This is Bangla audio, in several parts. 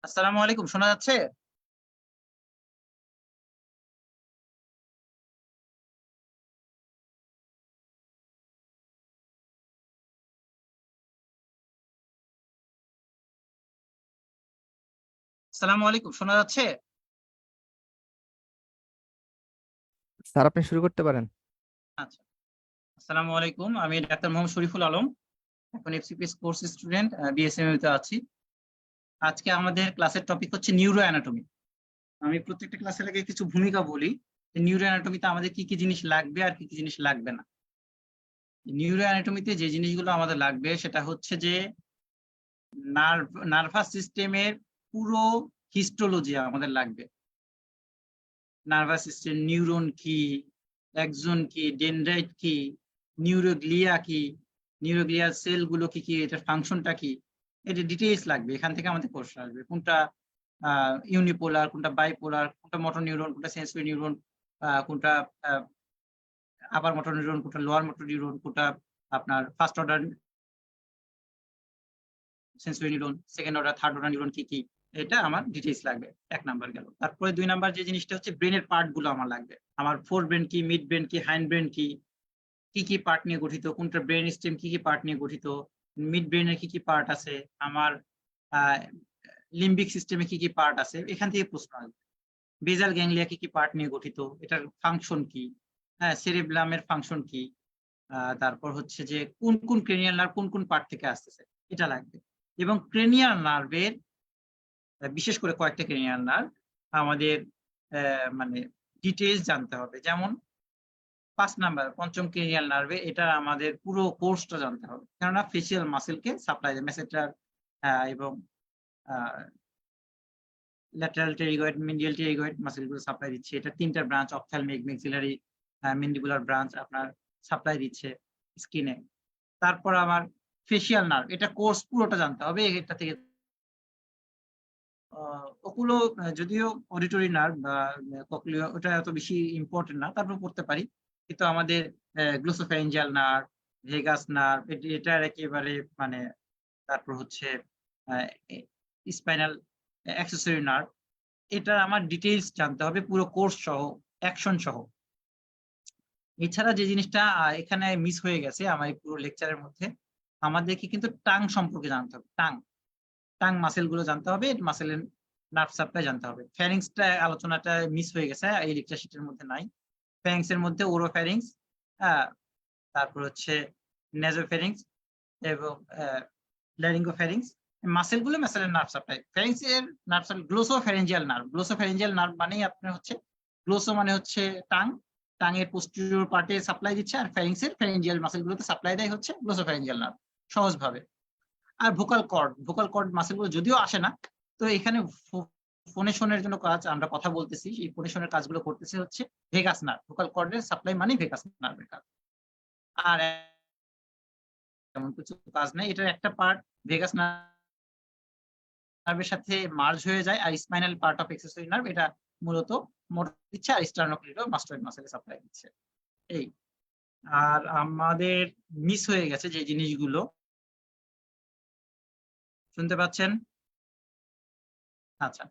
আসসালামু আলাইকুম, শোনা যাচ্ছে? আসসালামু আলাইকুম, শোনা যাচ্ছে? স্যার আপনি শুরু করতে পারেন। আচ্ছা। আসসালামু আলাইকুম। আমি ডাক্তার মোহাম্মদ শরীফুল আলম। এখন এফসিপিএস কোর্স স্টুডেন্ট, বিএসএমইউ তে আছি। আজকে আমাদের ক্লাসের টপিক হচ্ছে নিউরো অ্যানাটমি। আমি প্রত্যেকটা ক্লাসের আগে কিছু ভূমিকা বলি। নিউরো অ্যানাটমিতে আমাদের কি জিনিস লাগবে আর কি জিনিস লাগবে না। নিউরো অ্যানাটমিতে যে জিনিসগুলো আমাদের লাগবে সেটা হচ্ছে যে নার্ভাস সিস্টেমের পুরো হিস্টোলজি আমাদের লাগবে। নার্ভাস সিস্টেম, নিউরন কি, অ্যাক্সন কি, ডেনড্রাইট কি, নিউরোগ্লিয়া কি, নিউরোগ্লিয়ার সেলগুলো কি কি, এটার ফাংশনটা কি, এটা ডিটেইলস লাগবে। এখান থেকে আমাদের কোর্স আসবে কোনটা ইউনিপোলার, কোনটা বাইপোলার, কোনটা মোটর নিউরন, কোনটা সেন্সরি নিউরন, কোনটা আপার মোটর নিউরন, কোনটা লোয়ার মোটর নিউরন, কোনটা আপনার first order sensory neuron, second order, third order neuron কি কি, এটা আমার ডিটেইলস লাগবে। ১ নাম্বার গেল। তারপরে ২ নাম্বার যে জিনিসটা হচ্ছে ব্রেনের পার্ট গুলো আমার লাগবে। আমার ফোর ব্রেন কি, মিড ব্রেন কি, হাইন্ড ব্রেন কি কি পার্ট নিয়ে গঠিত, কোনটা ব্রেন স্টেম কি কি পার্ট নিয়ে গঠিত, মিড ব্রেনের কি কি পার্ট আছে, আমার লিম্বিক সিস্টেমে কি কি পার্ট আছে, এখান থেকে প্রশ্ন আসবে। বেজাল গ্যাংলিয়া কি কি পার্ট নিয়ে গঠিত, এটার ফাংশন কি, হ্যাঁ, সেরেব্রামের ফাংশন কি, তারপর হচ্ছে যে কোন কোন ক্রেনিয়াল নার্ভ কোন কোন পার্ট থেকে আসতেছে, এটা লাগবে। এবং ক্রেনিয়াল নার্ভের বিশেষ করে কয়েকটা ক্রেনিয়াল নার্ভ আমাদের মানে ডিটেইলস জানতে হবে। যেমন ৫ নাম্বার পঞ্চম ক্রেনিয়াল নার্ভে এটা আমাদের পুরো কোর্সটা জানতে হবে। কেননা ফেসিয়াল মাসলকে সাপ্লাই দেয়। মেসেটার এবং uh lateral pterygoid, medial pterygoid muscle গুলো সাপ্লাই দিচ্ছে। এটা ৩ টা branch ophthalmic, maxillary, mandibular branch আপনার সাপ্লাই দিচ্ছে স্কিনে। তারপর আমার ফেসিয়াল নার্ভ, এটা কোর্স পুরোটা জানতে হবে। এটা থেকে আ ওগুলো যদিও অডিটরি নার্ভ বা কক্লিয় ওটা এত বেশি ইম্পোর্টেন্ট না। তারপর পড়তে পারি। কিন্তু আমাদের গ্লোসোফ্যারিঞ্জিয়াল নার্ভ, ভেগাস নার্ভ এটার একেবারে মানে তারপর হচ্ছে আ এ স্পাইনাল অ্যাক্সেসরি নার্ভ, এটা আমার ডিটেইলস জানতে হবে পুরো কোর্স সহ, অ্যাকশন সহ। এছাড়া যে জিনিসটা এখানে মিস হয়ে গেছে আমার এই পুরো লেকচারের মধ্যে, আমাদেরকে কিন্তু টাং সম্পর্কে জানতে হবে। টাং মাসল গুলো জানতে হবে, মাসেলের নার্ভ সাপ্লাই জানতে হবে। ফ্যারিংস টা আলোচনাটা মিস হয়ে গেছে। এই লেকচার শিটের মধ্যে নাই। ফ্যারিংস এর মধ্যে ওরোফ্যারিংস, আ তারপর হচ্ছে নেসোফ্যারিংস এবং ল্যারিঙ্গোফ্যারিংস। মাসল গুলো মাসেলের নার্ভ সাপ্লাই। ফ্যারিংস এর nerve supply glossopharyngeal nerve. Glossopharyngeal nerve মানেই আপনার হচ্ছে গ্লোসো মানে হচ্ছে টাং, টাং এর পোস্টেরিয়র পার্টে সাপ্লাই দিচ্ছে, আর ফ্যারিংস এর ফ্যারিঞ্জিয়াল মাসল গুলোতে সাপ্লাই দেয় হচ্ছে গ্লোসোফ্যারিঞ্জিয়াল নার্ভ সহজভাবে। আর ভোকাল কর্ড মাসল গুলো যদিও আসে না। তো এখানে ফোনেশনের জন্য কাজ আমরা কথা বলতেছি। এই ফোনেশনের কাজগুলো করতেছে হচ্ছে ভেগাস নার্ভ। ভোকাল কর্ডের সাপ্লাই মানেই ভেগাস নার্ভের কাজ। আর তেমন কিছু কাজ নাই। এটার একটা পার্ট ভেগাস নার্ভের সাথে মার্জ হয়ে যায়। আর spinal part of accessory nerve এটা মূলত মোটর দিচ্ছে আর স্টার্নোক্লিডোমাস্টয়েড মাসলে সাপ্লাই দিচ্ছে। এই। আর আমাদের মিস হয়ে গেছে যে জিনিসগুলো, শুনতে পাচ্ছেন? আচ্ছা।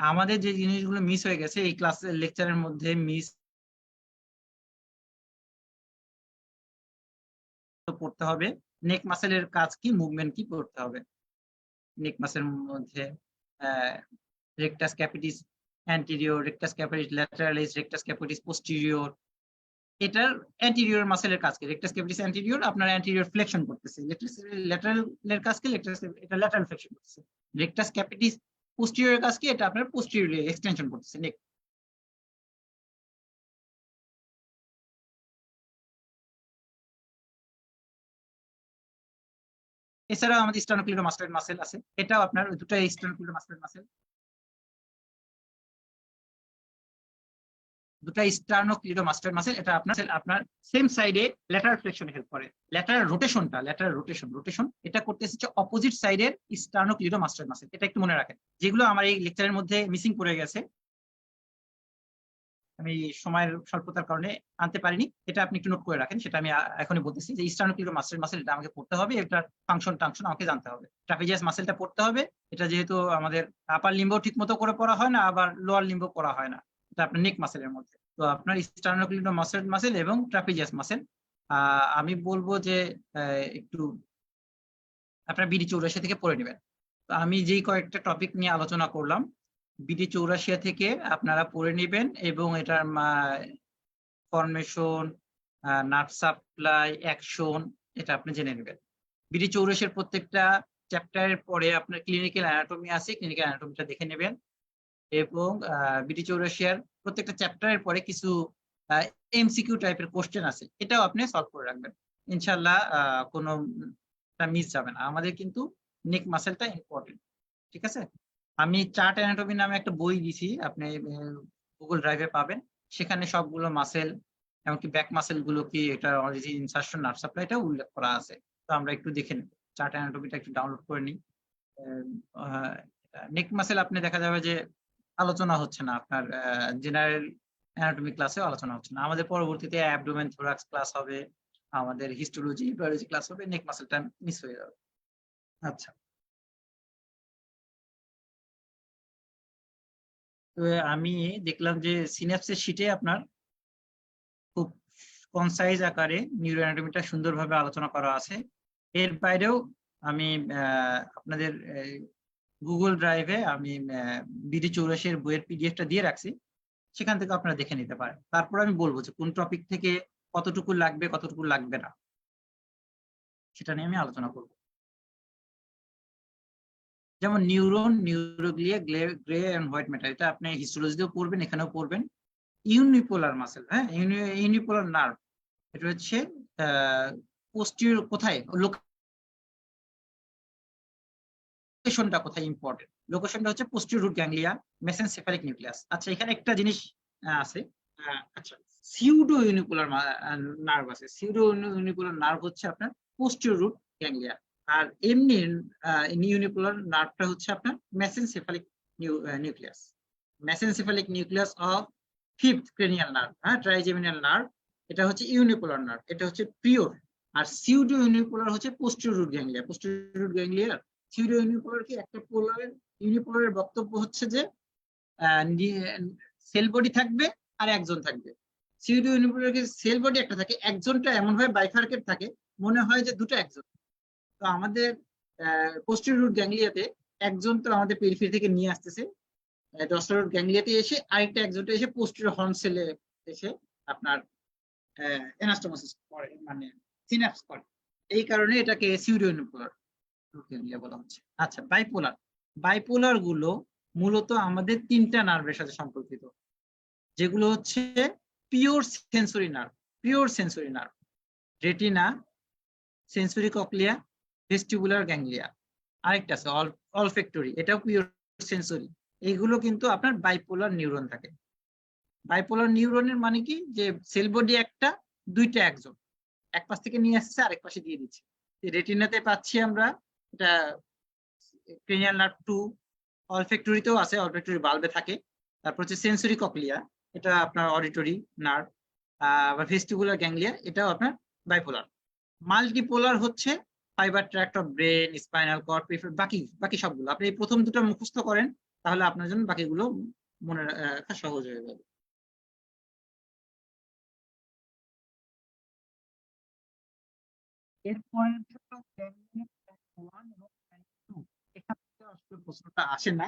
আমাদের যে জিনিসগুলো মিস হয়ে গেছে এই ক্লাসের লেকচারের মধ্যে মিস পড়তে হবে। নেক মাসলের কাজ কি, মুভমেন্ট কি পড়তে হবে। নেক মাসের মধ্যে uh rectus capitis anterior, rectus capitis lateralis, rectus capitis posterior. এটার অ্যান্টেরিয়র মাসলের কাজ কি? রেকটাস ক্যাপিটিস অ্যান্টেরিয়র আপনার অ্যান্টেরিয়র ফ্লেকশন করতেছে। ল্যাটারাল এর কাজ কি? এটা ল্যাটারাল ফ্লেকশন করতেছে। রেকটাস ক্যাপিটিস পোস্টেরিয়র এর কাজ কি? এটা আপনার পোস্টেরিয়রলি এক্সটেনশন করতেছে নেক। এছাড়াও আমাদের স্টার্নোক্লিডোমাস্টয়েড মাসল আছে। এটাও আপনার ২ টা স্টার্নোক্লিডোমাস্টয়েড মাসল। ২ টা স্টার্নোক্লিডোমাস্টয়েড মাসল এটা আপনার সেম সাইডে ল্যাটারাল ফ্লেকশনে হেল্প করে। ল্যাটারাল রোটেশন এটা করতেছে হচ্ছে অপোজিট সাইডের স্টার্নোক্লিডোমাস্টয়েড মাসল। এটা একটু মনে রাখেন। যেগুলো আমার এই লেকচারের মধ্যে মিসিং পড়ে গেছে আমি সময়ের স্বল্পতার কারণে আনতে পারিনি, এটা আপনি একটু নোট করে রাখেন। সেটা আমি এখনই বলতেছি যে স্টার্নোক্লিডো মাসেল এটা আমাকে পড়তে হবে, এটার ফাংশন আমাকে জানতে হবে। ট্রাপিজিয়াস মাসেলটা পড়তে হবে, এটা যেহেতু আমাদের আপার লিম্ব ঠিক মতো করে পড়া হয় না, আবার লোয়ার লিম্ব পড়া হয় না, এটা আপনার নেক মাসেলের মধ্যে। তো আপনার স্টার্নোক্লিডো মাসেল এবং ট্রাপিজিয়াস মাসেল আমি বলবো যে একটু আপনার বিডি 84 থেকে পড়ে নেবেন। তো আমি যেই কয়েকটা টপিক নিয়ে আলোচনা করলাম, বিডি 84 থেকে আপনারা পড়ে নেবেন এবং এটার ফরমেশন, নার্ভ সাপ্লাই, অ্যাকশন, এটা আপনি জেনে নেবেন। বিডি 84 প্রত্যেকটা চ্যাপ্টারের পরে আপনার ক্লিনিক্যাল অ্যানাটমি আছে, ক্লিনিক্যাল অ্যানাটমিটা দেখে নেবেন। এবং বিডি 84 প্রত্যেকটা চ্যাপ্টারের পরে কিছু এমসিকিউ টাইপের কোশ্চেন আছে, এটাও আপনি সলভ করে রাখবেন। ইনশাল্লাহ কোনো মিস যাবে না। আমাদের কিন্তু নেক মাসেলটা ইম্পর্টেন্ট, ঠিক আছে? আমি চার্ট অ্যানাটমি নামে একটা বই দিছি, আপনি গুগল ড্রাইভে পাবেন। সেখানে সবগুলো মাসেল, এমনকি ব্যাক মাসেল গুলো কি, এটা অরিজিন, ইনসারশন, নার্ভ সাপ্লাইটা উল্লেখ করা আছে। তো আমরা একটু দেখে নেব, চার্ট অ্যানাটমিটা একটু ডাউনলোড করে নিই। নেক মাসেল আপনি দেখা যাবে যে আলোচনা হচ্ছে না, আপনার জেনারেল অ্যানাটমি ক্লাসেও আলোচনা হচ্ছে না। আমাদের পরবর্তীতে অ্যাবডোমেন থোরাক্স ক্লাস হবে, আমাদের হিস্টোলজি বায়োলজি ক্লাস হবে, নেক মাসেলটা মিস হয়ে যাবে। আচ্ছা, তো আমি দেখলাম যে সিন্যাপসের শিটে আপনার খুব কনসাইজ আকারে নিউরো অ্যানাটমিটা সুন্দরভাবে আলোচনা করা আছে। এর বাইরেও আমি আপনাদের গুগল ড্রাইভে আমি বিডি 84 বইয়ের পিডিএফটা দিয়ে রাখছি, সেখান থেকে আপনারা দেখে নিতে পারেন। তারপর আমি বলবো যে কোন টপিক থেকে কতটুকু লাগবে কতটুকু লাগবে না, সেটা নিয়ে আমি আলোচনা করব। যেমন neuron, neuroglia, grey and white matter, এটা আপনি হিস্টোলজিতেও পড়বেন, এখানেও পড়বেন। ইউনিপোলার মাসেল, হ্যাঁ, ইউনিপোলার নার্ভ, এটা হচ্ছে পোস্টিরিয়র কোথায়, লোকেশনটা কোথায় ইম্পর্টেন্ট, লোকেশনটা হচ্ছে posterior root ganglia, mesencephalic nucleus. আচ্ছা, এখানে একটা জিনিস আছে। আচ্ছা, সিউডো ইউনিপোলার নার্ভ আছে। সিউডো ইউনিপোলার নার্ভ হচ্ছে আপনার পোস্টিরিয়র রুট গ্যাংলিয়া, আর এমনি ইউনিপোলার নার্ভটা হচ্ছে আপনার mesencephalic nucleus. Mesencephalic nucleus of fifth cranial nerve, হ্যাঁ, ট্রাইজেমিনাল নার্ভ, এটা হচ্ছে ইউনিপোলার নার্ভ, এটা হচ্ছে পিওর। আর সিউডো ইউনিপোলার হচ্ছে posterior root ganglia. Posterior root গ্যাংলিয়ার সিউডো ইউনিপোলার কি, একটা পোলারের ইউনিপোলারের বক্তব্য হচ্ছে যে সেল বডি থাকবে আর একজন থাকবে। সিউডো ইউনিপোলার সেল বডি একটা থাকে, একজনটা এমন ভাবে বাইফার্কেট থাকে মনে হয় যে দুটো একজন। তো আমাদের পোস্টিরিয়র রুট গ্যাংলিয়াতে একজন তো আমাদের পেরিফেরি থেকে নিয়ে আসতেছে, ডর্সাল রুট গ্যাংলিয়াতে এসে আরেকটা একজনটা এসে পোস্টিরিয়র হর্ন সেলে এসে আপনার অ্যানাস্টোমোসিস করে, মানে সিনাপস করে। এই কারণে এটাকে সিউডো ইউনিপোলার রুট গ্যাংলিয়া বলা হচ্ছে। আচ্ছা, বাইপোলার, বাইপোলার গুলো মূলত আমাদের তিনটা নার্ভের সাথে সম্পর্কিত, যেগুলো হচ্ছে pure sensory nerve. Pure sensory nerve, retina, sensory cochlea, vestibular ganglia, আরেকটা আছে অলফেক্টরি, এটাও পিওর সেন্সরি। এইগুলো কিন্তু আপনার বাইপোলার নিউরন থাকে। বাইপোলার নিউরনের মানে কি, যে সেল বডি একটা, দুইটা একজন, এক পাশ থেকে নিয়ে আসছে আরেক পাশে দিয়ে দিচ্ছে। রেটিনাতে পাচ্ছি আমরা, এটা ক্রেনিয়াল নার্ভ 2, অলফেক্টরিতেও আছে, অলফেক্টরি বাল্বে থাকে। তারপর হচ্ছে সেন্সরি ককলিয়া, এটা আপনার অডিটরি নার্ভ, বা ভেস্টিবুলার গ্যাংলিয়া, এটাও আপনার বাইপোলার। মাল্টিপোলার হচ্ছে fibre tract of brain, spinal cord, বাকি বাকি সবগুলো। আপনি এই প্রথম দুটো মুখস্থ করেন, তাহলে আপনার জন্য বাকিগুলো মনে রাখা সহজ হয়ে যাবে। এরপরে এখান থেকে আসলে প্রশ্নটা আসে না।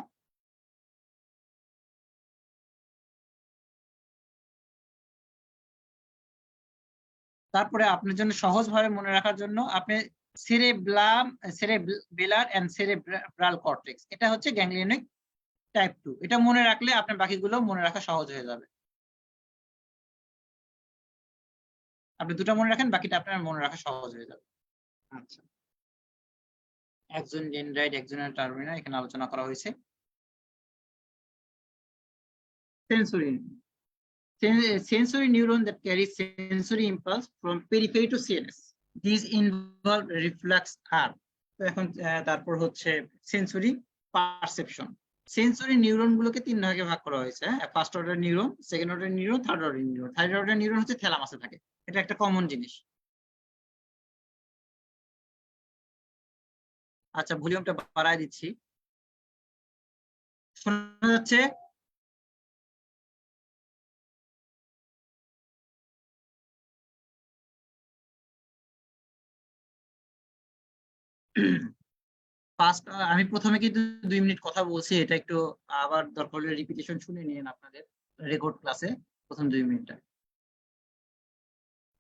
তারপরে আপনার জন্য সহজভাবে মনে রাখার জন্য আপনি সেরেব্রাম, সেরেবেলার এন্ড সেরেব্রাল কর্টেক্স, এটা হচ্ছে গ্যাংলিয়নিক টাইপ 2। এটা মনে রাখলে আপনার বাকিগুলো মনে রাখা সহজ হয়ে যাবে। আপনি দুটো মনে রাখেন, বাকিটা আপনার মনে রাখা সহজ হয়ে যাবে। আচ্ছা, একজন ডেনড্রাইট, একজনের টার্মিনা এখানে আলোচনা করা হয়েছে। Sensory, sensory neuron that carries sensory impulse from periphery to CNS. These involve reflex arm. তো এখন তারপর হচ্ছে সেন্সরি পারসেপশন। সেন্সরি নিউরন গুলোকে 3 ভাগে ভাগ করা হয়েছে। First order neuron, second order neuron, third order neuron. Third order neuron হচ্ছে থ্যালামাসে থাকে, এটা একটা কমন জিনিস। আচ্ছা, ভলিউমটা বাড়ায় দিচ্ছি, শোনা যাচ্ছে? ফার্স্ট আমি প্রথমে কিন্তু 2 মিনিট কথা বলছি, এটা একটু আবার দরকার হলে রিপিটেশন শুনে নিন আপনাদের রেকর্ড ক্লাসে প্রথম 2 মিনিটটা।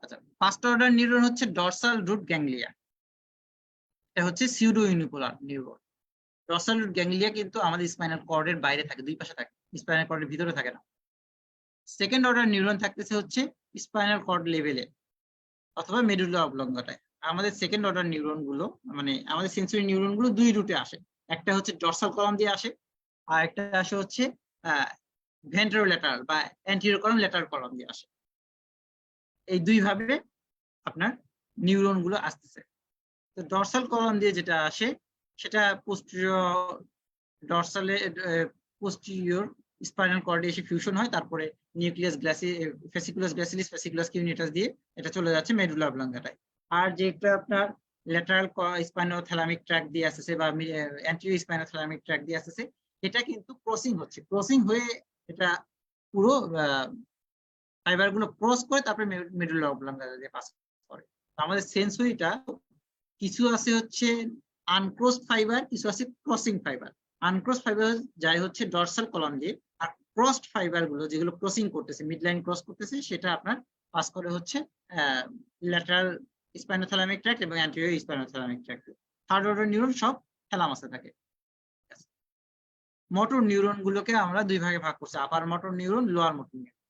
আচ্ছা, ফার্স্ট অর্ডার নিউরন হচ্ছে ডরসাল রুট গ্যাংলিয়া, এটা হচ্ছে pseudo unipolar neuron. Dorsal root ganglia কিন্তু আমাদের স্পাইনাল কর্ডের বাইরে থাকে, দুই পাশে থাকে, স্পাইনাল কর্ডের ভিতরে থাকে না। সেকেন্ড অর্ডার নিউরন থাকতেছে হচ্ছে স্পাইনাল কর্ড লেভেলে অথবা মেডুলা অবলঙ্গটায়। আমাদের সেকেন্ড অর্ডার নিউরন গুলো, মানে আমাদের সেন্সরি নিউরন গুলো দুই রুটে আসে, একটা হচ্ছে ডরসাল কলাম দিয়ে আসে, আর একটা আসে হচ্ছে ভেন্ট্রোল্যাটারাল বা অ্যান্টেরিয়র কলাম ল্যাটারাল কলাম দিয়ে আসে। এই দুই ভাবে আপনার নিউরন গুলো আসতেছে। তো ডরসাল কলাম দিয়ে যেটা আসে সেটা পোস্টেরিয়র ডরসালে পোস্টেরিয়র স্পাইনাল কর্ডে এসে ফিউশন হয়, তারপরে নিউক্লিয়াস ফেসিকুলাস গ্র্যাসিলিস ফেসিকুলাস কিউনিটাস দিয়ে এটা চলে যাচ্ছে মেডুলা অবলঙ্গাটায়। আর যেটা আপনার ল্যাটারাল স্পাইনোথ্যালামিক ট্র্যাক দিয়ে আসতেছে বা অ্যান্টেরিয়র স্পাইনোথ্যালামিক ট্র্যাক দিয়ে আসতেছে, এটা কিন্তু ক্রসিং হচ্ছে, ক্রসিং হয়ে এটা পুরো ফাইবার গুলো ক্রস করে তারপরে মেডুলা অবলঙ্গাটা দিয়ে পাস করে। আমাদের সেন্সরিটা কিছু আছে হচ্ছে আনক্রসড ফাইবার, কিছু আছে ক্রসিং ফাইবার। আনক্রসড ফাইবার যাই হচ্ছে ডরসাল কলাম দিয়ে, আর ক্রসড ফাইবার গুলো যেগুলো ক্রসিং করতেছে, মিড লাইন ক্রস করতেছে, সেটা আপনার পাস করে হচ্ছে ল্যাটারাল স্পাইনোথ্যালামিক ট্র্যাক্ট এবং anterior spinothalamic tract. Third order neuron সব থ্যালামাসে থাকে। মোটর নিউরন গুলোকে আমরা দুই ভাগে ভাগ করছি, upper motor neuron, lower motor neuron.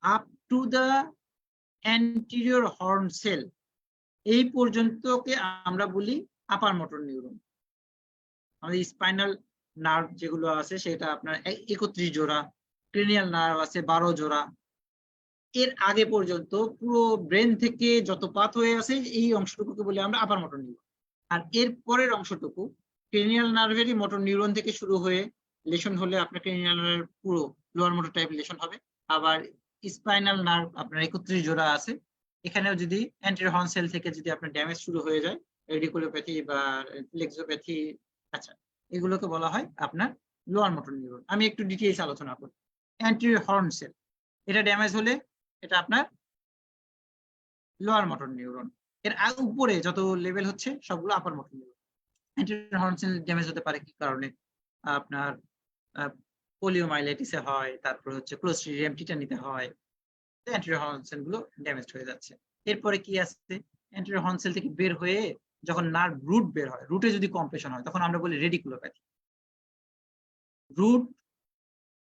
Up to the anterior horn cell, এই পর্যন্তকে আমরা বলি আপার মোটর নিউরন। আমাদের স্পাইনাল নার্ভ যেগুলো আছে সেটা আপনার 31 জোড়া, ক্রেনিয়াল নার্ভ আছে 12 জোড়া। এর আগে পর্যন্ত পুরো ব্রেন থেকে যত পাথওয়ে আছে এই অংশটুকুকে বলি আমরা আপার মোটর নিউরন। আর এর পরের অংশটুকু ক্রেনিয়াল নার্ভেরই মোটর নিউরন থেকে শুরু হয়ে লেশন হলে আপনার ক্রেনিয়াল নার্ভ পুরো লোয়ার মোটর টাইপ লেশন হবে। আবার স্পাইনাল নার্ভ আপনার 31 জোড়া আছে, এখানেও যদি অ্যান্টেরিয়র হর্ন সেল থেকে যদি আপনার ড্যামেজ শুরু হয়ে যায়, রেডিকুলোপ্যাথি বা ফ্লেক্সোপ্যাথি, আচ্ছা, এগুলোকে বলা হয় আপনার লোয়ার মোটর নিউরন। আমি একটু ডিটেইলস আলোচনা করি। অ্যান্টেরিয়র হর্ন সেল, এটা ড্যামেজ হলে এটা আপনার লোয়ার মোটর নিউরন। এর উপরে যত লেভেল হচ্ছে সবগুলো আপার motor neuron. Anterior horn sell damage হতে পারে কি কারণে? আপনার পোলিওমাইলাইটিসে হয়, তারপর হচ্ছে ক্লোস্ট্রিডিয়াম টিটানিতে হয়, অ্যান্টেরিয়র হর্ন সেল গুলো ড্যামেজ হয়ে যাচ্ছে। এরপরে কি আছে? অ্যান্টেরিয়র হর্ন সেল থেকে বের হয়ে যখন নার্ভ রুট বের হয়, রুটে যদি কম্প্রেশন হয় তখন আমরা বলি রেডিকুলোপ্যাথি। রুট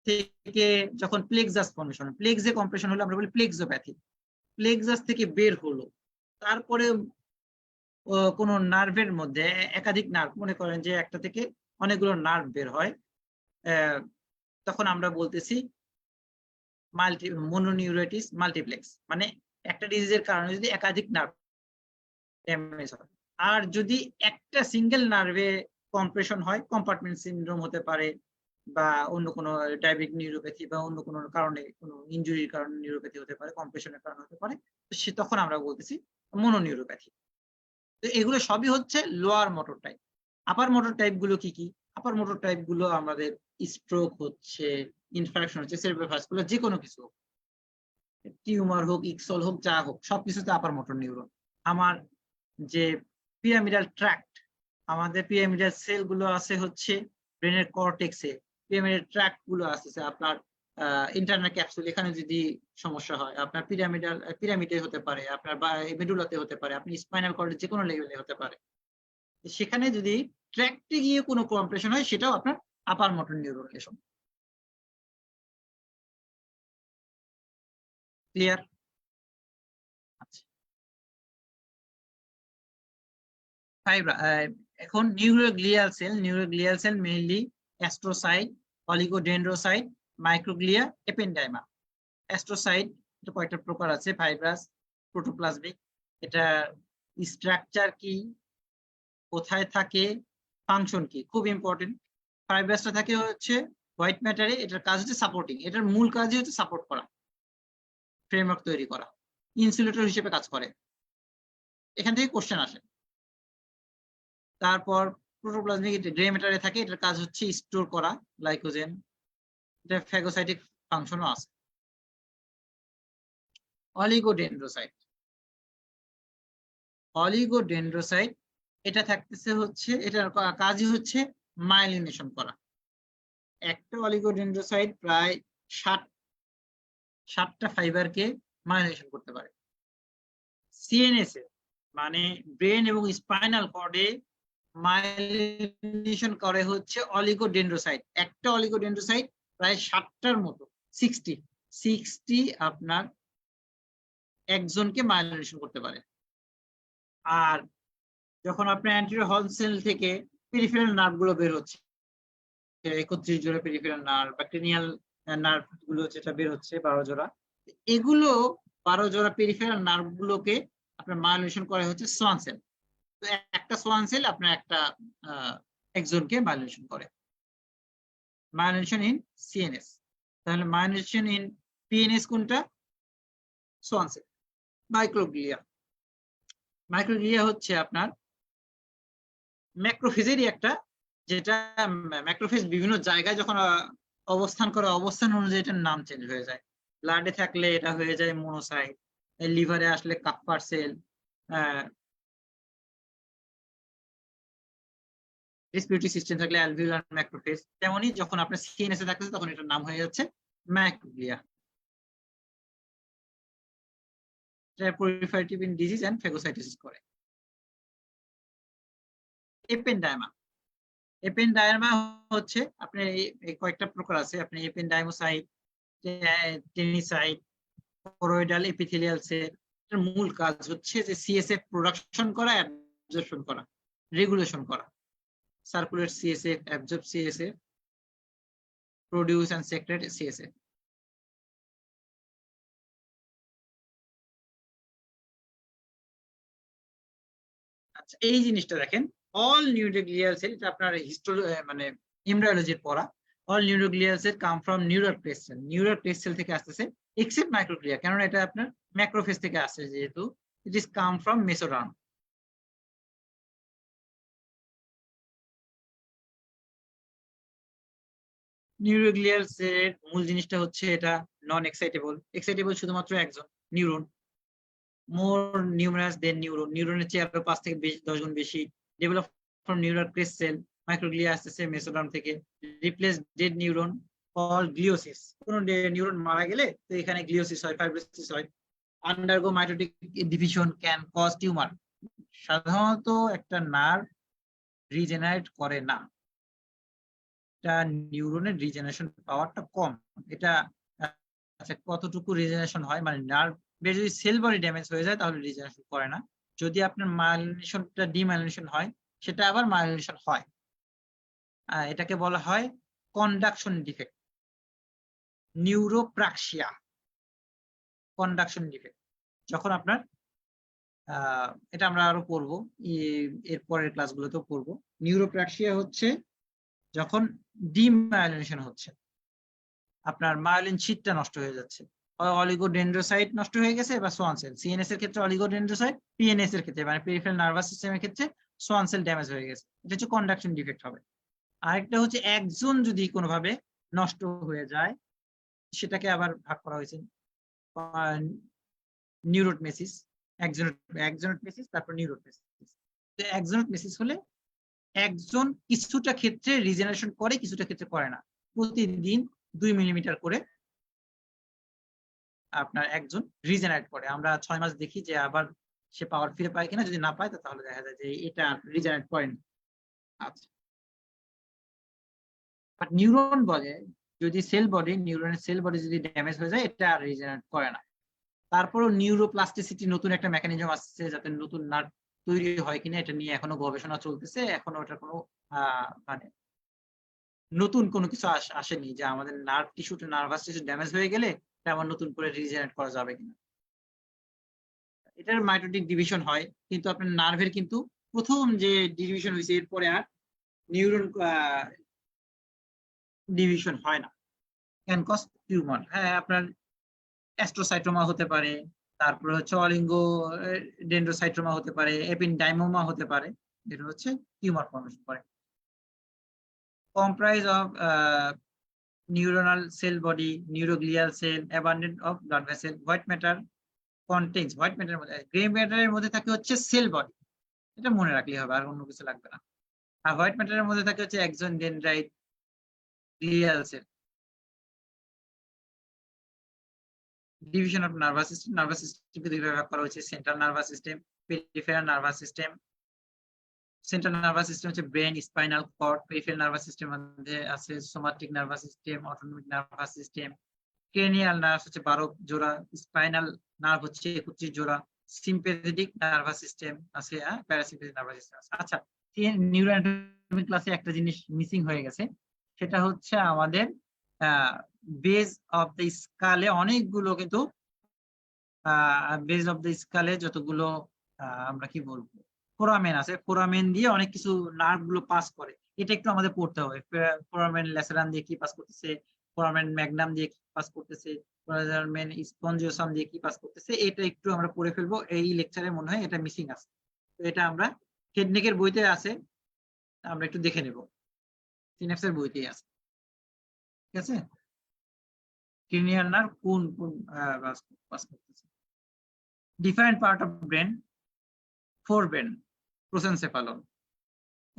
থেকে যখন প্লেক্সাস কম্প্রেশন হয়, প্লেক্সে কম্প্রেশন হলে আমরা বলি প্লেক্সোপ্যাথি। প্লেক্সাস থেকে বের হলো, তারপরে কোন নার্ভের মধ্যে একাধিক নার্ভ, মনে করেন যে একটা থেকে অনেকগুলো নার্ভ বের হয়, তখন আমরা বলতেছি মনোনিউরাইটিস মাল্টিপ্লেক্স, মানে একটা ডিজিজের কারণে যদি একাধিক নার্ভ ড্যামেজ হয়। আর যদি একটা সিঙ্গেল নার্ভে কম্প্রেশন হয়, কম্পার্টমেন্ট সিনড্রোম হতে পারে, বা অন্য কোনো ডায়াবেটিক নিউরোপ্যাথি বা অন্য কোনো কারণে কোনো ইনজুরির কারণে নিউরোপ্যাথি হতে পারে, কম্প্রেশনের কারণে হতে পারে, তো সে তখন আমরা বলতেছি মনোনিউরোপ্যাথি। তো এগুলো সবই হচ্ছে লোয়ার মোটর টাইপ। আপার মোটর টাইপ গুলো কি কি? আপার মোটর টাইপ গুলো আমাদের স্ট্রোক হচ্ছে, ইনফ্রাকশন হচ্ছে, সেরেব্রোভাস্কুলার যে কোনো কিছু, টিউমার হোক, ইকসল হোক, যা হোক, সবকিছুতে আপার মোটর নিউরন। আমার যে পিরামিডাল ট্র্যাক্ট, আমাদের পিরামিডাল সেল গুলো আছে হচ্ছে ব্রেনের কর্টেক্সে, পিরামিডাল ট্র্যাক্ট গুলো আছে আপনার ইন্টারনাল ক্যাপসুল, এখানে যদি সমস্যা হয় আপনার পিরামিডে হতে পারে, আপনার মেডুলাতে হতে পারে, আপনি স্পাইনাল কর্ডের যে কোনো লেভেলে হতে পারে। সেখানে যদি ট্র্যাক্টে গিয়ে কোনো কম্প্রেশন হয় সেটাও আপনার upper motor neuron lesion. Clear? আচ্ছা, এখন neuroglial cell mainly astrocyte, oligodendrocyte, microglia, ependyma. Astrocyte এটা কয়েকটা প্রকার আছে, ফাইব্রাস, প্রোটোপ্লাজমিক। এটা স্ট্রাকচার কি, কোথায় থাকে, ফাংশন কি, খুব ইম্পর্টেন্ট। ফাইব্রাসটা থাকে হচ্ছে হোয়াইট ম্যাটারে, এটার কাজ হচ্ছে সাপোর্টিং, এটার মূল কাজই হচ্ছে সাপোর্ট করা, ফ্রেমওয়ার্ক তৈরি করা, ইনসুলেটর হিসেবে কাজ করে। এখান থেকে কোশ্চেন আসে। তারপর প্রোটোপ্লাজমিক গ্রে ম্যাটারে থাকে, এটার কাজ হচ্ছে স্টোর করা গ্লাইকোজেন, এটা ফ্যাগোসাইটিক ফাংশনও আছে। অলিগোডেন্ড্রোসাইট, অলিগোডেন্ড্রোসাইট এটা থাকতেছে হচ্ছে, এটার কাজই হচ্ছে মাইলিনেশন করা। একটা অলিগোডেন্ড্রোসাইট প্রায় 60টা ফাইবারকে মাইলিনেশন করতে পারে। সিএনএস এ মানে ব্রেন এবং স্পাইনাল কর্ডে মাইলিনেশন করে হচ্ছে অলিগোডেন্ড্রোসাইট। একটা অলিগোডেন্ড্রোসাইট প্রায় 60টার মতো, 60 আপনার একজনকে মাইলিনেশন করতে পারে। আর যখন আপনার অ্যান্টেরিয়র হর্ন সেল থেকে পেরিফেরাল নার্ভ গুলো বের হচ্ছে, 31 জোড়া পেরিফেরাল নার্ভ বা ক্রেনিয়াল নার্ভ গুলো যেটা বের হচ্ছে 12 জোড়া, এগুলো 12 জোড়া পেরিফেরাল নার্ভ গুলোকে আপনার মাইলিনেশন করে হচ্ছে সোয়ান সেল। তো একটা সোয়ান সেল আপনার একটা একজনকে মাইলিনেশন করে। Myelination in CNS. তাহলে মাইলিনেশন ইন পিএনএস কোনটা? Schwann cell. মাইক্রোগ্লিয়া, মাইক্রোগ্লিয়া হচ্ছে আপনার ম্যাক্রোফেজেরই একটা, যেটা ম্যাক্রোফেজ বিভিন্ন জায়গায় যখন অবস্থান করে অবস্থান অনুযায়ী এটার নাম চেঞ্জ হয়ে যায়। ব্লাডে থাকলে এটা হয়ে যায় মোনোসাইট, লিভারে আসলে কাপ্পার সেল, রেসপিরেটরি সিস্টেম থাকলে অ্যালভিউলার ম্যাক্রোফেজ। তেমনই যখন আপনার সিএনএস এ থাকতেছে তখন এটার নাম হয়ে যাচ্ছে ম্যাক্রোগ্লিয়া। proliferative in disease and phagocytosis করে। এপেনডাইমা, এপেনডাইমা হচ্ছে আপনার এই কয়েকটা প্রকার আছে। আপনি এপেনডাইমোসাইট, টেনিসাইট, কোরোইডাল এপিথেলিয়াল সেল। এর মূল কাজ হচ্ছে যে সিএসএফ প্রোডাকশন করা, অ্যাবজর্পশন করা, রেগুলেশন করা। Circulate CSF, absorb CSF, produce and secrete CSF. আচ্ছা, এই জিনিসটা দেখেন, অল নিউরোগ্লিয়াল সেল, এটা আপনার মানে এমব্রায়োলজির পড়া। All neuroglial cell come from neural crest cell, neural crest cell থেকে আসতেছে, এক্সেপ্ট মাইক্রোগ্লিয়া, কারণ এটা আপনার ম্যাক্রোফেজ থেকে আসছে, যেহেতু it is come from mesoderm. Neuroglial সেলের মূল জিনিসটা হচ্ছে এটা নন এক্সাইটেবল। এক্সাইটেবল শুধুমাত্র একজন, neuron. More numerous than neuron, নিউরনের চেয়ে আরো 5 থেকে 10 গুণ বেশি। Develop from neural crest cell, microglia আসতেছে মেসোডার্ম থেকে। Replace dead neuron call gliosis, কোন নিউরন মারা গেলে তো এখানে গ্লিওসিস হয়, ফাইব্রোসিস হয়। Undergo mitotic division can cause tumour. সাধারণত একটা নার্ভ রিজেনারেট করে না, এটা নিউরনের রিজেনারেশন পাওয়ারটা কম। এটা আচ্ছা, কতটুকু রিজেনারেশন হয়, মানে নার্ভ যদি সেল বডি ড্যামেজ হয়ে যায় তাহলে রিজেনারেশন করে না। যদি আপনার মাইলিনেশনটা ডিমাইলিনেশন হয়, সেটা আবার মাইলিনেশন হয়। এটাকে বলা হয় কন্ডাকশন ডিফেক্ট, নিউরোপ্রাক্সিয়া, কন্ডাকশন ডিফেক্ট। যখন আপনার এটা আমরা আরো পড়বো, এর পরের ক্লাসগুলোতেও পড়বো। নিউরোপ্রাক্সিয়া হচ্ছে যখন ডিমাইলিনেশন হচ্ছে, আপনার মায়োলিন শীটটা নষ্ট হয়ে যাচ্ছে, অলিগোডেন্ড্রোসাইট নষ্ট হয়ে গেছে বা সোয়ান সেল। সিএনএস এর ক্ষেত্রে অলিগোডেন্ড্রোসাইট, পিএনএস এর ক্ষেত্রে মানে পেরিফেরাল নার্ভাস সিস্টেমের ক্ষেত্রে সোয়ান সেল ড্যামেজ হয়ে গেছে, এটা হচ্ছে কন্ডাকশন ডিফেক্ট হবে। আরেকটা হচ্ছে একজন যদি কোনোভাবে নষ্ট হয়ে যায়, সেটাকে আবার ভাগ করা হয়েছে নিউরোটমেসিস, একজনোটমেসিস, তারপর নিউরোটমেসিস। একজনোটমেসিস হলে একজন কিছুটা ক্ষেত্রে রিজেনারেশন করে, কিছুটা ক্ষেত্রে করে না। প্রতিদিন 2 মিলিমিটার করে আপনার একজন রিজেনারেট করে। আমরা 6 মাস দেখি যে আবার সে পাওয়ার ফিরে পায় কিনা, যদি না পায় তাহলে দেখা যায় যে এটা রিজেনারেট করেনি। আচ্ছা, বাট নিউরন বলে যদি সেল বডি, নিউরনের সেল বডি যদি ড্যামেজ হয়ে যায়, এটা আর রিজেনারেট করে না। তারপরও নিউরোপ্লাস্টিসিটি নতুন একটা মেকানিজম আসছে, যাতে নতুন নার্ভ তৈরি হয় কিনা এটা নিয়ে এখনো গবেষণা চলতেছে। এখনো ওটার কোনো মানে নতুন কোনো কিছু আসেনি যে আমাদের নার্ভ টিস্যুটা, নার্ভাস টিস্যু ড্যামেজ হয়ে গেলে এটা আবার নতুন করে রিজেনারেট করা যাবে কিনা। এটার মাইটোটিক ডিভিশন হয়, কিন্তু আপনার নার্ভের কিন্তু প্রথম যে ডিভিশন হয়েছে এরপরে আর নিউরন ডিভিশন হয় না, ক্যান কজ টিউমার। হ্যাঁ, আপনার অ্যাস্ট্রোসাইটোমা হতে পারে, তারপরে হচ্ছে অলিঙ্গ ডেন্ড্রোসাইটোমা হতে পারে, এপিনডাইমোমা হতে পারে, যেটা হচ্ছে টিউমার ফর্মেশন করে। comprise of neuronal cell body, neuroglial cell, abundant of blood vessel. White matter contains, white matter মধ্যে, গ্রে ম্যাটারের মধ্যে থাকে হচ্ছে সেল বডি, এটা মনে রাখলেই হবে, আর অন্য কিছু লাগবে না। আর হোয়াইট ম্যাটারের মধ্যে থাকে হচ্ছে একজন dendrite, glial cell. Division of nervous system, nervous সিস্টেমকে দুই ভাগে ভাগ করা হয়েছে, central nervous system, peripheral nervous system. Central nervous system হচ্ছে brain, spinal cord. Peripheral nervous system মধ্যে আছে somatic nervous system, autonomic nervous system. Cranial nerve হচ্ছে 12 জোড়া, স্পাইনাল নার্ভ হচ্ছে 31 জোড়া, সিম্প্যাথেটিক নার্ভাস সিস্টেম আছে, প্যারাসিম্প্যাথেটিক নার্ভাস সিস্টেম আছে। আচ্ছা, নিউরোঅ্যানাটমি ক্লাসে একটা জিনিস মিসিং হয়ে গেছে, সেটা হচ্ছে আমাদের বেজ অফ দ্য স্কালে অনেকগুলো কিন্তু বেজ অফ দ্য স্কালে যতগুলো আমরা কি বলবো ফোরামেন আছে, ফোরামেন দিয়ে অনেক কিছু নার্ভ গুলো পাস করে, এটা একটু আমাদের পড়তে হবে। ফোরামেন ল্যাসেরান দিয়ে কি পাস করতেছে, ফোরামেন ম্যাগনাম দিয়ে কি পাস করতেছে, ফোরামেন স্পঞ্জিওসাম দিয়ে কি পাস করতেছে, এটা একটু আমরা পড়ে ফেলবো। এই লেকচারে মনে হয় এটা মিসিং আছে, তো এটা আমরা হেডনেকের বইতে আছে, আমরা একটু দেখে নেব, সিনেপসের বইতেই আছে, ঠিক আছে। ক্রিনিয়াল নার্ভ কোন কোন পাস করতেছে। Different part of brain, forebrain, prosencephalon.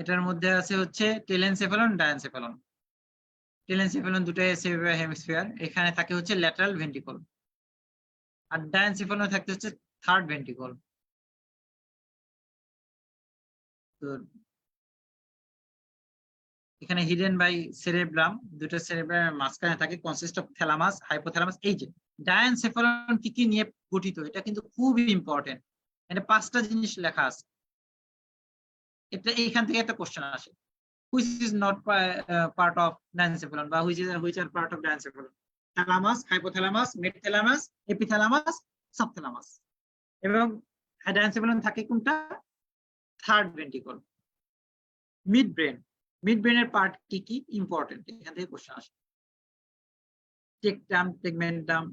এটার মধ্যে আছে হচ্ছে টেলেনসেফালন, ডায়ানসেফালন। টেলেনসেফালন দুটাই সেরিব্রাল হেমিস্ফিয়ার, এখানে থাকে হচ্ছে ল্যাটারাল ভেন্ট্রিকল, আর ডায়ানসেফালন থাকতে হচ্ছে থার্ড ভেন্ট্রিকল। তো এখানে হিডেন বাই সেরেব্রাম, দুটো সেরেব্রামের মাঝখানে থাকে, কনসিস্ট অফ থ্যালামাস, হাইপোথ্যালামাস। এই যে ডায়ানসেফালন কি কি নিয়ে গঠিত, এটা কিন্তু খুবই ইম্পর্টেন্ট, এটা 5টা জিনিস লেখা আছে, এটা এইখান থেকে একটা কোশ্চেন আসে, which is not part of diencephalon বা which are part of diencephalon: thalamus, hypothalamus, mid-thalamus, epithalamus, subthalamus। এবং diencephalon থাকে কোনটা, third ventricle. Mid brain, mid ব্রেনের পার্ট কি কি ইম্পর্টেন্ট, এখান থেকে কোশ্চেন আসে। টেকটাম, টেগমেন্টাম,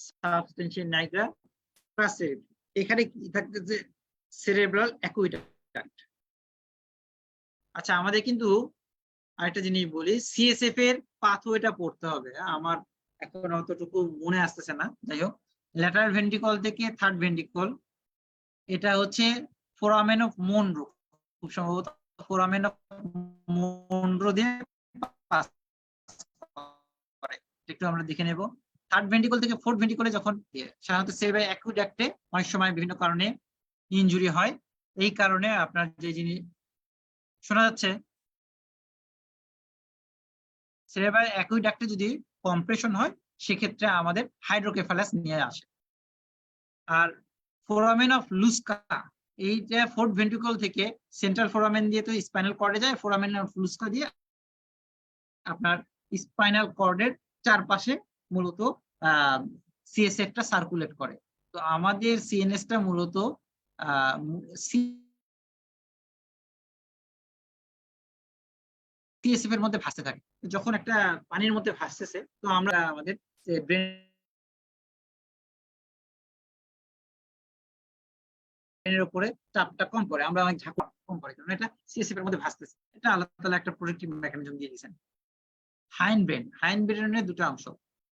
সাবস্টেন্সিয়া নাইগ্রা, প্লাস এখানে কি থাকতেছে, সেরেব্রাল অ্যাকুইডাক্ট। আচ্ছা, আমাদের কিন্তু আরেকটা জিনিস বলি, সিএসএফ এর পাথওয়েটা পড়তে হবে, আমার এখন অতটুকু মনে আসতেছে না, যাই হোক। ল্যাটারাল ভেন্ট্রিকল থেকে থার্ড ভেন্ট্রিকল, এটা হচ্ছে ফোরামেন অফ মনরো, খুব সম্ভবত ফোরামেন অফ মনরো দিয়ে পাস করে, একটু আমরা দেখে নেব। থার্ড ভেন্ট্রিকল থেকে ফোর্থ ভেন্ট্রিকলে যখন সাধারণত সেরেব্রাল অ্যাকুইডাক্টে অনেক সময় বিভিন্ন কারণে ইনজুরি হয়, এই কারণে আপনার যে জিনিস শোনা যাচ্ছে, সেরেব্রাল অ্যাকুইডাক্টে যদি কম্প্রেশন হয়, সেক্ষেত্রে আমাদের হাইড্রোকেফালাস নিয়ে আসে। আর ফোরামেন অফ লুস্কা, এই যে ফোর্থ ভেন্ট্রিকল থেকে সেন্ট্রাল ফোরামেন দিয়ে তো স্পাইনাল কর্ডে যায়, ফোরামেন অফ লুস্কা দিয়ে আপনার স্পাইনাল কর্ডের চারপাশে মূলত সিএসএফ টা সার্কুলেট করে। তো আমাদের সিএনএস টা মূলত সিএসএফ এর মধ্যে ভাসতে থাকে। যখন একটা পানির মধ্যে ভাসতেছে, তো আমরা আমাদের ব্রেনের উপরে চাপটা কম পড়ে, আমরা অনেক ঝাঁকুনি কম পড়ে, কারণ এটা সিএসএফ এর মধ্যে ভাসতেছে, এটা আল্লাহ তাআলা একটা প্রোটেক্টিভ মেকানিজম দিয়ে দিয়েছেন। হাইন্ড ব্রেন, হাইন্ড ব্রেনের দুটো অংশ,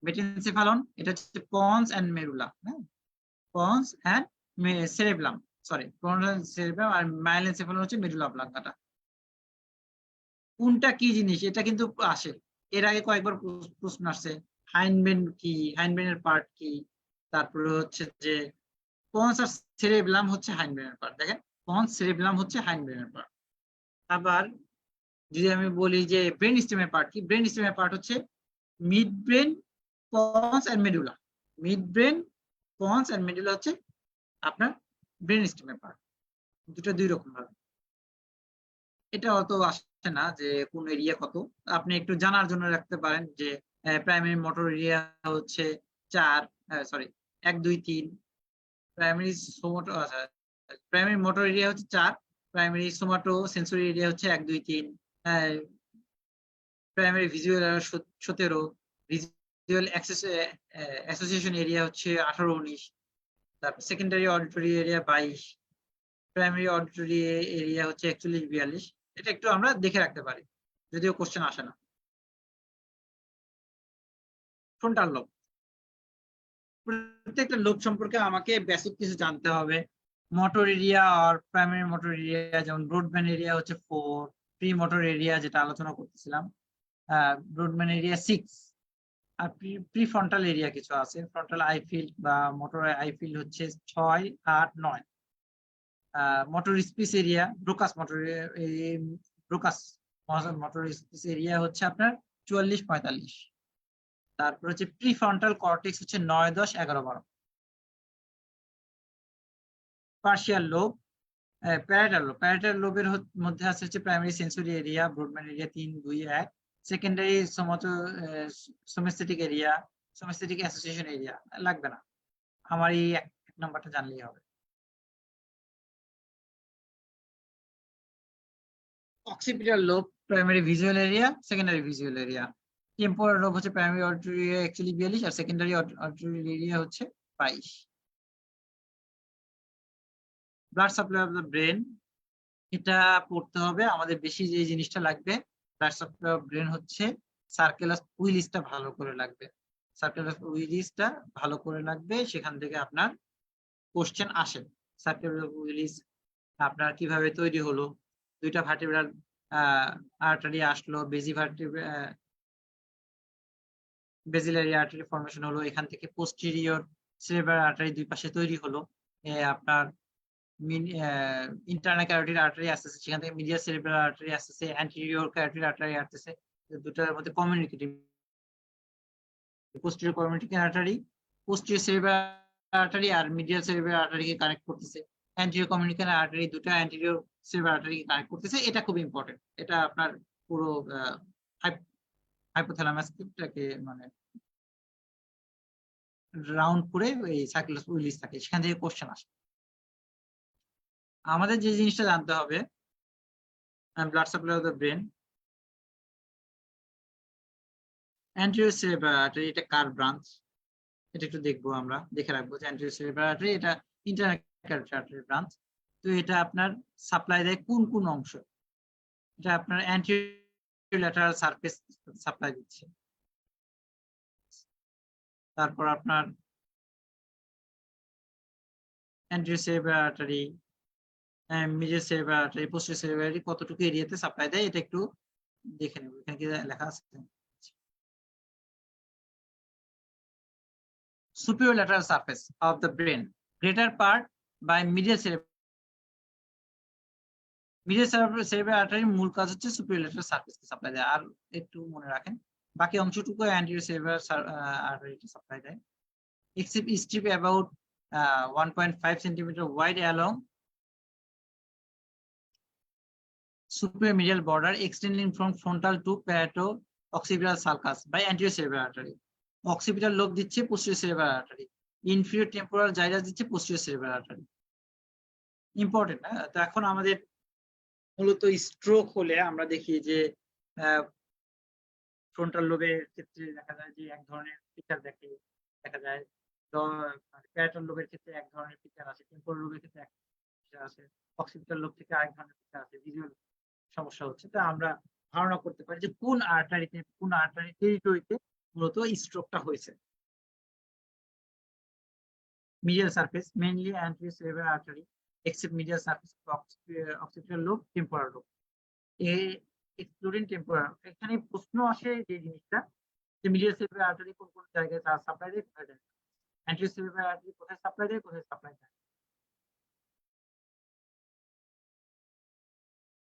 মেটেনসেফালন, এটা হচ্ছে পন্স এন্ড মেরুলা, হ্যাঁ, pons and cerebrum, sorry pons cerebrum, আর মাইলেনসেফালন হচ্ছে মেডুলা অবলাঙ্গাটা। কোনটা কি জিনিস, এটা কিন্তু আসে, এর আগে কয়েকবার প্রশ্ন আসছে, হাইন্ড ব্রেন কি, হাইন্ড ব্রেনের পার্ট কি, তারপরে হচ্ছে যে পন্স আর সেরেব্রাম হচ্ছে হাইন্ড ব্রেনের পার্ট, দেখেন পন্স সেরেব্রাম হচ্ছে হাইন্ড ব্রেনের পার্ট। আবার যদি আমি বলি যে ব্রেন স্টেমের পার্ট কি, ব্রেন স্টেমের পার্ট হচ্ছে mid brain, pons and medulla. Mid brain, pons and medulla হচ্ছে আপনার ব্রেন স্টেমের পার্ট, দুটো দুই রকম ভাবে। এটা অত আসে না যে কোন এরিয়া কত, আপনি একটু জানার জন্য রাখতে পারেন যে প্রাইমারি মোটর এরিয়া হচ্ছে 4, সরি 1 2 3, প্রাইমারি সোমাটো, আচ্ছা প্রাইমারি মোটর এরিয়া হচ্ছে 4, প্রাইমারি সোমাটো সেন্সরি এরিয়া হচ্ছে 1 2 3, primary visual area 17, visual association area হচ্ছে 18-19, তারপর secondary auditory area 22, primary auditory area হচ্ছে 41-42। এটা একটু আমরা দেখে রাখতে পারি, যদিও কোশ্চেন আসে না। ফ্রন্টাল লোব, প্রত্যেকটা লোব সম্পর্কে আমাকে বেসিক কিছু জানতে হবে। মোটর এরিয়া আর প্রাইমারি মোটর এরিয়া, যেমন ব্রডব্যান্ড এরিয়া হচ্ছে 4, প্রি মোটর এরিয়া যেটা আলোচনা করতেছিলাম ব্রডব্যান্ড এরিয়া 6, আর প্রি ফ্রন্টাল এরিয়া কিছু আছে, ফ্রন্টাল আই ফিল্ড বা মোটর আই ফিল্ড হচ্ছে 6, 8, 9। Motor speech area, Broca's Broca's motor speech area হচ্ছে আপনার 44, 45। তারপর হচ্ছে প্রি ফ্রন্টাল কর্টেক্স হচ্ছে 9, 10, 11, 12। পার্শিয়াল লোব, প্যারাটাল লোবের মধ্যে আছে হচ্ছে primary sensory area, Brodmann area 3, 2, 1, secondary somesthetic area, somesthetic association area লাগবে না, আমার এই এক নাম্বারটা জানলেই হবে। Occipital lobe, primary visual area, secondary visual area. Temporal lobe হচ্ছে প্রাইমারি অডিটরি এরিয়া 42 আর সেকেন্ডারি অডিটরি এরিয়া হচ্ছে 22। Blood supply of the brain, এটা পড়তে হবে, আমাদের বেশি যে জিনিসটা লাগবে ব্লাড সাপ্লাই অফ ব্রেন হচ্ছে সার্কুলাস উইলিসটা ভালো করে লাগবে, সার্কুলাস উইলিসটা ভালো করে লাগবে, সেখান থেকে আপনার কোশ্চেন আসে। সার্কুলাস উইলিস আপনার কিভাবে তৈরি হলো, দুইটা ভার্টিব্রাল আর্টারি আসলো, বেজিলারি আর্টারি ফর্মেশন হলো, এখান থেকে পোস্টেরিয়র সেরেব্রাল আর্টারি দুই পাশে তৈরি হলো, আপনার ইন্টারনাল ক্যারোটিড আর্টারি আসতেছে, সেখান থেকে মিডিয়াল সেরেব্রাল আর্টারি আসতেছে, অ্যান্টেরিয়র ক্যারোটিড আর্টারি আসতেছে, দুটার মধ্যে communicative, posterior communicating artery, posterior cerebral artery আর মিডিয়াল সেরেব্রাল আর্টারিকে কানেক্ট করতেছে, অ্যান্টেরিয়র কমিউনিকেটিং আর্টারি দুটো অ্যান্টেরিয়র সেরেব্রাল আর্টারিকে কানেক্ট করতেছে। এটা খুব ইম্পর্টেন্ট, এটা আপনার পুরো হাইপোথ্যালামাসটাকে মানে রাউন্ড করে এই সার্কুলাস উইলিস থাকে, সেখান থেকে কোশ্চেন আসে। আমাদের যে জিনিসটা জানতে হবে, blood supply of the brain, anterior cerebral artery এটা কার ব্রাঞ্চ, এটা একটু দেখবো, আমরা দেখে রাখবো যে অ্যান্টেরিয়র সেরেব্রাল আর্টারি এটা ইন্টারনাল ক্যারোটিড আর্টারি ব্রাঞ্চ। তো এটা আপনার সাপ্লাই দেয় কোন কোন অংশ, এটা আপনার অ্যান্টেরিয়র ল্যাটারাল সারফেস সাপ্লাই দিচ্ছে। তারপর আপনার anterior cerebral artery, medial cerebral artery, posterior cerebral artery কতটুকু এরিয়াতে সাপ্লাই দেয়, এটা একটু দেখে নেব, এখানে কি লেখা আছে। superior lateral surface of the brain, greater part by medial cerebral artery মূল কাজ হচ্ছে superior lateral surface কে সাপ্লাই দেয়। আর একটু মনে রাখেন বাকি অংশটুকু anterior cerebral artery কে সাপ্লাই দেয়। except strip about 1.5 cm wide along superior medial border extending from frontal to parieto-occipital sulcus by anterior cerebral artery. occipital lobe দিচ্ছে posterior cerebral artery, inferior temporal gyrus দিচ্ছে posterior cerebral artery। ইম্পর্টেন্ট। তো এখন আমাদের মূলত স্ট্রোক হলে আমরা দেখি যে ফ্রন্টাল লোবের ক্ষেত্রে দেখা যায় যে এক ধরনের ফিচার দেখা যায়, প্যারাটাল লোবের ক্ষেত্রে এক ধরনের ফিচার আছে, টেম্পোরাল লোবের ক্ষেত্রে এক ফিচার আছে, অক্সিপিটাল লোব থেকে আরেক ধরনের ফিচার আছে, ভিজুয়াল সমস্যা হচ্ছে। তা আমরা ধারণা করতে পারি যে কোন আর্টারিতে, কোন আর্টারি টেরিটরিতে মূলত স্ট্রোকটা হয়েছে। medial surface mainly anterior cerebral artery except medial surface of occipital lobe, temporal lobe, excluding temporal। এখানে প্রশ্ন আসে যে জিনিসটা যে মিডিয়াল সেরেব্রাল আর্টারি কোন কোন জায়গায় তার সাপ্লাই দেয়, কোথায় দেয়, অ্যান্টেরিয়র সেরেব্রাল আর্টারি কোথায় সাপ্লাই দেয়, কোথায় সাপ্লাই দেয়।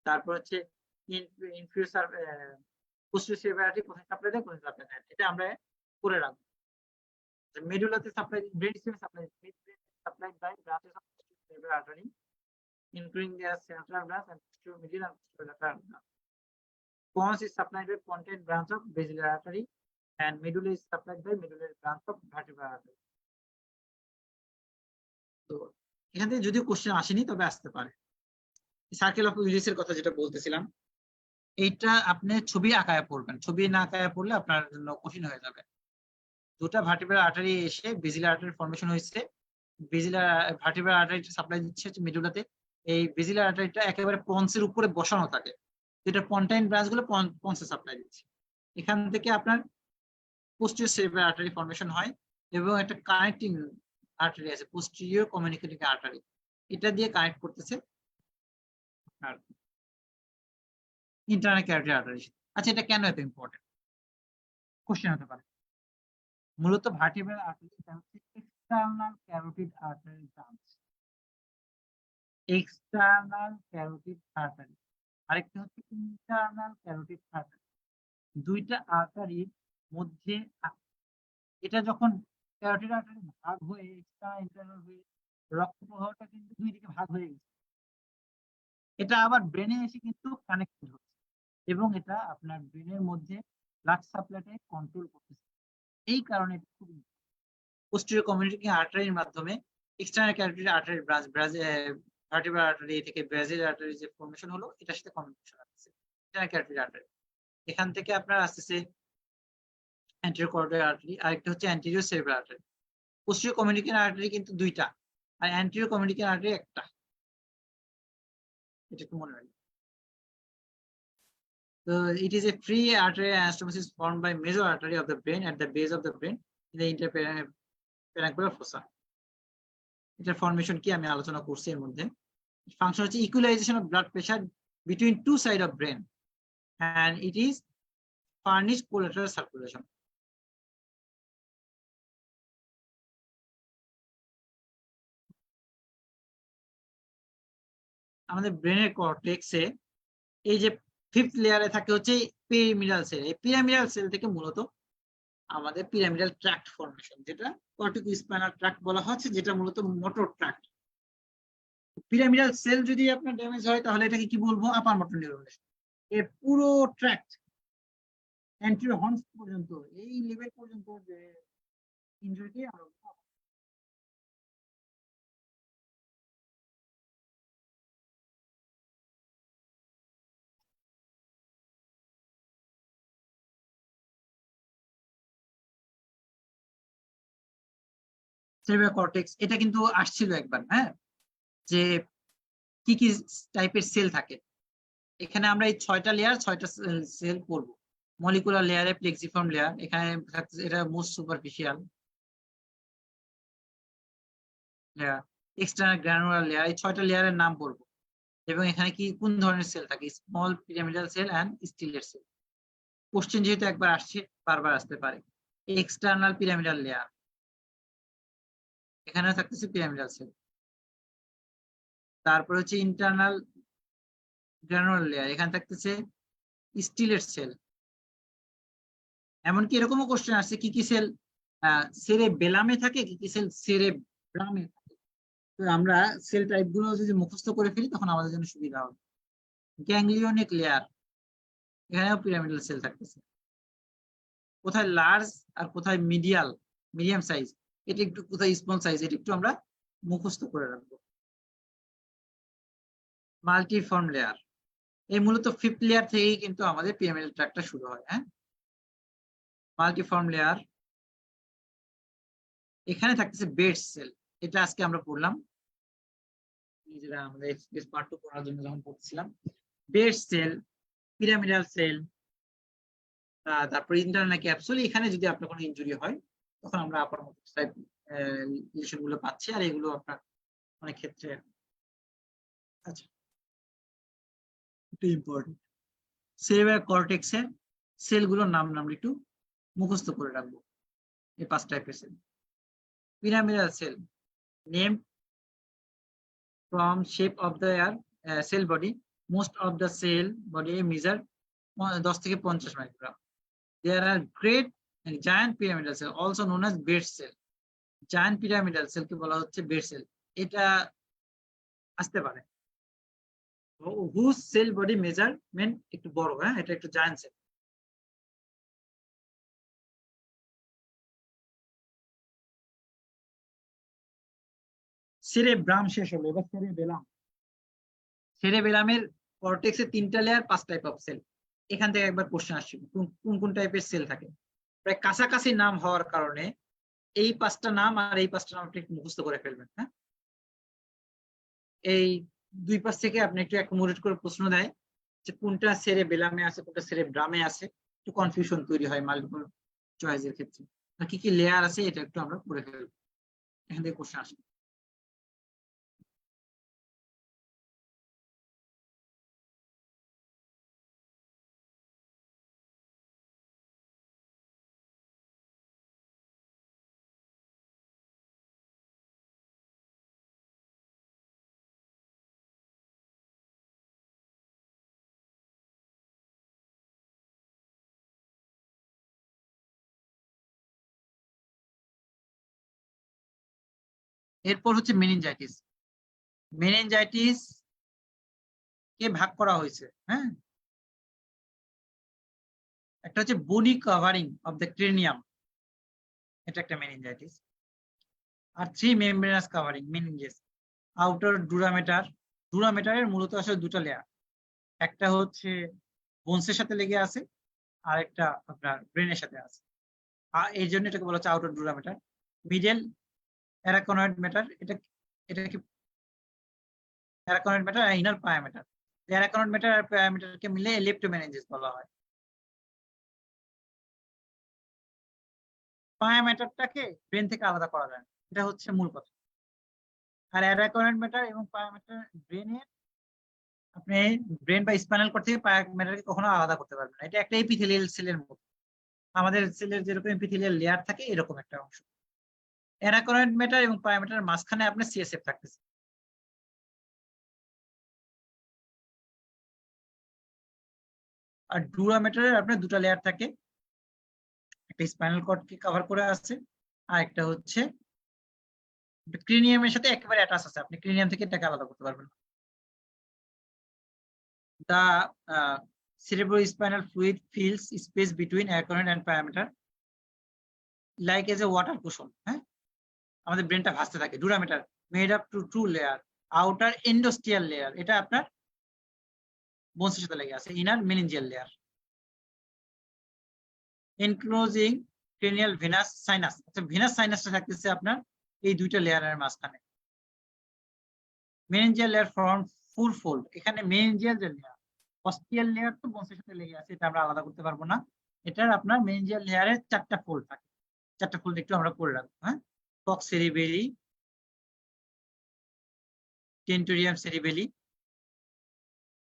তারপর হচ্ছে ইনফিউসার পোস্টেরিয়র সেরেব্রাল আর্টারি কোথায় সাপ্লাই দেয়, কোথায় সাপ্লাই দেয়, এটা আমরা করে রাখবো। মেডুলাতে সাপ্লাই, ব্রেন স্টেমে supply by branches of posterior cerebral artery including their central branch and posterior medial and posterior lateral branch. Pons is supplied by pontine branch of basilar artery and medulla is supplied by medullary branch of vertebral artery. তো এখান থেকে যদিও কোশ্চেন আসেনি তবে আসতে পারে। সার্কেল অফ উইলিসের কথা যেটা বলতেছিলাম, এইটা আপনি ছবি আঁকায় পড়বেন, ছবি না আঁকায় পড়লে আপনার জন্য কঠিন হয়ে যাবে। দুটা ভার্টিব্রাল আর্টারি এসে বেজিলার আর্টারি ফর্মেশন হয়েছে, বেজিলার ভার্টিব্রাল আর্টারিটা সাপ্লাই দিচ্ছে হচ্ছে মেডুলাতে। এই বেজিলার আর্টারিটা একেবারে পন্সের উপরে বসানো থাকে, যেটা পন্টাইন ব্রাঞ্চ গুলো পন্সে সাপ্লাই দিচ্ছে। এখান থেকে আপনার পোস্টিরিয়র সেরিব্রাল আর্টারি ফর্মেশন হয় এবং একটা কানেক্টিং আর্টারি আছে, পোস্টিরিয়র কমিউনিকেটিং আর্টারি, এটা দিয়ে কানেক্ট করতেছে আর ইন্টারনাল ক্যারোটিড আর্টারি। আচ্ছা, এটা কেন এত ইম্পর্টেন্ট কোশ্চেন হতে পারে। মূলত ভার্টিব্রাল আর্টারি এটা হচ্ছে external carotid artery branch, external carotid artery. আরেকটা হচ্ছে ইন্টারনাল ক্যারোটিড আর্টারি। দুইটা আর্টারির মধ্যে এটা যখন ক্যারোটিড আর্টারি ভাগ হয়ে এক্সটার্নাল ইন্টারনাল হয়ে রক্ত প্রবাহটা কিন্তু দুই দিকে ভাগ হয়ে গেছে, এটা আবার ব্রেনে এসে কিন্তু কানেক্টেড হচ্ছে এবং এটা আপনার ব্রেনের মধ্যে ব্লাড সাপ্লাইটাকে কন্ট্রোল করতেছে। এই কারণে এটা খুব পোস্টেরিয়র কমিউনিকেটিং আর্টারির মাধ্যমে external carotid artery branch vertebral artery থেকে ব্রাজিল আর্টারি যে ফর্মেশন হলো, এটার সাথে কমিউনিকেশন আছে এক্সটার্নাল ক্যারোটিড আর্টারি। এখান থেকে আপনার আসতেছে অ্যান্টেরিয়র করোনারি আর্টারি, আরেকটা হচ্ছে anterior cerebral artery. Posterior communicating artery কিন্তু দুইটা, আর অ্যান্টেরিয়র কমিউনিকেটিং আর্টারি একটা, এটা একটু মনে রাখবেন। So it is a free artery anastomosis formed by major artery of the brain at the base of the brain in the interparangular fossa. এটার ফর্মেশন কি আমি আলোচনা করছি এর মধ্যে। ফাংশন হচ্ছে equalisation of blood pressure between two side of brain and it is furnished collateral circulation. আমাদের ব্রেনের কর্টেক্সে এই যে ফিফথ লেয়ারে থাকে হচ্ছে পিরামিডাল সেল, এই পিরামিডাল সেল থেকে মূলত আমাদের পিরামিডাল ট্র্যাক্ট ফর্মেশন, যেটা কর্টিকোস্পাইনাল ট্র্যাক্ট বলা হচ্ছে, যেটা মূলত মোটর ট্র্যাক্ট। পিরামিডাল সেল যদি আপনার ড্যামেজ হয় তাহলে এটাকে কি বলবো, আপার মোটর নিউরন। এর পুরো ট্র্যাক্ট অ্যান্টেরিয়র হর্নস পর্যন্ত, এই লেভেল পর্যন্ত যে ইনজুরিকে আমরা সেরিব্রাল কর্টেক্স। এটা কিন্তু আসছিল একবার, হ্যাঁ, যে কি কি টাইপের সেল থাকে। এখানে আমরা এই 6টা লেয়ার 6টা সেল পড়বো। মলিকুলার লেয়ারে প্লেক্সিফর্ম লেয়ার, এখানে এটা most superficial layer. External granular layer, এই 6টা লেয়ারের নাম বলবো এবং এখানে কি কোন ধরনের সেল থাকে, স্মল পিরামিডাল সেল অ্যান্ড স্টিলের সেল। কোশ্চেন যেহেতু একবার আসছে বারবার আসতে পারে। এক্সটার্নাল পিরামিডাল লেয়ার, এখানে থাকতেছে পিরামিডাল সেল। তারপর হচ্ছে ইন্টারনাল গ্রানুলার লেয়ার, এখানে থাকতেছে স্টিলের সেল। এমনকি এরকমও কোশ্চেন আসছে কি কি সেল সেরেবেলামে থাকে, কি কি সেল সেরেব্রামে থাকে। তো আমরা সেল টাইপ গুলো যদি মুখস্থ করে ফেলি তখন আমাদের জন্য সুবিধা হবে। গ্যাংলিয়নিক লেয়ার, এখানেও পিরামিডাল সেল থাকতেছে। কোথায় লার্জ আর কোথায় মিডিয়াম সাইজ, এটা একটু কোথায় স্মল সাইজ, এটা একটু আমরা মুখস্থ করে রাখবো। মাল্টিফর্ম লেয়ার, এই মূলত ফিফথ লেয়ার থেকেই কিন্তু আমাদের পিরামিডাল ট্র্যাক্টটা শুরু হয়। হ্যাঁ, মাল্টিফর্ম লেয়ার, এখানে থাকতেছে বেড সেল, এটা আজকে আমরা পড়লাম নিজেরা আমাদের এক্সপ্রেস পার্ট 2 পড়ার জন্য যখন পড়ছিলাম। বেড সেল, পিরামিডাল সেল, তারপর ইন্টারনাল ক্যাপসুল। এখানে যদি আপনার কোনো ইনজুরি হয় তখন আমরা আপার মোটর টাইপ লিশন গুলো পাচ্ছি, আর এগুলো আপনার অনেক ক্ষেত্রে আচ্ছা একটু ইম্পর্টেন্ট। সেরিব্রাল কর্টেক্সের সেলগুলোর নাম আমরা একটু মুখস্থ করে রাখবো। এই 5 টাইপের সেল। Pyramidal cell name from shape of the cell body. Most of the cell body measure 10 থেকে 50 microgram. There are great and giant pyramidal cell also known as bed cell. Giant pyramidal cell কে বলা হচ্ছে bed cell, এটা আসতে পারে। whose cell body measurement একটু বড়, হ্যাঁ, এটা একটু giant cell। সেরেব্রাম শেষ হলো, এবার সেরেবেলাম। সেরেবেলামের কর্টেক্সের 3টা লেয়ার 5 টাইপ অফ সেল। এখান থেকে একবার কোশ্চেন আসছে কোন কোন টাইপের সেল থাকে। প্রায় কাছাকাছি নাম হওয়ার কারণে এই 5টা নাম আর এই 5টা নাম একটু মুখস্থ করে ফেলবেন। হ্যাঁ, এই 2 পাশ থেকে আপনি একটু অ্যাকোমোডেট করে প্রশ্ন দেয় যে কোনটা সেরে বেলামে আছে, কোনটা সেরে ব্রামে আছে, একটু কনফিউশন তৈরি হয় মাল্টিপল চয়েসের ক্ষেত্রে। আর কি কি লেয়ার আছে এটা একটু আমরা পড়ে ফেলবো, এখান থেকে কোশ্চেন আসবে। এরপর হচ্ছে মেনিনজাইটিস। মেনিনজাইটিস কে ভাগ করা হয়েছে। হ্যাঁ, একটা হচ্ছে বনি কভারিং অফ দ্য ক্রেনিয়াম, এটা একটা মেনিনজাইটিস। আর 3 membranous covering meninges. Outer dura mater, ডুরামেটারের মূলত আসলে 2টা লেয়ার, একটা হচ্ছে বোনসের সাথে লেগে আছে আর একটা আপনার ব্রেনের সাথে আছে, আর এই জন্য এটাকে বলা হচ্ছে আউটার ডুরামেটার। মিডল অ্যারাকনয়েড ম্যাটার, এটা কি অ্যারাকনয়েড ম্যাটার আর ইনার পায়ামেটার। অ্যারাকনয়েড ম্যাটার আর পায়ামেটারকে মিলে লেপ্টোমেনিনজেস বলা হয়। পায়ামেটারটাকে ব্রেন থেকে আলাদা করা যায় না, এটা হচ্ছে মূল কথা। আর অ্যারাকনয়েড ম্যাটার এবং পায়ামেটার ব্রেনের, আপনি ব্রেন বা স্পাইনাল কর্ড থেকে পায়ামেটারকে কখনো আলাদা করতে পারবেন না। এটা একটা এপিথেলিয়াল সেলের মতো, আমাদের সেলের যেরকম এপিথেলিয়াল লেয়ার থাকে এরকম একটা অংশ। অ্যারাকনয়েড ম্যাটার এবং পায়ামেটার মাঝখানে আপনার সিএসএফ থাকতেছে। আর ডুরামেটারের আপনার 2টা লেয়ার থাকে, একটা স্পাইনাল কর্ডকে কভার করে আছে আর একটা হচ্ছে ক্রিনিয়ামের সাথে একেবারে অ্যাটাচ আছে, আপনি ক্রিনিয়াম থেকে এটাকে আলাদা করতে পারবেন না। The cerebrospinal fluid fills space between arachnoid and parameter like as a water cushion. হ্যাঁ, আমাদের ব্রেনটা ভাসতে থাকে। Dura mater made up to 2 layer, outer endosteal layer, এটা আপনার বোনসের সাথে লেগে আছে, inner meningeal layer. Enclosing cranial venous sinus, আচ্ছা ভেনাস সাইনাসটা থাকতেছে আপনার এই 2টা লেয়ারের মাঝখানে। Meningeal layer form full fold, এখানে মেনিনজিয়াল যে লেয়ার, অস্টিয়াল লেয়ার তো বোনসের সাথে লেগে আছে, এটা আমরা আলাদা করতে পারবো না। এটার আপনার মেনিনজিয়াল লেয়ারে 4টা ফোল্ড থাকে, 4টা ফোল্ড একটু আমরা করে রাখবো। হ্যাঁ, কক্স সেরিবেলি, টেন্টোরিয়াম সেরিবেলি,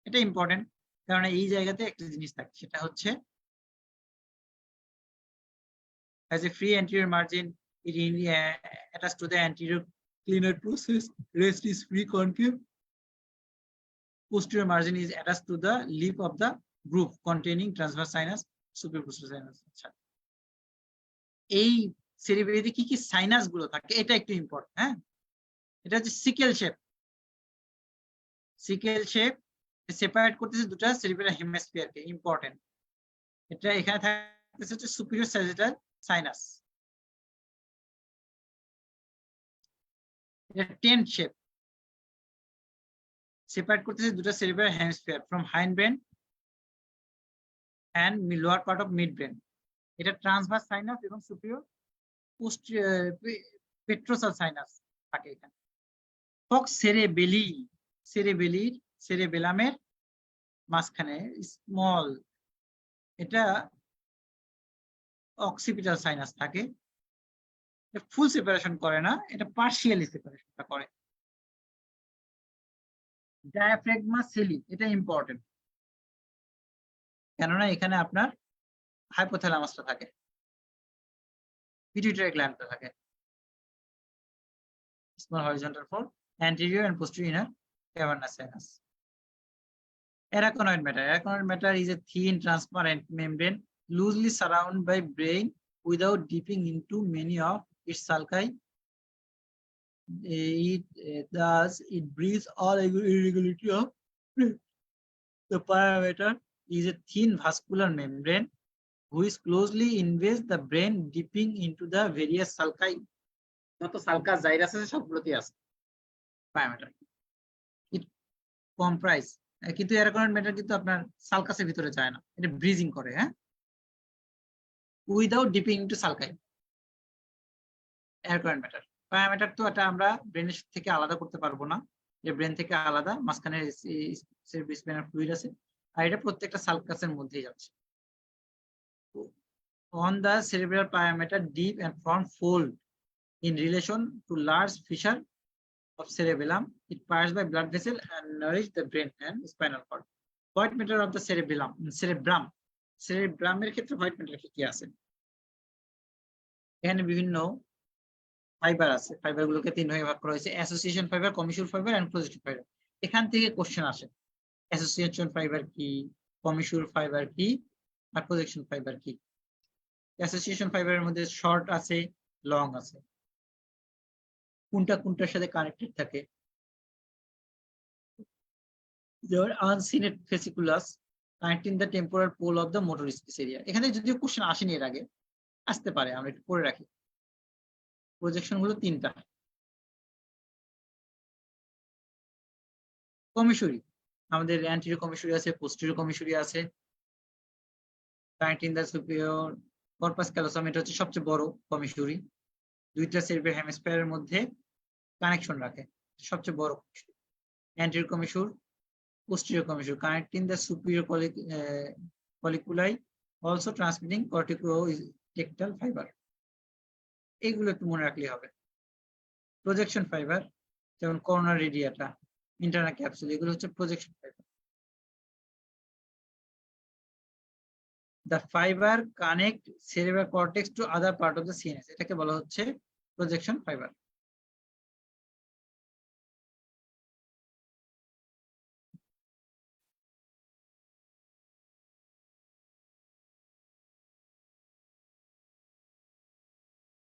এটা ইম্পর্টেন্ট কারণ এই জায়গাতে একটা জিনিস থাকে, সেটা হচ্ছে as a free anterior margin it attached to the anterior clinar process, rest is free concave, posterior margin is attached to the lip of the groove containing transverse sinus, superior posterior sinus। আচ্ছা, এই সেরিবেলিতে কি কি সাইনাস গুলো থাকে এটা একটু ইম্পর্টেন্ট। হ্যাঁ, এটা হচ্ছে sickle shape, sickle shape separate করতেছে 2টা সেরিবেলার হেমিস্ফিয়ারকে, ইম্পর্টেন্ট। এটা এখানে থাকতেছে হচ্ছে সুপিরিয়র স্যাজিটাল সাইনাস। এটা টেন্ট শেপ, সেপারেট করতেছে 2টা cerebellar hemisphere from hind brain and lower part of mid brain. এটা ট্রান্সভার্স সাইনাস এবং সুপিরিয়র পেট্রোসাল সাইনাস থাকে এখানে। ফক্স সেরেবেলি, সেরেবেলির সেরেবেলামের মাঝখানে স্মল, এটা অক্সিপিটাল সাইনাস থাকে, ফুল সেপারেশন করে না, এটা পার্শিয়ালি সেপারেশনটা করে। ডায়াফ্রাগমা সেলি, এটা ইম্পর্টেন্ট কেননা এখানে আপনার হাইপোথ্যালামাসটা থাকে, পিটুইটারি গ্ল্যান্ডটা থাকে। small horizontal fold, anterior and posterior inner cavernous sinus. Arachnoid matter. Arachnoid matter is a thin, transparent membrane loosely surrounded by brain without dipping into many of its sulci. It breathes all irregularity of brain. The parameter is a thin vascular membrane which closely invades the brain, dipping into the various sulci. যত সালকাস জাইরাস আছে সবগুলোতে আছে parameter. It comprise কিন্তু অ্যারাকোনয়েড ম্যাটার কিন্তু আপনার সালকাসের ভিতরে যায় না, এটা ব্রিজিং করে, হ্যাঁ, without dipping into sulci. Arachnoid mater, mater তো এটা আমরা ব্রেনের থেকে আলাদা করতে পারবো না, যে ব্রেন থেকে আলাদা, মাঝখানে সেরেব্রাল ফ্লুইড আছে, আর এটা প্রত্যেকটা সালকাসের মধ্যেই যাচ্ছে। On the cerebral parameter deep and front fold in relation to large fissure of cerebellum, it passes by blood vessel and nourish the brain and spinal cord. White matter of the cerebrum. Cerebrum এর ক্ষেত্রে হোয়াইট ম্যাটার কি আছে? এখানে বিভিন্ন ফাইবার আছে, ফাইবার গুলোকে তিন ভাগে ভাগ করা হয়েছে: association fibre, commission fibre and projective fibre. এখান থেকে কোশ্চেন আসে, অ্যাসোসিয়েশন ফাইবার কি, কমিশন ফাইবার কি, আর প্রজেকশন ফাইবার কি। অ্যাসোসিয়েশন ফাইবারের মধ্যে শর্ট আছে, লং আছে, কোনটা কোনটার সাথে কানেক্টেড থাকে। যেমন uncinate fasciculus connecting the temporal pole of the motor speech area. এখানে যদিও কোশ্চেন আসেনি এর আগে, আসতে পারে, আমরা একটু পড়ে রাখি। প্রজেকশন গুলো তিনটা। কমিশরি, আমাদের অ্যান্টিরিয়র কমিশরি আছে, পোস্টেরিয়র কমিশরি আছে। Connecting the superior corpus callosum, এটা হচ্ছে সবচেয়ে বড় কমিশরি, দুইটা সেরেব্রাল হেমিস্ফিয়ারের মধ্যে কানেকশন রাখে, সবচেয়ে বড় commissure. Anterior commissure, posterior commissure connecting the superior colliculi, also transmitting corticotectal fiber। এইগুলো একটু মনে রাখলেই হবে। প্রজেকশন ফাইবার, যেমন করোনার রেডিয়াটা, ইন্টারনাল ক্যাপসুল, এগুলো হচ্ছে projection fibre. The fiber connect cerebral cortex to other part of the CNS, এটাকে বলা হচ্ছে projection fibre.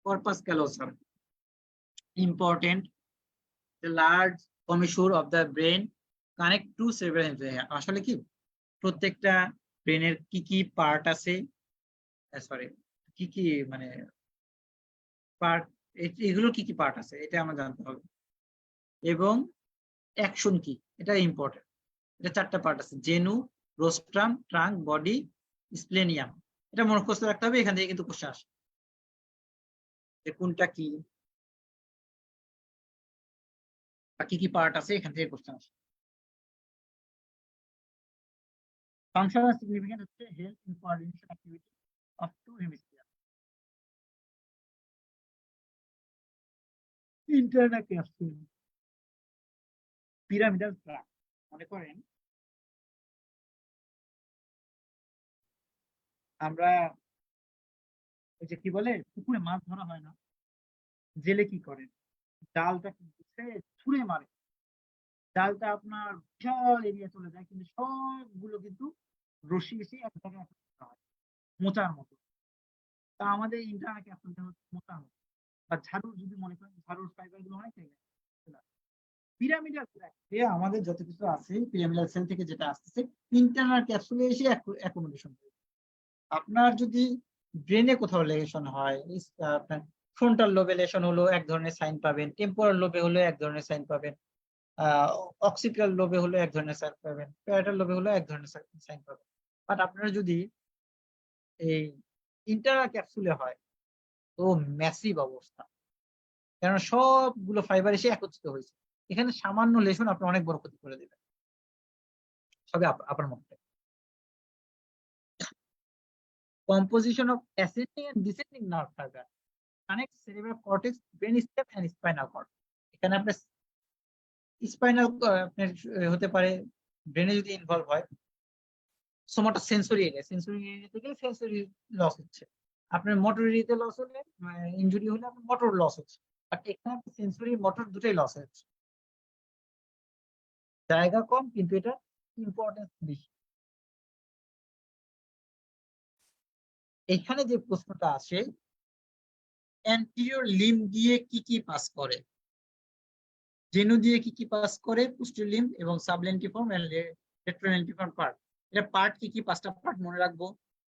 Corpus callosum important, the large commissure of the brain connect to cerebral hemisphere। আসলে কি প্রত্যেকটা ব্রেনের কি কি পার্ট আছে, সরি কি কি মানে পার্ট, এগুলো কি কি পার্ট আছে এটা আমরা জানতে হবে, এবং অ্যাকশন কি, এটা ইম্পর্টেন্ট। এটা চারটা পার্ট আছে: জেনু, রোস্ট্রাম, ট্রাঙ্ক, বডি, স্প্লেনিয়াম। এটা মুখস্থ রাখতে হবে, এখান থেকে কিন্তু কোশ্চেন আসে যে কোনটা কি বা কি কি পার্ট আছে, এখান থেকে কোশ্চেন আসে। ফাংশনাল সিগনিফিকেন্স হচ্ছে health in coordination activity of two hemisphere. Internal capsule, pyramidal track. মনে করেন আমরা ওই যে কি বলে পুকুরে মাছ ধরা হয় না, জেলে কি করে, জালটা কিন্তু ছুঁড়ে মারে, জালটা আপনার বিশাল এরিয়া চলে যায়, কিন্তু সবগুলো কিন্তু রশি এসে এক জায়গায় একত্রিত হয় মোচার মতো। তা আমাদের ইন্টারনাল ক্যাপসুলটা হচ্ছে মোচার মতো। বা ঝাড়ুর যদি মনে করেন, ঝাড়ুর ফাইবার গুলো অনেক জায়গায়। পিরামিডাল আমাদের যত কিছু আছে পিরামিডাল সেল থেকে যেটা আসতেছে ইন্টারনাল ক্যাপসুলে এসে অ্যাকোমোডেশন। আপনার যদি ব্রেনে কোথাও লেশন হয়, আপনার ফ্রন্টাল লোবে লেশন হলো এক ধরনের সাইন পাবেন, টেম্পোরাল লোবে হলো এক ধরনের সাইন পাবেন, অক্সিপিটাল লোবে হলো এক ধরনের সাইন পাবেন, প্যারাটাল লোবে হলো এক ধরনের সাইন পাবেন। বাট আপনারা যদি এই ইন্টারনাল ক্যাপসুলে হয় তো ম্যাসিভ অবস্থা, কারণ সবগুলো ফাইবার এসে একত্রিত হয়েছে। এখানে সামান্য লেশন আপনার অনেক বড় ক্ষতি করে দেবে, সবে আপনার মধ্যে। Composition of ascending and descending nerve fiber connects cerebral cortex, brainstem and spinal cord। এখানে আপনার স্পাইনাল আপনার হতে পারে, ব্রেনে যদি ইনভলভ হয়, সোমাটা সেন্সরি এরিয়া, সেন্সরি এরিয়া থেকে সেন্সরি লস হচ্ছে। আপনার মোটর এরিয়াতে লস হলে, ইনজুরি হলে আপনার মোটর লস হচ্ছে, আর এখানে সেন্সরি মোটর দুটোই লস হচ্ছে। জায়গা কম কিন্তু এটা ইম্পর্টেন্স বেশি। এখানে যে প্রশ্নটা আসে, অ্যান্টিরিয়র লিম্ব দিয়ে কি কি পাস করে, জেনু দিয়ে কি কি পাস করে, পোস্টেরিয়র লিম্ব এবং সাবলেন্টিফর্ম এন্ড রেট্রোলেন্টিফর্ম পার্ট। এটা পার্ট কি কি, পাঁচটা পার্ট মনে রাখবো,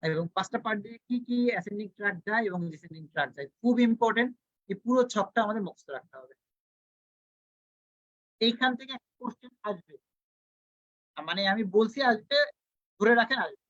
এবং পাঁচটা পার্ট দিয়ে কি কি অ্যাসেন্ডিং ট্র্যাক যায় এবং ডিসেন্ডিং ট্র্যাক যায়। খুব ইম্পর্টেন্ট, এই পুরো ছকটা আমাদের মুখস্থ রাখতে হবে। এইখান থেকে একটা কোশ্চেন আসবে, মানে আমি বলছি আসবে, ধরে রাখেন আসবে।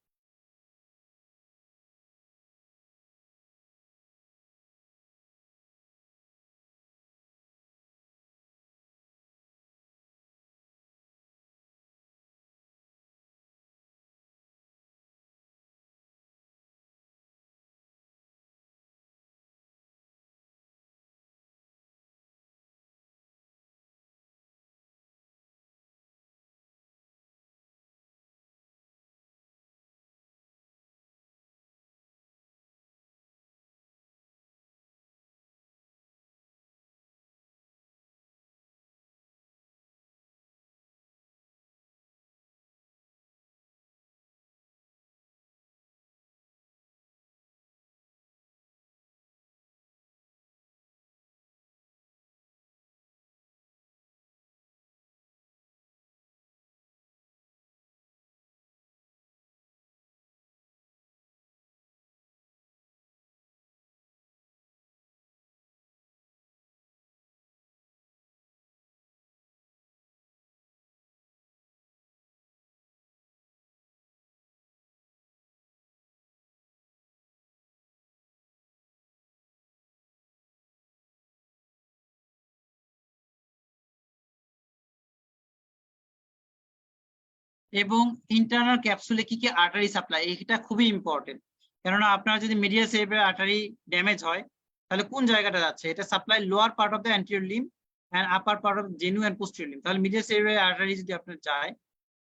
এবং ইন্টারনাল ক্যাপসুলে কি কি আর্টারি সাপ্লাই, এটা খুবই ইম্পর্টেন্ট। কেননা আপনার যদি মিডিয়াল সেরিব্রাল আর্টারি ড্যামেজ হয়, তাহলে কোন জায়গাটা যাচ্ছে? এটা supply lower part of the anterior limb and upper part of genu and posterior limb. তাহলে মিডিয়াল সেরিব্রাল আর্টারি যদি আপনার যায়,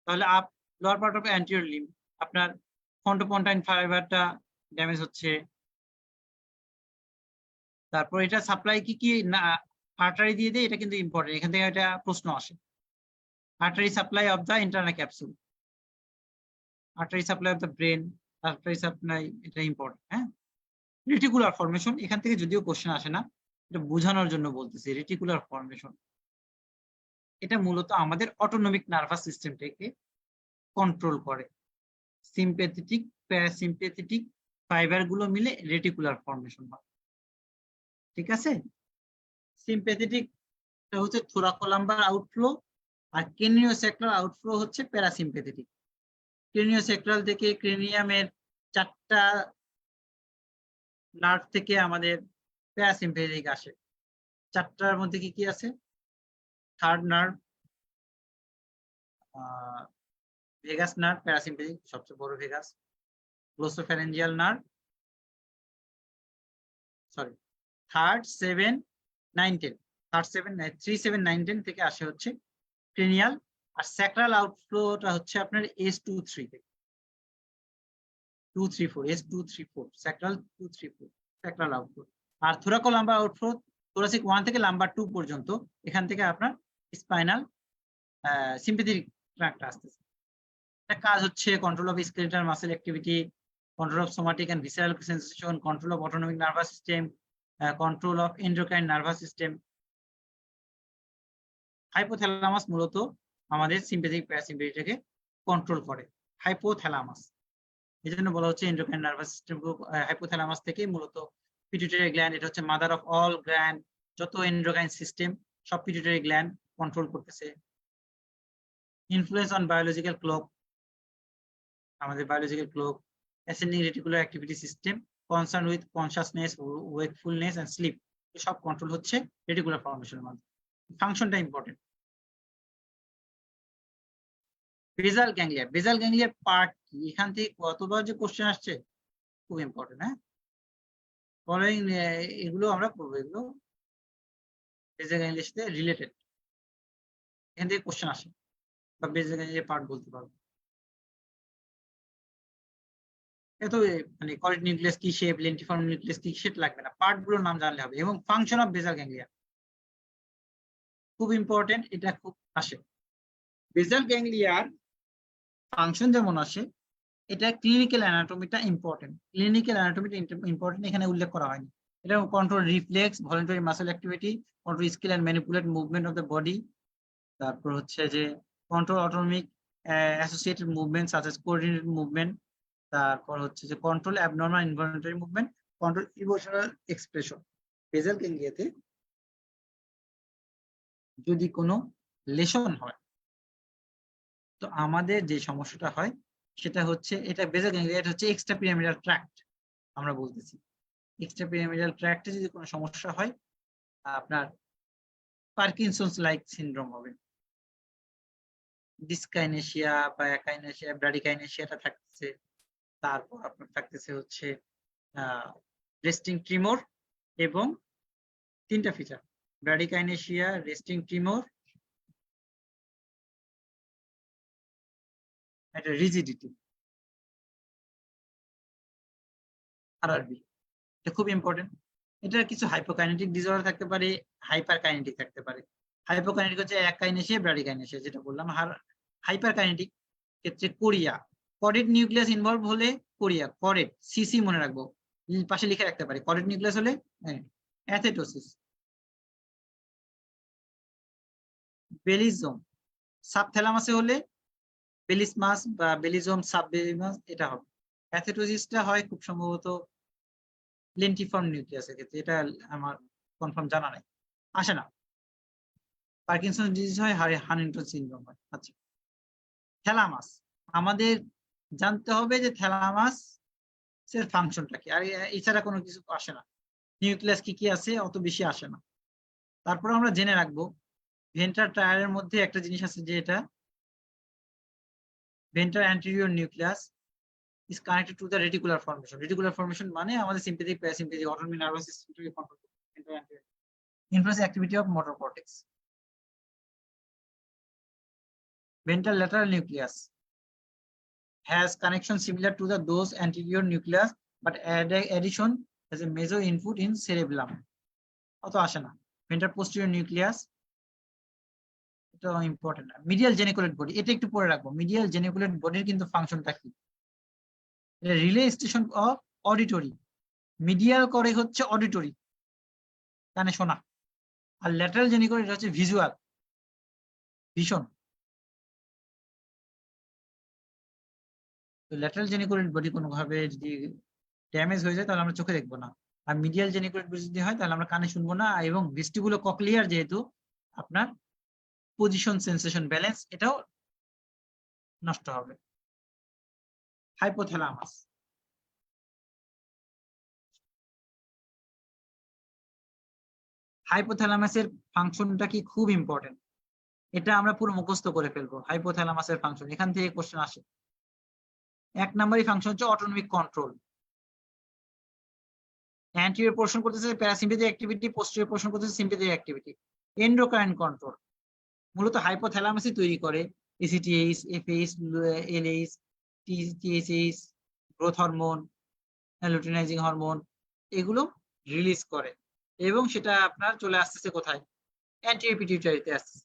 তাহলে lower part of anterior limb, আপনার ফ্রন্টোপন্টাইন ফাইবারটা ড্যামেজ হচ্ছে। তারপর এটা সাপ্লাই কি কি না আর্টারি দিয়ে দেয়, এটা কিন্তু ইম্পর্টেন্ট, এখান থেকে একটা প্রশ্ন আসে। Artery supply of the internal capsule, artery supply of the brain, artery supply, এটা ইম্পর্টেন্ট। হ্যাঁ, রেটিকুলার ফর্মেশন, এখান থেকে যদিও কোশ্চেন আসে না, এটা বোঝানোর জন্য বলতেছি। রেটিকুলার ফর্মেশন এটা মূলত আমাদের অটোনমিক নার্ভাস সিস্টেমটাকে কন্ট্রোল করে। সিম্প্যাথেটিক প্যারাসিম্প্যাথেটিক ফাইবার গুলো মিলে রেটিকুলার ফর্মেশন হয়। ঠিক আছে, সিম্প্যাথেটিক হচ্ছে থোরাকোলাম্বার আউটফ্লো, আর ক্রেনিওস্যাক্রাল আউটফ্লো হচ্ছে প্যারাসিম্প্যাথেটিক। ক্রেনিওস্যাক্রাল থেকে ক্রেনিয়ামের 4টা নার্ভ থেকে আমাদের প্যারাসিম্প্যাথেটিক আসে। 4টার মধ্যে কি কি আছে? Third nerve, vagus nerve parasympathetic, সবচেয়ে বড় vagus. Glossopharyngeal nerve, sorry, third 7 9 10, third 7 3 7 9 10 থেকে আসে হচ্ছে ক্রেনিয়াল। আর স্যাক্রাল আউটফ্লোটা হচ্ছে আপনার S2 3 থেকে 2 3 4, S2 3 4, স্যাক্রাল 2 3 4 স্যাক্রাল আউটফ্লো। আর থোরাকোলাম্বার আউটফ্লো থোরাসিক 1 থেকে লাম্বার 2 পর্যন্ত, এখান থেকে আপনার স্পাইনাল সিম্প্যাথেটিক ট্র্যাক্ট আসতেছে। এটা কাজ হচ্ছে control of skeletal muscle activity, control of somatic and visceral sensation, control of autonomic nervous system, control of endocrine nervous system. Hypothalamus মূলত আমাদের সিম্প্যাথেটিক প্যারাসিম্প্যাথেটিককে কন্ট্রোল করে। হাইপোথ্যালামাস, এই জন্য বলা হচ্ছে এন্ডোক্রাইন নার্ভাস সিস্টেম। হাইপোথ্যালামাস থেকে মূলত পিটুইটারি গ্ল্যান্ড, এটা হচ্ছে মাদার অফ অল গ্ল্যান্ড, যত এন্ডোক্রাইন সিস্টেম সব পিটুইটারি গ্ল্যান্ড কন্ট্রোল করতেছে। ইনফ্লুয়েন্স অন বায়োলজিক্যাল ক্লক, আমাদের biological clock. ascending reticular activity system, concerned with consciousness, wakefulness and sleep, সব কন্ট্রোল হচ্ছে রেটিকুলার ফর্মেশনের মাধ্যমে। ফাংশনটা ইম্পর্টেন্ট। বেসাল গ্যাংলিয়া, বেসাল গ্যাংলিয়ার পার্ট কি? এখান থেকে কতবার যে কোশ্চেন আসছে, খুব ইম্পর্টেন্ট। হ্যাঁ, ফলোইং এগুলো আমরা পড়বো, এগুলো বেসাল গ্যাংলিয়ার সাথে রিলেটেড, এখান থেকে কোশ্চেন আসে, বা বেসাল গ্যাংলিয়ার পার্ট বলতে পারবো। এত মানে করেক্ট নিউক্লিয়াস কি শেপ, লেন্টিফর্ম নিউক্লিয়াস কি, সেটা লাগবে না, পার্ট গুলোর নাম জানলে হবে। এবং ফাংশন অফ বেসাল গ্যাংলিয়া খুব ইম্পর্টেন্ট, এটা খুব আসে। বেসাল গ্যাংলিয়ার ফাংশন যেমন আসে, এটা ক্লিনিক্যাল অ্যানাটমিটা ইম্পর্টেন্ট, ক্লিনিক্যাল অ্যানাটমিটা ইম্পর্টেন্ট, এখানে উল্লেখ করা হয়নি। এটা control reflex, voluntary muscle activity, control skill and manipulate movement of the body. তারপর হচ্ছে যে control autonomic associated movement such as coordinated movement. তারপর হচ্ছে যে control abnormal involuntary movement, control emotional expression. Basal গ্যাংলিয়াতে যদি কোনো লেশন হয়, তো আমাদের যে সমস্যাটা হয় সেটা হচ্ছে এটা বেসিক এটা হচ্ছে এক্সট্রা পিরামিডাল ট্র্যাক্ট আমরা বলতেছি। এক্সট্রা পিরামিডাল ট্র্যাক্টে যদি কোনো সমস্যা হয় আপনার পার্কিনসন্স লাইক সিনড্রোম হবে। ডিসকাইনেশিয়া বা একাইনেশিয়া ব্র্যাডিকাইনেশিয়াটা থাকতেছে। তারপর আপনার থাকতেছে হচ্ছে রেস্টিং ট্রিমর এবং 3টা ফিচার ব্র্যাডিকাইনেশিয়া, রেস্টিং ট্রিমর, একটা রিজিডিটি আরআরবি। এটা খুব ইম্পর্টেন্ট। এটার কিছু হাইপোকাইনেটিক ডিসঅর্ডার থাকতে পারে, হাইপার কাইনেটিক থাকতে পারে। হাইপোকাইনেটিক হচ্ছে একাইনেশিয়া, ব্র্যাডিকাইনেশিয়া যেটা বললাম। আর হাইপার কাইনেটিক ক্ষেত্রে কোরিয়া, কডেড নিউক্লিয়াস ইনভলভ হলে কোরিয়া, কডেড সিসি মনে রাখবো, পাশে লিখে রাখতে পারি। কডেড নিউক্লিয়াস হলে অ্যাথেটোসিস। বেলিজম সাবথ্যালামাসে হলে বেলিসমাস বা বেলিজম সাববেলিমাস এটা হবে। অ্যাথেটোসিসটা হয় খুব সম্ভবত লেন্টিফর্ম নিউক্লিয়াসের ক্ষেত্রে, এটা আমার কনফার্ম জানা নাই, আসে না। পার্কিনসন ডিজিজ হয়, হানিংটন সিনড্রোম হয়। আচ্ছা, থ্যালামাস আমাদের জানতে হবে যে থ্যালামাস এর ফাংশনটা কি, আর এছাড়া কোনো কিছু আসে না। নিউক্লিয়াস কি কি আছে অত বেশি আসে না। তারপর আমরা জেনে রাখবো ভেন্ট্রাল ট্রায়ালের মধ্যে একটা জিনিস আছে যে এটা ventral anterior nucleus is connected to the reticular formation. Reticular formation মানে আমাদের sympathetic parasympathetic autonomic nervous system থেকে কন্ট্রোল করে। Influence activity of motor cortex. Ventral lateral nucleus has connection similar to the those anterior nucleus, but addition has a major input in cerebellum. অত আসে না। Ventral posterior nucleus এটা ইম্পর্টেন্ট না। মিডিয়াল জেনিকুলেট বডি এটা একটু পরে রাখবো। মিডিয়াল জেনিকুলেট বডির কিন্তু ফাংশনটা কি? Relay station of auditory. Medial করে হচ্ছে অডিটরি, কানে শোনা। আর ল্যাটারাল জেনিকুলেট এটা হচ্ছে ভিজুয়াল, ভীষণ। তো ল্যাটারাল জেনিকুলেট বডি কোনোভাবে যদি ড্যামেজ হয়ে যায় তাহলে আমরা চোখে দেখবো না। আর মিডিয়াল জেনিকুলেট বডি যদি হয় তাহলে আমরা কানে শুনবো না। এবং ভেস্টিবুলো কক্লিয়ার যেহেতু আপনার পজিশন সেন্সেশন ব্যালেন্স এটাও নষ্ট হবে। হাইপোথ্যালামাস হাইপোথ্যালামাসের ফাংশনটা কি খুব ইম্পর্টেন্ট। এটা আমরা পুরো মুখস্থ করে ফেলবো। হাইপোথ্যালামাসের ফাংশন এখান থেকে কোশ্চেন আসে। 1 নম্বরই ফাংশন হচ্ছে অটোনমিক কন্ট্রোল। অ্যান্টিরিয়র পোর্শন করতেছে প্যারাসিম্পেথিক অ্যাক্টিভিটি, পোস্টেরিয়র পোর্শন করতেছে সিম্পেথিক অ্যাক্টিভিটি। এন্ডোক্রাইন কন্ট্রোল মূলত হাইপোথ্যালামাসই তৈরি করে। ACTH, এফএইচ, LH, TSH, growth hormone, luteinising hormone এগুলো রিলিজ করে। এবং সেটা আপনার চলে আসতেছে কোথায়? অ্যান্টিরিয়র পিটিউটারিতে আসছে।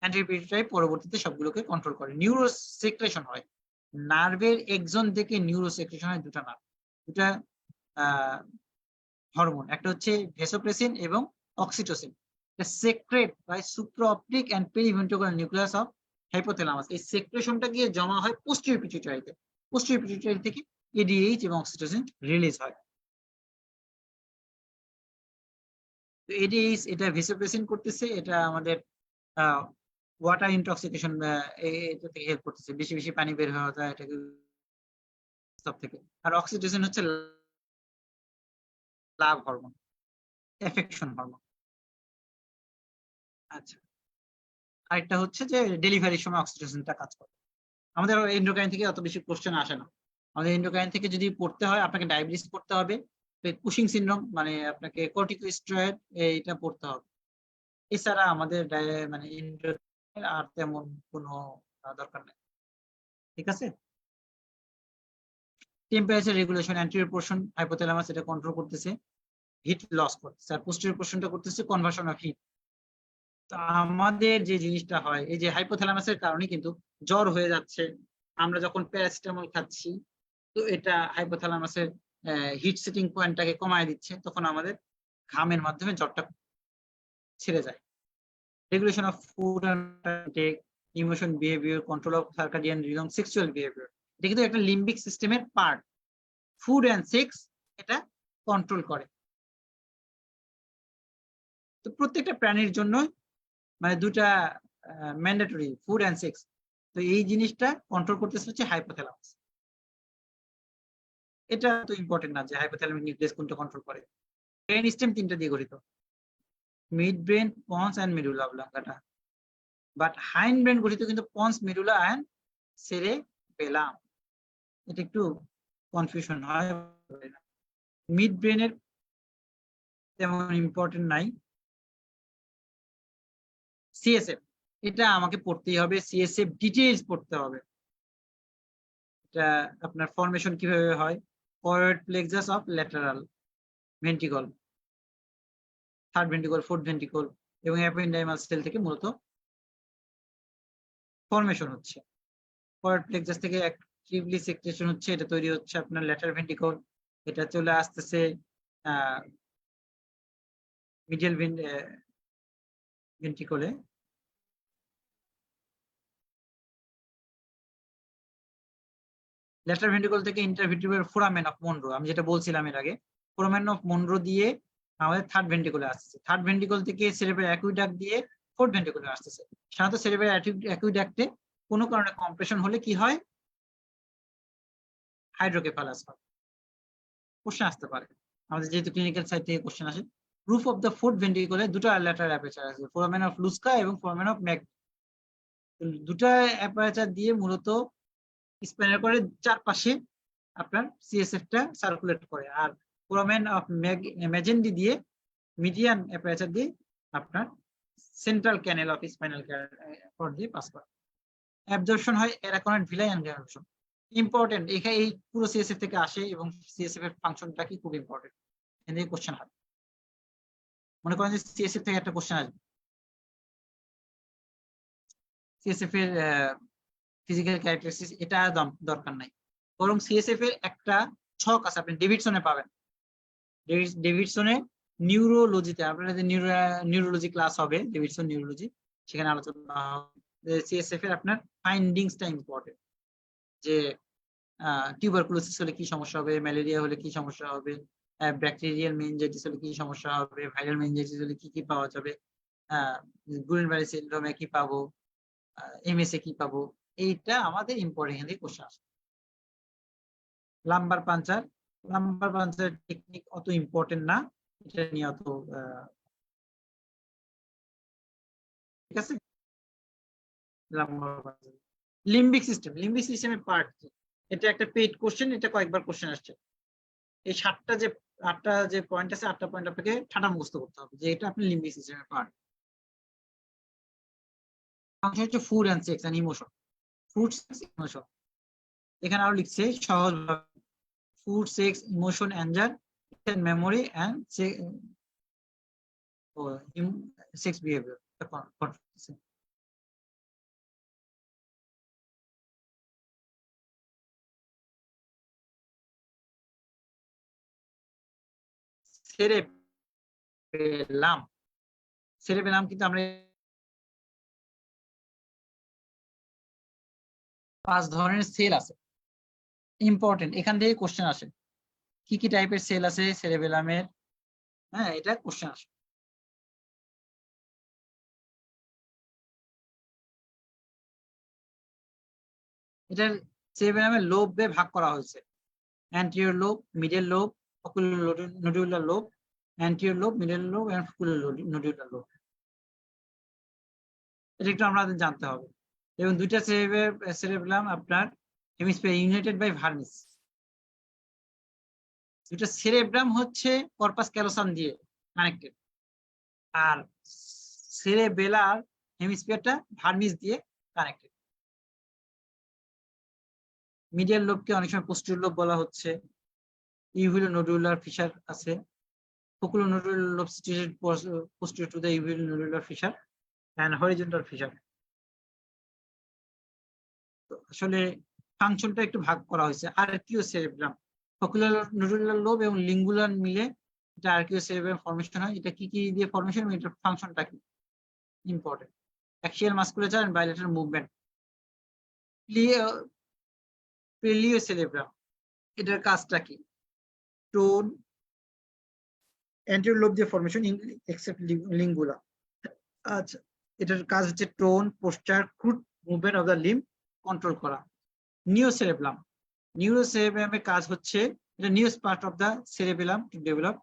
অ্যান্টিরিয়র পিটিউটারি পরবর্তীতে সবগুলোকে কন্ট্রোল করে। নিউরো সেক্রেশন হয় নার্ভের একজন থেকে, নিউরো সেক্রেশন হয় দুটা নার্ভ, দুটা হরমোন, একটা হচ্ছে ভেসোপ্রেসিন এবং oxytocin. Secrete by supraoptic and periventricular nucleus of hypothalamus. এই সেক্রেশনটা গিয়ে জমা হয় পোস্টেরিয়র পিটিউটারিতে। পোস্টেরিয়র পিটিউটারি থেকে এডিএইচ এবং অক্সিটোসিন রিলিজ হয়। তো এডিএইচ এটা ভেসোপ্রেসিন করতেছে, এটা আমাদের ওয়াটার ইনটক্সিকেশন এটা থেকে হেল্প করতেছে, বেশি বেশি পানি বের হওয়া যায় এটাকে সব থেকে। আর অক্সিটোসিন হচ্ছে লাভ হরমোন, এফেকশন হরমোন। আচ্ছা, আরেকটা হচ্ছে যে ডেলিভারির সময় অক্সিটোসিনটা কাজ করে। আমাদের এন্ডোক্রাইন থেকে অত বেশি কোশ্চেন আসে না। আমাদের এন্ডোক্রাইন থেকে যদি পড়তে হয় আপনাকে ডায়াবেটিস পড়তে হবে, কুশিং সিনড্রোম মানে আপনাকে কর্টিকোস্টেরয়েড এটা পড়তে হবে। এছাড়া আমাদের মানে এন্ডোক্রাইন আর তেমন কোনো দরকার নেই। ঠিক আছে। Temperature regulation, anterior portion hypothalamus এটা কন্ট্রোল করতেছে, হিট লস করতেছে। আর পোস্টেরিয়র পোর্শনটা করতেছে কনভার্সন অফ হিট। তো আমাদের যে জিনিসটা হয় এই যে হাইপোথ্যালামাসের কারণে কিন্তু জ্বর হয়ে যাচ্ছে। আমরা যখন প্যারাসিটামল খাচ্ছি তো এটা হাইপোথ্যালামাসের হিট সেটিং পয়েন্টটাকে কমায় দিচ্ছে, তখন আমাদের ঘামের মাধ্যমে জ্বরটা ছেড়ে যায়। Regulation of food intake, emotion behaviour, control of circadian rhythm, sexual behaviour, এটা কিন্তু একটা লিম্বিক সিস্টেমের পার্ট। ফুড অ্যান্ড সেক্স এটা কন্ট্রোল করে। তো প্রত্যেকটা প্রাণীর জন্য মানে দুটা ম্যান্ডেটরি, ফুড অ্যান্ড সেক্স। তো এই জিনিসটা কন্ট্রোল করতেছে হচ্ছে হাইপোথ্যালামাস। এটা তো ইম্পর্টেন্ট না যে হাইপোথ্যালামিক নিউক্লিয়াস কোনটা কন্ট্রোল করে। ব্রেন স্টেম তিনটা দিয়ে গঠিত, mid brain, pons and medulla oblongata. But hind brain গঠিত কিন্তু পন্স, মেডুলা এন্ড সেরেবেলাম। এটা একটু কনফিউশন হয়। মিড ব্রেনের তেমন ইম্পর্টেন্ট নাই। সিএসএফ এটা আমাকে পড়তেই হবে, সিএসএফ ডিটেইলস পড়তে হবে। এটা আপনার ফরমেশন কিভাবে হয়, forward plexus of lateral ventricle, third ventricle, fourth ventricle এবং অ্যাপেন্ডাইমাল সেল থেকে মূলত ফরমেশন হচ্ছে। ফরওয়ার্ড প্লেক্সাস থেকে অ্যাক্টিভলি সেক্রেশন হচ্ছে, এটা তৈরি হচ্ছে আপনার ল্যাটারাল ভেন্ট্রিকল, এটা চলে আসতেছে মিডিয়াল ভেন্ট্রিকলে। ল্যাটারাল ভেন্ট্রিকল থেকে ইন্টারভিট্রিকুলার ফোরামেন অফ মনরো, আমি যেটা বলছিলাম এর আগে, ফোরামেন অফ মনরো দিয়ে আমাদের থার্ড ভেন্ট্রিকলে আসতেছে, থার্ড ভেন্ট্রিকল থেকে সেরেব্রাল অ্যাকুইডাক্ট দিয়ে ফোর্থ ভেন্ট্রিকলে আসতেছে। সাধারণত সেরেব্রাল অ্যাকুইডাক্টে কোনো কারণে কম্প্রেশন হলে কি হয়, হাইড্রোকেফালাস হয়। কোশ্চেন আসতে পারে আমাদের, যেহেতু ক্লিনিক্যাল সাইড থেকে কোশ্চেন আসে। রুফ অফ দ্য ফোর্থ ভেন্ট্রিকলে দুটো ল্যাটারাল অ্যাপারচার আছে, ফোরামেন অফ লুস্কা এবং ফোরামেন অফ ম্যাগ। দুটো অ্যাপারচার দিয়ে মূলত স্পাইনাল কর্ডের চারপাশে আপনার সিএসএফ টা সার্কুলেট করে, আর ফোরামেন অফ ম্যাজেন্ডি দিয়ে মিডিয়ান অ্যাপারচার দিয়ে আপনার central canal of spinal cord দিয়ে পাস করে। অ্যাবজর্পশন হয় arachnoid villi and granulation. Important, এখানে এই পুরো সিএসএফ থেকে আসে এবং সিএসএফ এর ফাংশনটা কি খুব ইম্পর্টেন্ট, এখান থেকে কোশ্চেন হয়। মনে করেন যে সিএসএফ থেকে একটা কোশ্চেন আসবে, সিএসএফ এর ফিজিক্যাল ক্যারেক্টারিস্টিক্স, এটা দরকার নাই, বরং সিএসএফ এর একটা ছক আছে, আপনি ডেভিডসনে পাবেন। ডেভিডসনে নিউরোলজিতে আপনার যে নিউরোলজি ক্লাস হবে, ডেভিডসন নিউরোলজি, সেখানে আলোচনা হবে সিএসএফ এর আপনার ফাইন্ডিংসটা ইম্পর্টেন্ট, যে টিউবারকুলোসিস হলে কি সমস্যা হবে, ম্যালেরিয়া হলে কি সমস্যা হবে, ব্যাকটেরিয়াল মেনিনজাইটিস হলে কি সমস্যা হবে, ভাইরাল মেনিনজাইটিস হলে কি কি পাওয়া যাবে, গুলেনবারি সিনড্রোমে কি পাবো, এমএসএ কি পাবো, এইটা আমাদের ইম্পর্টেন্ট, এখান থেকে কোশ্চেন আসে। Lumber puncture, lumber puncture technique অত ইম্পর্টেন্ট না, এটা নিয়ে অত ঠিক আছে। লিম্বিক সিস্টেম, লিম্বিক সিস্টেমের পার্ট কি, এটা একটা পেইড কোশ্চেন, এটা কয়েকবার কোশ্চেন আসছে। এই 7টা যে 8টা যে পয়েন্ট আছে, 8টা পয়েন্ট আপনাকে ঠান্ডা মুখস্থ করতে হবে যে এটা আপনি লিম্বিক সিস্টেমের পার্ট। ফাংশন হচ্ছে food and sex and emotion, food sex emotion. এখানে আরো লিখছে সহজ ভাবে, food sex emotion anger memory and sex behaviour. Cerebellum, cerebellum কিন্তু আমরা 5 ধরনের সেল আছে, ইম্পর্টেন্ট, এখান থেকে কোশ্চেন আসে কি কি টাইপের সেল আছে সেরেবেলামের, হ্যাঁ এটা কোশ্চেন আসে। এটার সেরেবেলামের লোবে ভাগ করা হয়েছে, anterior lobe, middle lobe, ocular nodular lobe, anterior lobe, middle lobe and ocular nodular lobe. এটা একটু আমাদের জানতে হবে। এবং দুইটা সেরেবেলাম আপনার হেমিস্ফিয়ার ইউনাইটেড বাই ভার্নিস। দুইটা সেরেব্রাম হচ্ছে কর্পাস ক্যালোসাম দিয়ে কানেক্টেড, আর সেরেবেলার হেমিস্ফিয়ারটা ভার্নিস দিয়ে কানেক্টেড। মিডিয়াল লোবকে অনেক সময় পোস্টেরিয়র লোব বলা হচ্ছে। ইউভিলো নোডুলার ফিশার আছে, oculonodular lobe situated posterior to the uvulonodular fissure and horizontal fissure. আসলে ফাংশনটা একটু ভাগ করা হয়েছে। আর্কিও সেরেব্রাম, oculonodular lobe এবং লিঙ্গুলার মিলে এটা আর্কিও সেরেব্রাম ফর্মেশন হয়। এটা কি কি দিয়ে ফর্মেশন, এটার ফাংশনটা কি important. Axial musculature and bilateral movement. প্রেলিও সেরেব্রাম, এটার কাজটা কি, টোন anterior lobe দিয়ে ফর্মেশন এক্সেপ্ট লিঙ্গুলা। আচ্ছা, এটার কাজ হচ্ছে tone, posture, crude movement of the limb control করা। নিউরোসেরেব্রামের কাজ হচ্ছে, এটা নিউরোস part of the cerebellum to develop,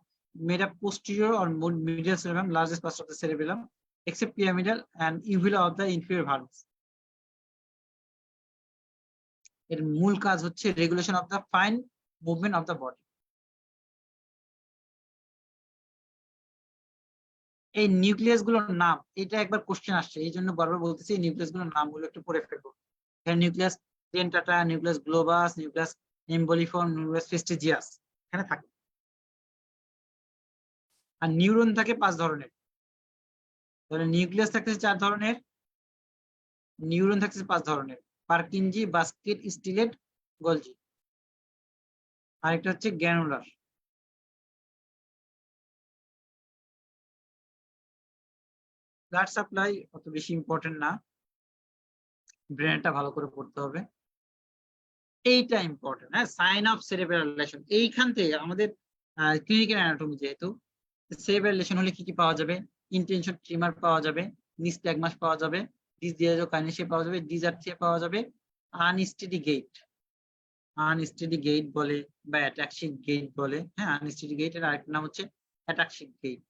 made up posterior or medial cerebellum, largest part of the cerebellum, except pyramidal and uvula of the inferior valves. এর মূল কাজ হচ্ছে regulation of the fine movement of the body. এই নিউক্লিয়াস গুলোর নাম, এটা একবার কোশ্চেন আসছে, এই জন্য বারবার বলতেছি এই নিউক্লিয়াস গুলোর নামগুলো একটু পড়ে ফেলবো। এখানে nucleus ডেন্টাটা, nucleus Globus, nucleus এম্বলিফর্ম, nucleus ফেস্টিজিয়াস এখানে থাকে। আর নিউরন থাকে 5 ধরনের। তাহলে নিউক্লিয়াস থাকতেছে 4 ধরনের, নিউরন থাকতেছে 5 ধরনের, পার্কিনজি, বাস্কেট, স্টিলেট, গলজি। আরেকটা হচ্ছে গ্র্যানুলার। ব্লাড সাপ্লাই অত বেশি ইম্পর্টেন্ট না, ব্রেনটা ভালো করে পড়তে হবে। এইটা ইম্পর্টেন্ট, হ্যাঁ, সাইন অফ সেরেব্রাল লেশন। এইখান থেকে আমাদের ক্লিনিক্যাল অ্যানাটমি, যেহেতু সেরেব্রাল লেশন হলে কি কি পাওয়া যাবে, ইন্টেনশন ট্রিমার পাওয়া যাবে, নিস্ট্যাগমাস পাওয়া যাবে, ডিসডিয়াজোকাইনেসিয়া পাওয়া যাবে, ডিজার্থিয়া পাওয়া যাবে, আনস্টেডি গেট, আনস্টেডি গেট বলে বা অ্যাটাক্সিক গেট বলে, হ্যাঁ, আনস্টেডি গেট এর আরেকটা নাম হচ্ছে অ্যাটাক্সিক গেট।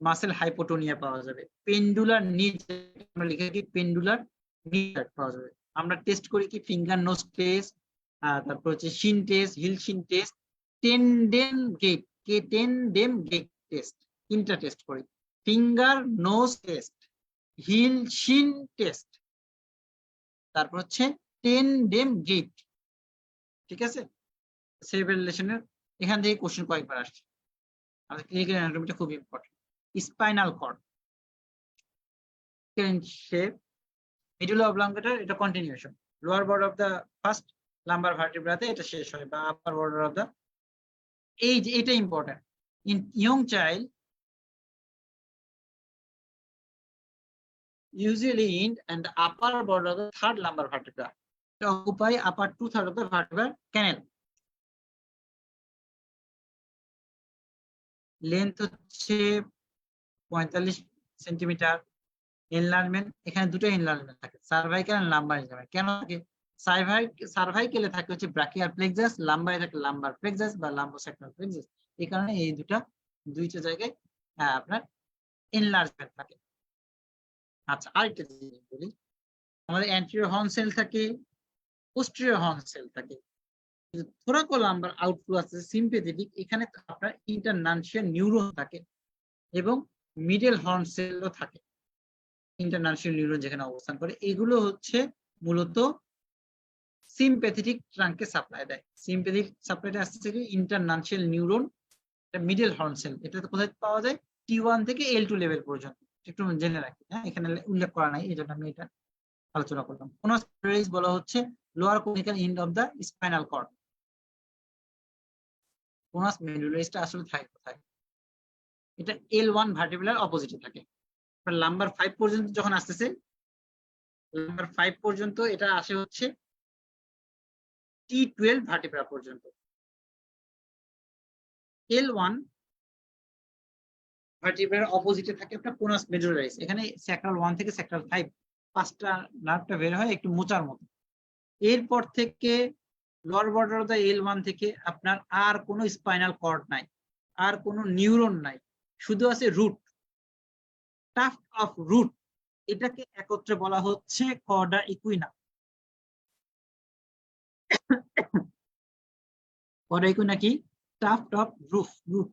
মাসেল হাইপোটোনিয়া পাওয়া যাবে, পেন্ডুলার নিড, আমরা লিখেছি পেন্ডুলার নিড পাওয়া যাবে। আমরা টেস্ট করি কি ফিঙ্গার নোজ টেস্ট, তারপর হচ্ছে shin test, heel shin test, tandem gait, tandem gait test, তিনটা টেস্ট করি, finger nose test, heel shin test, তারপর হচ্ছে টেন্ডেম গেট। ঠিক আছে, সেরেব্রাল লেশনের এখান থেকে কোশ্চেন কয়েকবার আসছে। আমাদের ক্লিনিক্যাল অ্যানাটমিটা খুব important. Spinal cord shape, medulla oblongata এটা continuation, lower border of the first lumbar ভার্টিব্রাতে এটা শেষ হয়, বা আপার বর্ডার অফ দ্য, এই যে এটা important, in young child usually in and the upper border of the third lumbar vertebra. It occupy upper 2/3 of the vertebral canal. Length হচ্ছে 45 সেন্টিমিটার। এনলার্জমেন্ট, এখানে দুটো এনলার্জমেন্ট থাকে, সার্ভাইকাল আর লাম্বার হিসাবে। কেন থাকে? সার্ভাইকেলে থাকে হচ্ছে ব্রাকিয়াল প্লেক্সাস, লাম্বারে থাকে লাম্বার প্লেক্সাস বা লাম্বোস্যাক্রাল প্লেক্সাস। এই কারণে এই দুইটা জায়গায় আপনার এনলার্জমেন্ট থাকে। আচ্ছা, আরেকটা জিনিস বলি, আমাদের অ্যান্টেরিয়র হর্ন সেল থাকে, পোস্টেরিয়র হর্ন সেল থাকে, থোরাকো লাম্বার আউটফ্লো আছে সিম্পেথেটিক, এখানে আপনার ইন্টারনানসিয়াল নিউরন থাকে এবং মিডল হর্ন সেলও থাকে। ইন্টারনানসিয়াল নিউরন যেখানে অবস্থান করে, এগুলো হচ্ছে মূলত সিম্প্যাথেটিক ট্রাঙ্কে সাপ্লাই দেয়। সিম্প্যাথেটিক সাপ্লাইটা আসছে থেকে ইন্টারনানসিয়াল নিউরন, মিডল হর্ন সেল। এটা কোথায় পাওয়া যায়? T1 থেকে L2 লেভেল পর্যন্ত। একটু জেনে রাখি, হ্যাঁ, এখানে উল্লেখ করা নাই, এই জন্য আমি এটা আলোচনা করলাম। কোনাস মেডুলারিস বলা হচ্ছে lower conical end of the spinal cord. Conus মেডুলারিসটা আসলে থাকে কোথায়? এটা L1 ভার্টিব্রাল অপোজিটে থাকে। লাম্বার 5 পর্যন্ত যখন আসতেছে, লাম্বার 5 পর্যন্ত এটা আসে হচ্ছে T12 ভার্টিব্রা পর্যন্ত। L1 ভার্টিব্রার অপোজিটে থাকে আপনার কোনাস মেডুলারিস। এখানে স্যাক্রাল 1 থেকে স্যাক্রাল 5 পাঁচটা নার্ভটা বের হয় একটু মোচার মতো। এরপর থেকে lower border of the L1 থেকে আপনার আর কোনো স্পাইনাল কর্ড নাই, আর কোনো নিউরন নাই, শুধু আছে রুট, টাফট অফ রুট। এটাকে একত্রে বলা হচ্ছে কর্ডা ইকুইনা। কর্ডা ইকুইনা কি? টাফট অফ রুট,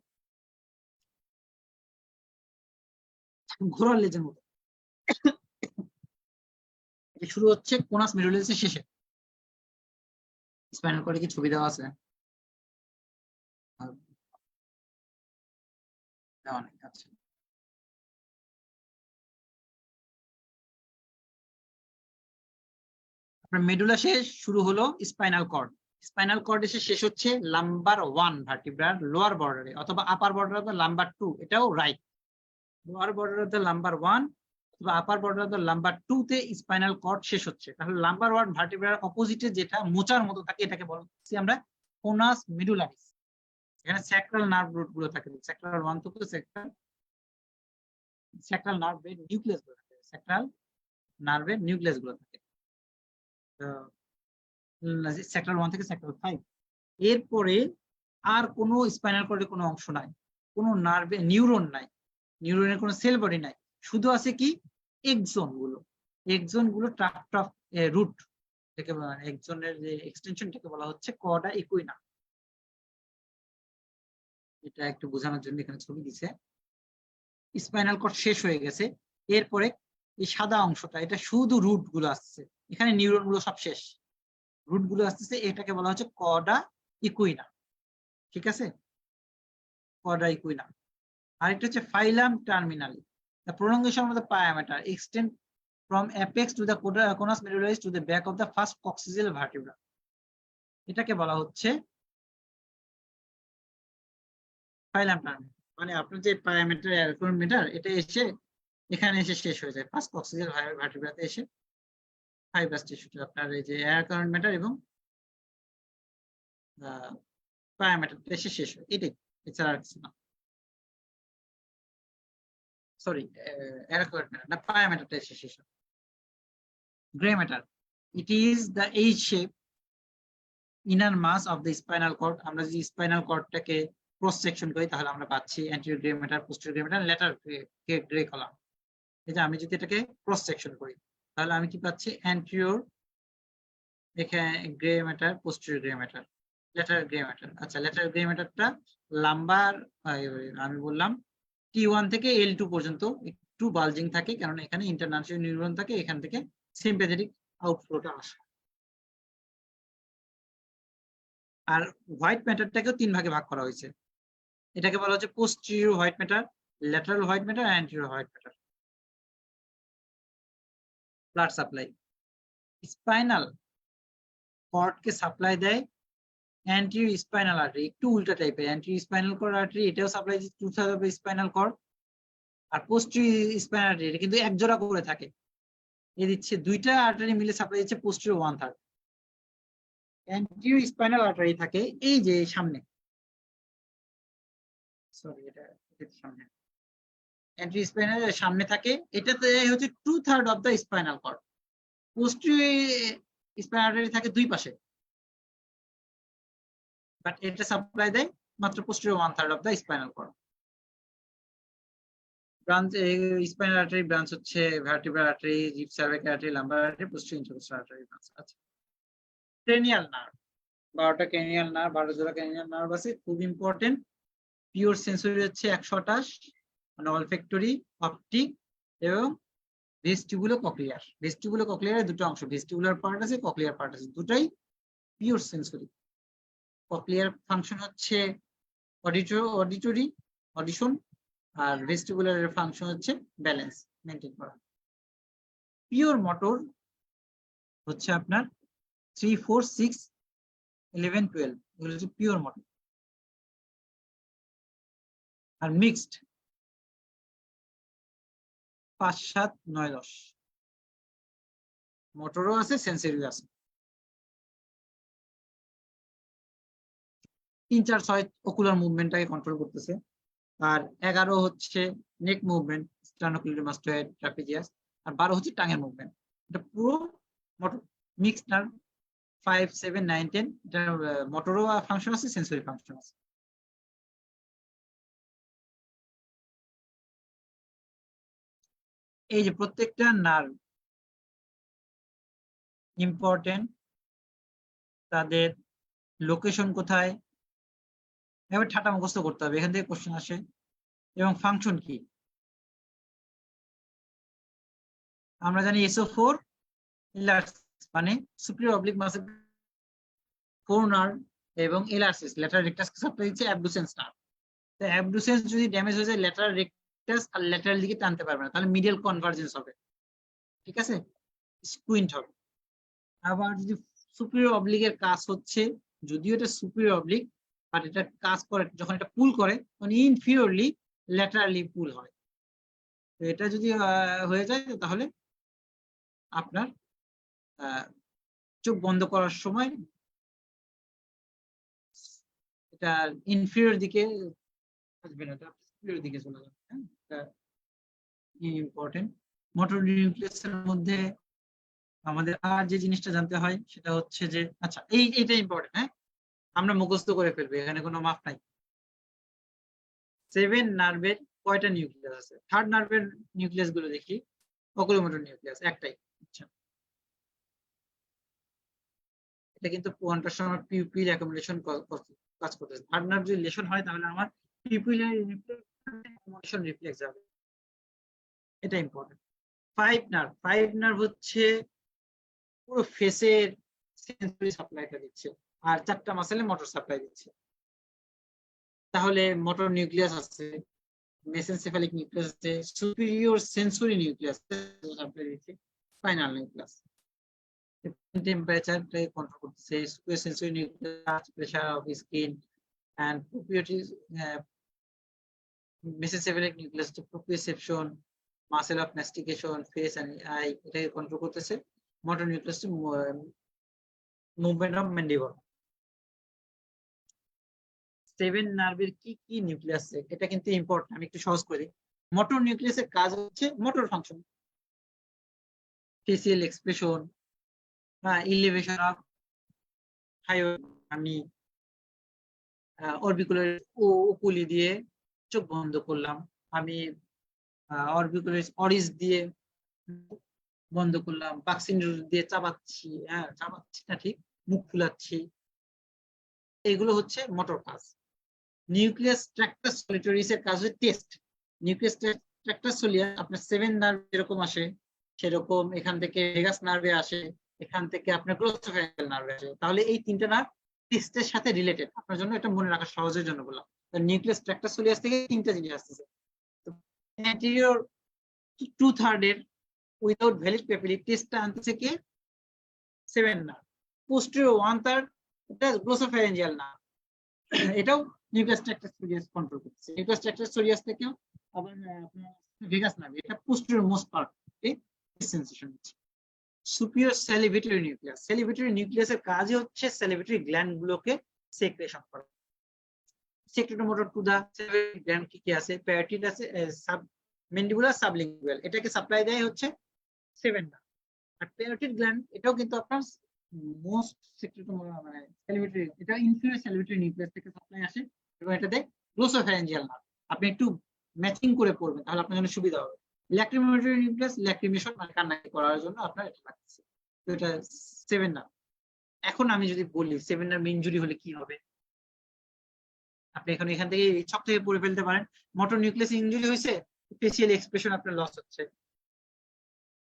ঘোড়ার লেজের মতো। শুরু হচ্ছে কোনাস মেডুলারিসের শেষে। স্পাইনাল কর্ডে কি ছবি দেওয়া আছে? আচ্ছা, আপনার মেডুলা শেষ, শুরু হলো স্পাইনাল কর্ড। স্পাইনাল কর্ড এসে শেষ হচ্ছে লাম্বার 1 ভার্টিব্রার লোয়ার বর্ডারে, অথবা upper border of the lumber 2, এটাও right. Lower border of the lumber 1 অথবা upper border of the lumber 2 তে স্পাইনাল কর্ড শেষ হচ্ছে। তাহলে লাম্বার 1 ভার্টিব্রার অপোজিটে যেটা মোচার মতো থাকে, এটাকে বলছি আমরা কোনাস মেডুলারিস। এখানে স্যাক্রাল নার্ভ রুট গুলো থাকে, স্যাক্রাল 1 থেকে স্যাক্রাল নার্ভের নিউক্লিয়াস গুলো থাকে, স্যাক্রাল নার্ভের নিউক্লিয়াস গুলো থাকে। সেক্টর 1 থেকে সেক্টর 5। এরপরে আর কোনো স্পাইনাল কর্ডের কোনো অংশ নাই, কোনো নার্ভে নিউরন নাই, নিউরনের কোনো সেল বডি নাই, শুধু আছে কি এক্সন গুলো। এক্সন গুলো ট্রাক্ট অফ রুট থেকে, এক্সনের যে এক্সটেনশনটাকে বলা হচ্ছে কর্ডা ইকুইনা। এটা একটু বোঝানোর জন্য এখানে ছবি দিছে। স্পাইনাল কর্ড শেষ হয়ে গেছে, এরপরে এই সাদা অংশটা, এটা শুধু রুট গুলো আসছে, এখানে নিউরন গুলো সব শেষ, রুট গুলো আসতেছে, এটাকে বলা হচ্ছে কর্ডা ইকুইনা। ঠিক আছে, কর্ডা ইকুইনা। আরেকটা হচ্ছে ফাইলাম terminally, the prolongation of the pyometer extend from apex to the conus medullaris to the back of the first coccygeal vertebra। এটাকে বলা হচ্ছে ফাইলাম টার্মিনাল, মানে আপনার যে পায়োমেটার অ্যারকোনোমিটার, এটা এসে এখানে এসে শেষ হয়ে যায় ফার্স্ট কক্সিজিয়াল ভার্টিব্রাতে এসে ফাইব্রাস টিস্যুতে আপনার এই যে অ্যারকোনোমিটার এবং পায়োমেটারটা এসে শেষ হয়, এটাই, এছাড়া আর কিছু না। সরি, অ্যারকোনোমিটার না, পায়োমেটারটা এসে শেষ হয়। Grey matter, it is the H shape inner mass of the spinal cord। আমরা যদি স্পাইনাল কর্ডটাকে ক্রস সেকশন করি তাহলে আমরা পাচ্ছি anterior grey matter, posterior grey matter, lateral grey column. এই যে আমি যদি এটাকে ক্রস সেকশন করি তাহলে আমি কি পাচ্ছি, অ্যান্টেরিয়র এখানে grey matter, posterior grey matter, lateral grey matter. আচ্ছা, ল্যাটারাল গ্রে ম্যাটারটা লাম্বার, আমি বললাম T1 থেকে L2 পর্যন্ত একটু বালজিং থাকে, কারণ এখানে ইন্টারনাল নিউরন থাকে, এখান থেকে সিম্প্যাথেটিক আউটফ্লোটা আসে। আর হোয়াইট ম্যাটারটাকেও 3 ভাগে ভাগ করা হয়েছে, এটাকে বলা হচ্ছে posterior white matter, lateral white matter, anterior white matter. Blood supply, spinal কর্ডকে সাপ্লাই দেয় অ্যান্টেরিয়র স্পাইনাল আর্টারি, একটু উল্টা টাইপের, অ্যান্টেরিয়র স্পাইনাল কর্ড আর্টারি এটাও সাপ্লাই দিচ্ছে 2/3 অফ স্পাইনাল কর্ড, আর পোস্টেরিয়র স্পাইনাল আর্টারি এটা কিন্তু এক জোড়া করে থাকে, এ দিচ্ছে দুইটা আর্টারি মিলে সাপ্লাই দিচ্ছে পোস্টেরিয়র 1/3। অ্যান্টেরিয়র স্পাইনাল আর্টারি থাকে এই যে সামনে, সরি এটা সামনে, অ্যান্টেরিয়র স্পাইনাল সামনে থাকে, এটাতে হচ্ছে 2/3 of the spinal cord. Posterior spinal artery থাকে দুই পাশে, বাট এটা সাপ্লাই দেয় মাত্র posterior 1/3 of the spinal cord. Branch, spinal artery branch হচ্ছে ভার্টিব্রাল আর্টারি, জিভ cervical artery, lumbar artery, posterior intercostal artery branch. আচ্ছা, ক্রেনিয়াল নার্ভ, 12টা ক্রেনিয়াল নার্ভ, 12 জোড়া ক্রেনিয়াল নার্ভ আছে, খুব ইম্পর্টেন্ট। পিওর সেন্সরি হচ্ছে 128, মানে অলফ্যাক্টরি, অপটিক এবং ভেস্টিবুলো কক্লিয়ার। ভেস্টিবুলো কক্লিয়ারের দুটো অংশ, ভেস্টিবুলার পার্ট আছে, কক্লিয়ার পার্ট আছে, দুটাই পিওর সেন্সরি। কক্লিয়ার ফাংশন হচ্ছে অডিটরি, অডিশন, আর ভেস্টিবুলারের ফাংশন হচ্ছে ব্যালেন্স মেনটেন করা। পিওর মোটর হচ্ছে আপনার 3, 4, 6, 11, 12, এগুলো হচ্ছে পিওর মোটর। আর মিক্সড 5, 7, 9, 10, মোটরও আছে, সেন্সরিও আছে। 3, 4, 6 ওকুলার মুভমেন্টটাকে কন্ট্রোল করতেছে, আর 11 হচ্ছে নেক মুভমেন্ট, স্টার্নোক্লিডোমাস্টয়েড, ট্রাপিজিয়াস, আর 12 হচ্ছে টাঙের মুভমেন্ট। এটা পুরো মোটর মিক্সড নার্ভ। 5, 7, 9, 10 এটা মোটরও ফাংশন আছে, সেন্সরি ফাংশন আছে। এই যে প্রত্যেকটা নার্ভ ইম্পর্টেন্ট, তাদের লোকেশন কোথায়, এবার ঠাটা মুখস্থ করতে হবে, এখান থেকে কোশ্চেন আসে। এবং ফাংশন কি আমরা জানি, SO4 মানে সুপিরিয়র অবলিক মাসল 4 নার্ভ, এবং LRCs ল্যাটারাল রেকটাসকে সাপ্লাই দিচ্ছে অ্যাবডুসেন্স নার্ভ। তো অ্যাবডুসেন্স যদি ড্যামেজ হয়ে যায়, ল্যাটারাল রেকটাস আর ল্যাটারাল দিকে টানতে পারবে না, তাহলে মিডিয়াল কনভার্জেন্স হবে, ঠিক আছে, স্কুইন্ট হবে। আবার যদি সুপিরিয়র অবলিকের কাজ হচ্ছে, যদিও এটা সুপিরিয়র অবলিক, বাট এটা কাজ করে যখন এটা পুল করে তখন ইনফিরিয়রলি ল্যাটারালি পুল হয়। তো এটা যদি হয়ে যায় তাহলে আপনার চোখ বন্ধ করার সময় এটা ইনফিরিয়র দিকে আসবে না, এটা সুপিরিয়র দিকে চলে যাবে। হ্যাঁ, এটা ইম্পর্টেন্ট। মোটর নিউক্লিয়াসের মধ্যে আমাদের আর যে জিনিসটা জানতে হয় সেটা হচ্ছে যে আচ্ছা এইটা ইম্পর্টেন্ট, হ্যাঁ, আমরা মুখস্থ করে ফেলবো, এখানে কোনো মাপ নাই। 7 নার্ভের কয়টা নিউক্লিয়াস আছে? থার্ড নার্ভের নিউক্লিয়াস গুলো দেখি। অকুলোমোটর নিউক্লিয়াস একটাই। আচ্ছা, এটা কিন্তু কোয়ান্টার সময় পিউপিল অ্যাকোমোডেশন কাজ করতেছে। থার্ড নার্ভ যদি লেশন হয় তাহলে আমার পিউপিলের অ্যাকোমোডেশন রিফ্লেক্স হবে, এটা ইম্পর্টেন্ট। ফাইভ নার্ভ হচ্ছে পুরো ফেসের সেন্সরি সাপ্লাইটা দিচ্ছে, আর 4টা মাসেলে মোটর সাপ্লাই দিচ্ছে। তাহলে মোটর নিউক্লিয়াস আছে, মেসেনসেফালিক নিউক্লিয়াস আছে, সুপিরিয়র সেন্সরি নিউক্লিয়াস সাপ্লাই দিচ্ছে, স্পাইনাল নিউক্লিয়াস টেম্পারেচারটা কন্ট্রোল করতেছে, superior sensory nucleus pressure of skin, and mesencephalic nucleus proprioception, muscle of mastication, face and eye, এটাকে কন্ট্রোল করতেছে। Motor nucleus movement of mandible. 7 নার্ভের কি কি নিউক্লিয়াস, এটা কিন্তু ইম্পর্টেন্ট, আমি একটু সহজ করি। মোটর নিউক্লিয়াসের কাজ হচ্ছে motor function, facial expression, elevation of highway, আমি অরবিকুলার ওকুলি দিয়ে চোখ বন্ধ করলাম, আমি অরবিকুলার অরিস দিয়ে বন্ধ করলাম, বাক্সিন্ডার দিয়ে চাবাচ্ছি, হ্যাঁ চাবাচ্ছি না ঠিক, মুখ ফুলাচ্ছি, এগুলো হচ্ছে মোটর কাজ। নিউক্লিয়াস ট্র্যাক্টাস সলিটরিস এর কাজ হচ্ছে টেস্ট। নিউক্লিয়াস ট্র্যাক্টাস সোলিয়া আপনার 7 নার্ভ যেরকম আসে সেরকম এখান থেকে ভেগাস নার্ভে আসে, এখান থেকে আপনার গ্লোসোফেরিঞ্জিয়াল নার্ভে আসে। তাহলে এই 3টা নার্ভ টেস্টের সাথে রিলেটেড, আপনার জন্য এটা মনে রাখা সহজের জন্য বললাম। নিউক্লিয়াস ট্র্যাক্টাস সোলিয়াস থেকে 3টা জিনিস আসতেছে। অ্যান্টেরিয়র 2/3 এর উইদাউট ভ্যালিড পেপিলি টেস্টটা আনতেছে কে? 7 নার্ভ। পোস্টেরিয়র 1/3 এটা গ্লোসোফেরিঞ্জিয়াল নার্ভ, এটাও নিউক্লিয়াস ট্র্যাক্টাস সোলিয়াস কন্ট্রোল করতেছে। নিউক্লিয়াস ট্র্যাক্টাস সোলিয়াস থেকেও আবার আপনার ভেগাস নার্ভ, এটা পোস্টেরিয়র মোস্ট পার্ট এই সেন্সেশন হচ্ছে। সুপিরিয়র স্যালিভেটরি নিউক্লিয়াস, স্যালিভেটরি নিউক্লিয়াসের কাজই হচ্ছে স্যালিভেটরি গ্ল্যান্ড গুলোকে সেক্রেশন করা। সেক্রেটরি মোটর টু দা স্যালিভেটরি গ্ল্যান্ড কি কি আছে? প্যারাটিড আছে, ম্যান্ডিবুলার, সাবলিঙ্গুয়াল, এটাকে সাপ্লাই দেয় হচ্ছে 7 নার্ভ। আর প্যারাটিড গ্ল্যান্ড এটাও কিন্তু আপনার মোস্ট সেক্রেটরি মানে স্যালিভেটরি, এটা ইনফিরিয়র স্যালিভেটরি নিউক্লিয়াস থেকে সাপ্লাই আসে, এবং এটাতে গ্লোসোফ্যারিঞ্জিয়াল নার্ভ। আপনি একটু ম্যাচিং করে পড়বেন তাহলে আপনার জন্য সুবিধা হবে। ল্যাক্রিমেটরি নিউক্লিয়াস, ল্যাক্রিমেশন মানে কান্নাকি করার জন্য আপনার এটা লাগছে। তো এটা 7 নার্ভ। এখন আমি যদি বলি 7 নার্ভ ইনজুরি হলে কি হবে, আপনি এখন এখান থেকে ছক থেকে পড়ে ফেলতে পারেন। মোটর নিউক্লিয়াস ইনজুরি হয়েছে, ফেসিয়াল এক্সপ্রেশন আপনার লস হচ্ছে।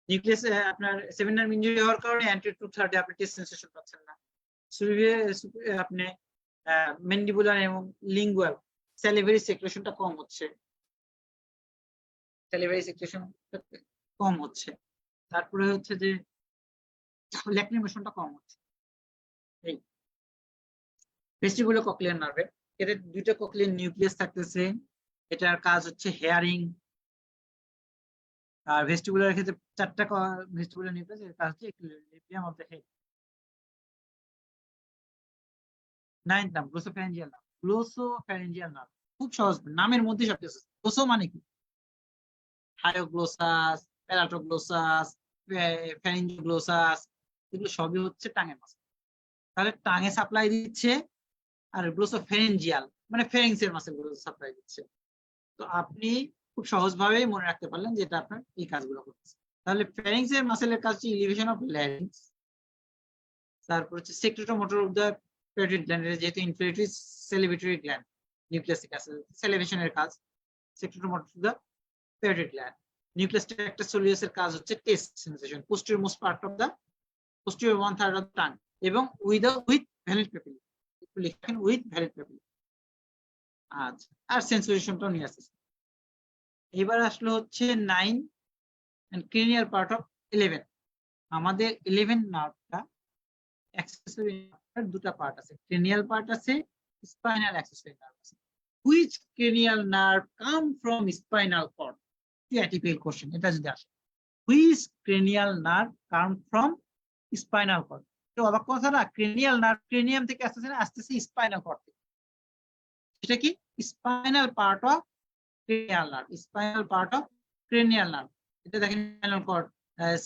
নিউক্লিয়াস আপনার 7 নার্ভ ইনজুরি হওয়ার কারণে অ্যান্টেরিয়র 2/3 আপনি টেস্ট সেন্সেশন পাচ্ছেন না। আপনি ম্যান্ডিবুলার এবং লিঙ্গুয়াল স্যালিভারি সেক্রেশনটা কম হচ্ছে, স্যালিভারি সেক্রেশন কম হচ্ছে। তারপরে হচ্ছে যে ল্যাক্রিমেশনটা কম হচ্ছে। এই ভেস্টিবুলার কক্লিয়ার নার্ভে এদের 2টা কক্লিয়ার নিউক্লিয়াস থাকতেছে, এটার কাজ হচ্ছে হেয়ারিং। আর ভেস্টিবুলার ক্ষেত্রে 4টা ভেস্টিবুলার নিউক্লিয়াস, এর কাজ হচ্ছে equilibrium of the head. 9th nerve glossopharyngeal nerve. Glossopharyngeal nerve খুব সহজ, নামের মধ্যে সবকিছু। গ্লোসো মানে কি? হায়োগ্লোসাস, প্যারাটোগ্লোসাস, ফ্যারিঞ্জিওগ্লোসাস, এগুলো সবই হচ্ছে টাঙের মাছ। তাহলে টাঙে সাপ্লাই দিচ্ছে, আর গ্লোসোফ্যারিঞ্জিয়াল মানে ফ্যারিংস এর মাসেল গুলো সাপ্লাই দিচ্ছে। তো আপনি খুব সহজভাবেই মনে রাখতে পারলেন যে এটা আপনার এই কাজগুলো করতেছে। তাহলে ফ্যারিংস এর মাসেলের কাজ হচ্ছে ইলিভেশন অফ ল্যারিংস, তারপর হচ্ছে সেক্রেটোমোটর অফ দ্য প্যারাটিড গ্ল্যান্ড, যেহেতু ইনফ্লেটরি সেলিভেটরি গ্ল্যান্ড নিউক্লিয়াসিক আছে, সেলিভেশনের কাজ সেক্রেটোমোটর অফ দ্য প্যারাটিড গ্ল্যান্ড। নিউক্লিয়াস ট্র্যাক্টাস সোলিয়াসের কাজ হচ্ছে taste sensation, posterior most part of the posterior 1/3 of tongue, এবং উইথ ভ্যালিড পেপিলি, একটু লিখেন উইথ ভ্যালিড পেপিলি। আচ্ছা, আর সেন্সেশনটাও নিয়ে আসছে। এবার আসলো হচ্ছে 9 এন্ড ক্রেনিয়াল পার্ট অফ 11। আমাদের 11 নার্ভটা অ্যাক্সেসরি নার্ভের 2টা পার্ট আছে, ক্রেনিয়াল পার্ট আছে, স্পাইনাল অ্যাক্সেসরি নার্ভ আছে। Which cranial nerve come from spinal cord? Atypical question এটা যদি আসে, which cranial nerve come from spinal cord. তো অবাক কথা না, ক্রেনিয়াল নার্ভ ক্রেনিয়াম থেকে আসতেছে না, আসতেছে স্পাইনাল কর্ড থেকে। সেটা কি? Spinal part of cranial nerve, spinal part of cranial nerve. এটা দেখেন স্পাইনাল কর্ড,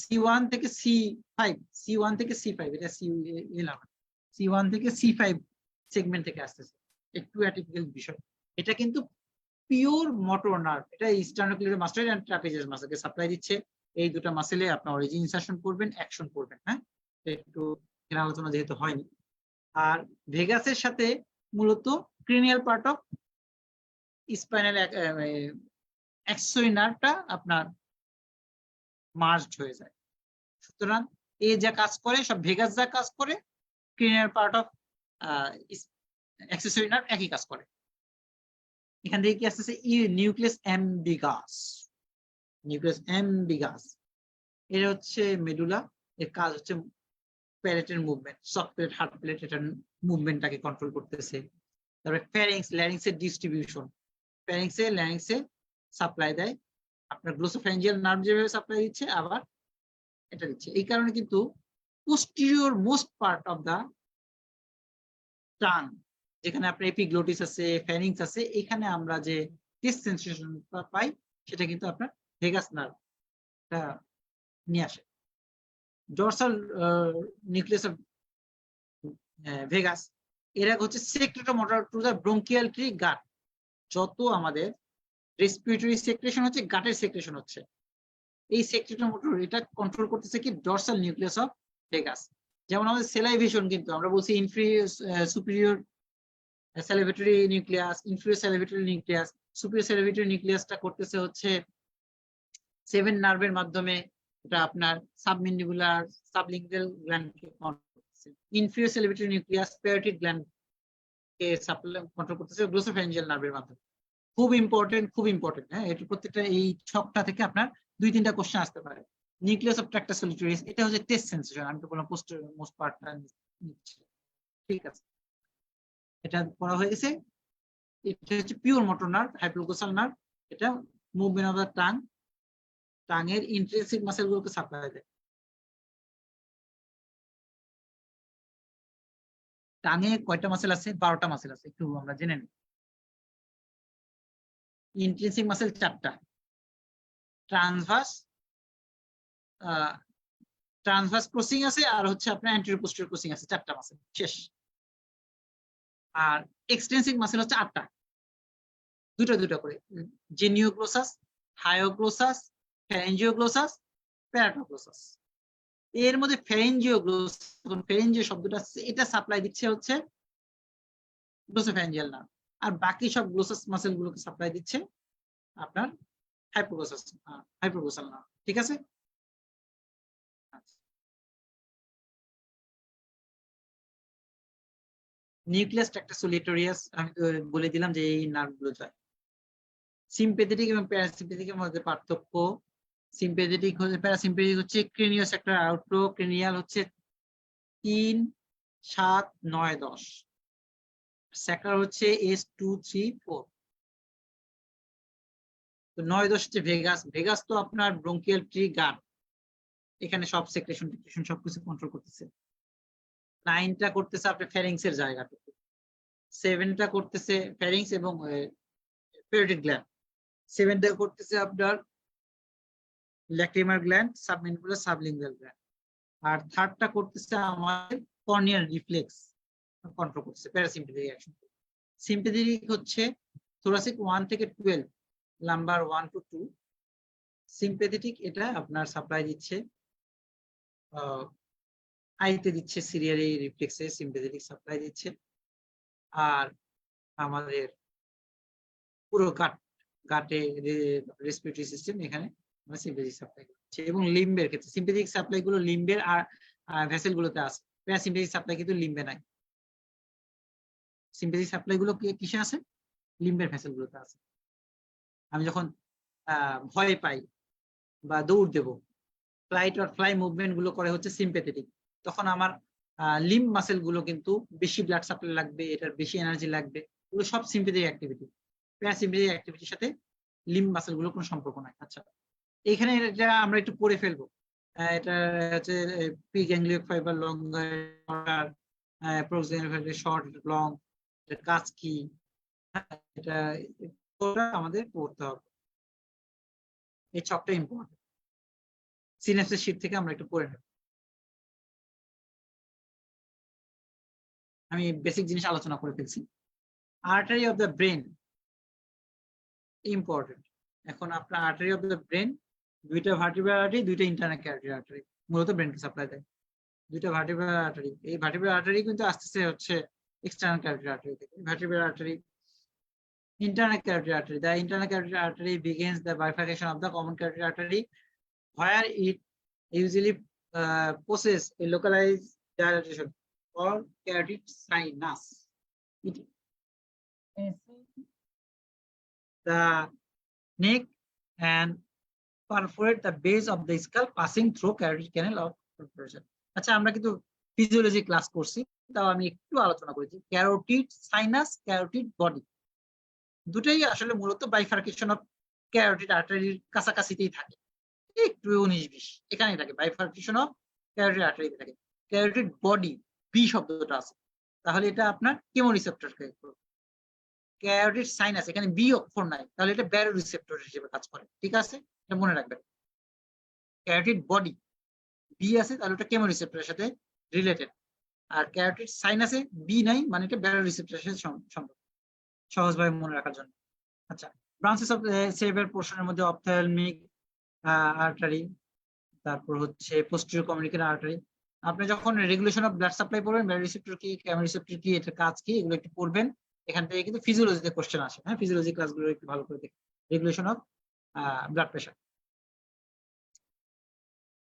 C1 থেকে C1 থেকে C5, এটা C1 থেকে C5 সেগমেন্ট থেকে আসতেছে, একটু অ্যাটিপিক্যাল বিষয়। এটা কিন্তু পিওর মোটর নার্ভ, এটা স্টার্নোক্লিয়ার মাস্টার এন্ড ট্রাপিজিয়াস মাসলকে সাপ্লাই দিচ্ছে। এই দুটো মাসেলে আপনার অরিজিন ইনসারশন করবেন, অ্যাকশন করবেন। হ্যাঁ, একটু এর আলোচনা যেহেতু হয়নি। আর ভেগাসের সাথে মূলত cranial part of spinal accessory নার্ভটা আপনার মার্জড হয়ে যায়। সুতরাং এ যা কাজ করে, সব ভেগাস যা কাজ করে, ক্রিনিয়াল পার্ট অফ অ্যাক্সেসরি নার্ভ একই কাজ করে। এখান থেকে কি আসতেছে, নিউক্লিয়াস অ্যাম্বিগাস। নিউক্লিয়াস অ্যাম্বিগাস এটা হচ্ছে মেডুলা, এর কাজ হচ্ছে প্যারেটের movement, soft plate, hard plate, এটার মুভমেন্টটাকে কন্ট্রোল করতেছে। তারপরে ফ্যারিংস, ল্যারিংসের ডিস্ট্রিবিউশন, ফ্যারিংসে ল্যারিংসে সাপ্লাই দেয়। আপনার গ্লোসোফ্যারিঞ্জিয়াল নার্ভ যেভাবে সাপ্লাই দিচ্ছে, আবার এটা দিচ্ছে। এই কারণে কিন্তু posterior most part of the tongue, যেখানে আপনার এপিগ্লোটিস আছে, ফ্যারিংস আছে, এখানে আমরা যে টেস্ট সেন্সেশনটা পাই, সেটা কিন্তু আপনার ভেগাস নার্ভ নিয়ে আসে। ডরসাল নিউক্লিয়াস অফ ভেগাস, এরা হচ্ছে সেক্রেটোমোটর টু দা ব্রঙ্কিয়াল ট্রি গাট। যত আমাদের রেসপিরেটরি সেক্রেশন হচ্ছে, গাটের সেক্রেশন হচ্ছে, এই সেক্রেটোমোটর এটা কন্ট্রোল করতেছে কি, ডরসাল নিউক্লিয়াস অফ ভেগাস। যেমন আমাদের সেলাইভেশন কিন্তু আমরা বলছি inferior superior salivatory nucleus, inferior salivatory nucleus. Superior salivatory নিউক্লিয়াসটা করতেছে হচ্ছে 7 নার্ভের মাধ্যমে, এটা আপনার সাবমিন্ডিবুলার সাবলিঙ্গুয়াল গ্ল্যান্ডকে কন্ট্রোল করতেছে। ইনফিরিয়র স্যালিভেটরি নিউক্লিয়াস প্যারোটিড গ্ল্যান্ডকে কন্ট্রোল করতেছে গ্লোসোফ্যারিঞ্জিয়াল নার্ভের মাধ্যমে। খুব ইম্পর্টেন্ট। হ্যাঁ, এটা প্রত্যেকটা এই ছকটা থেকে আপনার 2-3টা কোশ্চেন আসতে পারে। নিউক্লিয়াস অফ ট্রাক্টাস সলিটরিস, এটা হচ্ছে টেস্ট সেন্সেশন, আমি তো বললাম মোস্ট পার্টটা নিচ্ছে। ঠিক আছে, এটা পড়া হয়ে গেছে। এটা হচ্ছে pure motor nerve, hypoglossal nerve. এটা মুভমেন্ট অফ দ্য টাঙের ইন্ট্রিনসিক মাসেল গুলোকে সাপ্লাই দেয়। টাঙে কয়টা মাসেল আছে? 12টা মাসেল আছে, একটু আমরা জেনে নিই। ইন্ট্রিনসিক মাসেল 4টা, ট্রান্সভার্স ক্রসিং আছে, আর হচ্ছে আপনার অ্যান্টেরিয়র পোস্টেরিয়র ক্রসিং আছে, 4টা মাসেল শেষ। আর এক্সটেন্সিভ মাসেল হচ্ছে 8টা, দুটো করে, জেনিওগ্লোসাস, হায়োগ্লোসাস, ফ্যারেঞ্জিওগ্লোসাস, প্যারাটোগ্লোসাস। এর মধ্যে ফ্যারেঞ্জিও শব্দটা এটা সাপ্লাই দিচ্ছে হচ্ছে গ্লোসোফ্যারিঞ্জিয়াল নার্ভ, আর বাকি সব গ্লোসাস মাসেল গুলোকে সাপ্লাই দিচ্ছে আপনার হাইপোগ্লোসাল নার্ভ। ঠিক আছে, নিউক্লিয়াস ট্রাক্টাস সলিটরিয়াস আমি তো বলে দিলাম যে এই নার্ভ গুলো যায়। সিম্পেথেটিক এবং প্যারাসিম্পেথেটিকের মধ্যে পার্থক্য, সিম্পেথেটিক হচ্ছে, প্যারাসিম্পেথেটিক হচ্ছে ক্রেনিয়াল সেক্টর আউটফ্লো, ক্রেনিয়াল হচ্ছে 3, 7, 9, 10, সেক্টর হচ্ছে S2, 3, 4। তো 9, 10 হচ্ছে ভেগাস তো আপনার ব্রঙ্কিয়াল ট্রি গাট, এখানে সব সেক্রেশন সবকিছু কন্ট্রোল করতেছে। 9টা করতেছে আপনার ফ্যারিংস এর জায়গাটুকু, 7টা করতেছে ফ্যারিংস এবং প্যারোটিড গ্ল্যান্ড, 7টা করতেছে আপনার ল্যাক্রিমার গ্ল্যান্ড, সাবমিন্ডিবুলার সাবলিঙ্গুয়াল গ্ল্যান্ড, আর 3টা করতেছে আমাদের কর্নিয়াল রিফ্লেক্স কন্ট্রোল করতেছে, প্যারাসিম্পেথেটিক অ্যাকশন। সিম্পেথেটিক হচ্ছে থোরাসিক 1 থেকে 12, লাম্বার 1 to 2। সিম্পেথেটিক এটা আপনার সাপ্লাই দিচ্ছে আইতে দিচ্ছে, সিরিয়ারি রিফ্লেক্সে সিম্পেথেটিক সাপ্লাই দিচ্ছে। আর আমাদের পুরো গাটে রেসপিরেটরি সিস্টেম, এখানে সিম্পেথেটিক সাপ্লাই দিচ্ছে। এবং লিম্বের ক্ষেত্রে সিম্পেথেটিক সাপ্লাই গুলো লিম্বের আর ভেসেল গুলোতে আছে, প্যারাসিম্পেথেটিক সাপ্লাই কিন্তু লিম্বে নাই। সিম্পেথেটিক সাপ্লাই গুলো কিসে আছে? লিম্বের ভেসেল গুলোতে আছে। আমি যখন ভয় পাই বা দৌড় দেব, ফ্লাই মুভমেন্ট গুলো করে হচ্ছে সিম্পেথেটিক, তখন আমার লিম্ব মাসেল গুলো কিন্তু বেশি ব্লাড সাপ্লাই লাগবে, এটার বেশি এনার্জি লাগবে, এগুলো সব সিম্পেথেটিক অ্যাক্টিভিটি। প্যারাসিম্পেথেটিক অ্যাক্টিভিটির সাথে লিম্ব মাসেল গুলো কোনো সম্পর্ক নাই। আচ্ছা, এখানে এটা আমরা একটু পড়ে ফেলবো। এটা হচ্ছে প্রি গ্যাংলিয়ন ফাইবার, লঙ্গার, প্রক্সিমাল ফাইবার, শর্ট, লং, এর কাজ কি, এটা আমাদের পড়তে হবে, এই ছকটা ইম্পর্টেন্ট। সিনাপসিস শীট থেকে আমরা একটু পড়ে নেব। আমি বেসিক জিনিস আলোচনা করে ফেলছি। Artery of the brain important. এখন আপনার আর্টারি অফ দ্য ব্রেন, দুইটা ভার্টিব্রাল আর্টারি, দুইটা ইন্টারনাল ক্যারোটিড আর্টারি মূলত ব্রেনকে সাপ্লাই দেয়। দুইটা ভার্টিব্রাল আর্টারি, এই ভার্টিব্রাল আর্টারি কিন্তু আসতেছে হচ্ছে এক্সটার্নাল ক্যারোটিড আর্টারি থেকে। Vertebral artery, internal carotid artery. The internal carotid artery begins the bifurcation of the common carotid artery, where it usually possesses a localized dilatation or carotid sinus. It the neck and perforate the base of the skull, passing through carotid canal of perforation. আচ্ছা, আমরা কিন্তু ফিজিওলজি ক্লাস করছি, তাও আমি একটু আলোচনা করেছি। ক্যারোটিড সাইনাস, ক্যারোটিড বডি, দুটাই আসলে মূলত বাইফার্কেশন অফ ক্যারোটিড আর্টারির কাছাকাছিতেই থাকে, একটু 19-20 এখানেই থাকে। বাইফার্কেশন অফ ক্যারোটিড আর্টারিতে থাকে। ক্যারোটিড বডি, বি শব্দটা আছে, তাহলে এটা আপনার কেমোরিসেপ্টর। ক্যারোটিড সাইনাস, এখানে বি অক্ষর নাই, তাহলে এটা ব্যারো রিসেপ্টর হিসেবে কাজ করে। ঠিক আছে, এটা মনে রাখবেন। ক্যারোটিড বডি বি আছে, তাহলে ওটা কেমোরিসেপ্টরের সাথে রিলেটেড। আর ক্যারোটিড সাইনাসে বি নাই, মানে এটা ব্যারো রিসেপ্টরের সাথে সম্পর্ক, সহজভাবে মনে রাখার জন্য। আচ্ছা, ব্রাঞ্চেস অফ সেরেব্রাল পোর্শনের মধ্যে অপথ্যালমিক আর্টারি, তারপর হচ্ছে পোস্টেরিয়র কমিউনিকেটর আর্টারি। আপনি যখন রেগুলেশন অফ ব্লাড সাপ্লাই পড়বেন, ব্লাড রিসেপ্টর কি, কেমোরিসেপ্টর কি, এটার কাজ কি, এগুলো একটু পড়বেন। এখান থেকে কিন্তু ফিজিওলজিতে কোশ্চেন আসে। হ্যাঁ, ফিজিওলজি ক্লাসগুলো একটু ভালো করে দেখুন। Regulation of blood pressure.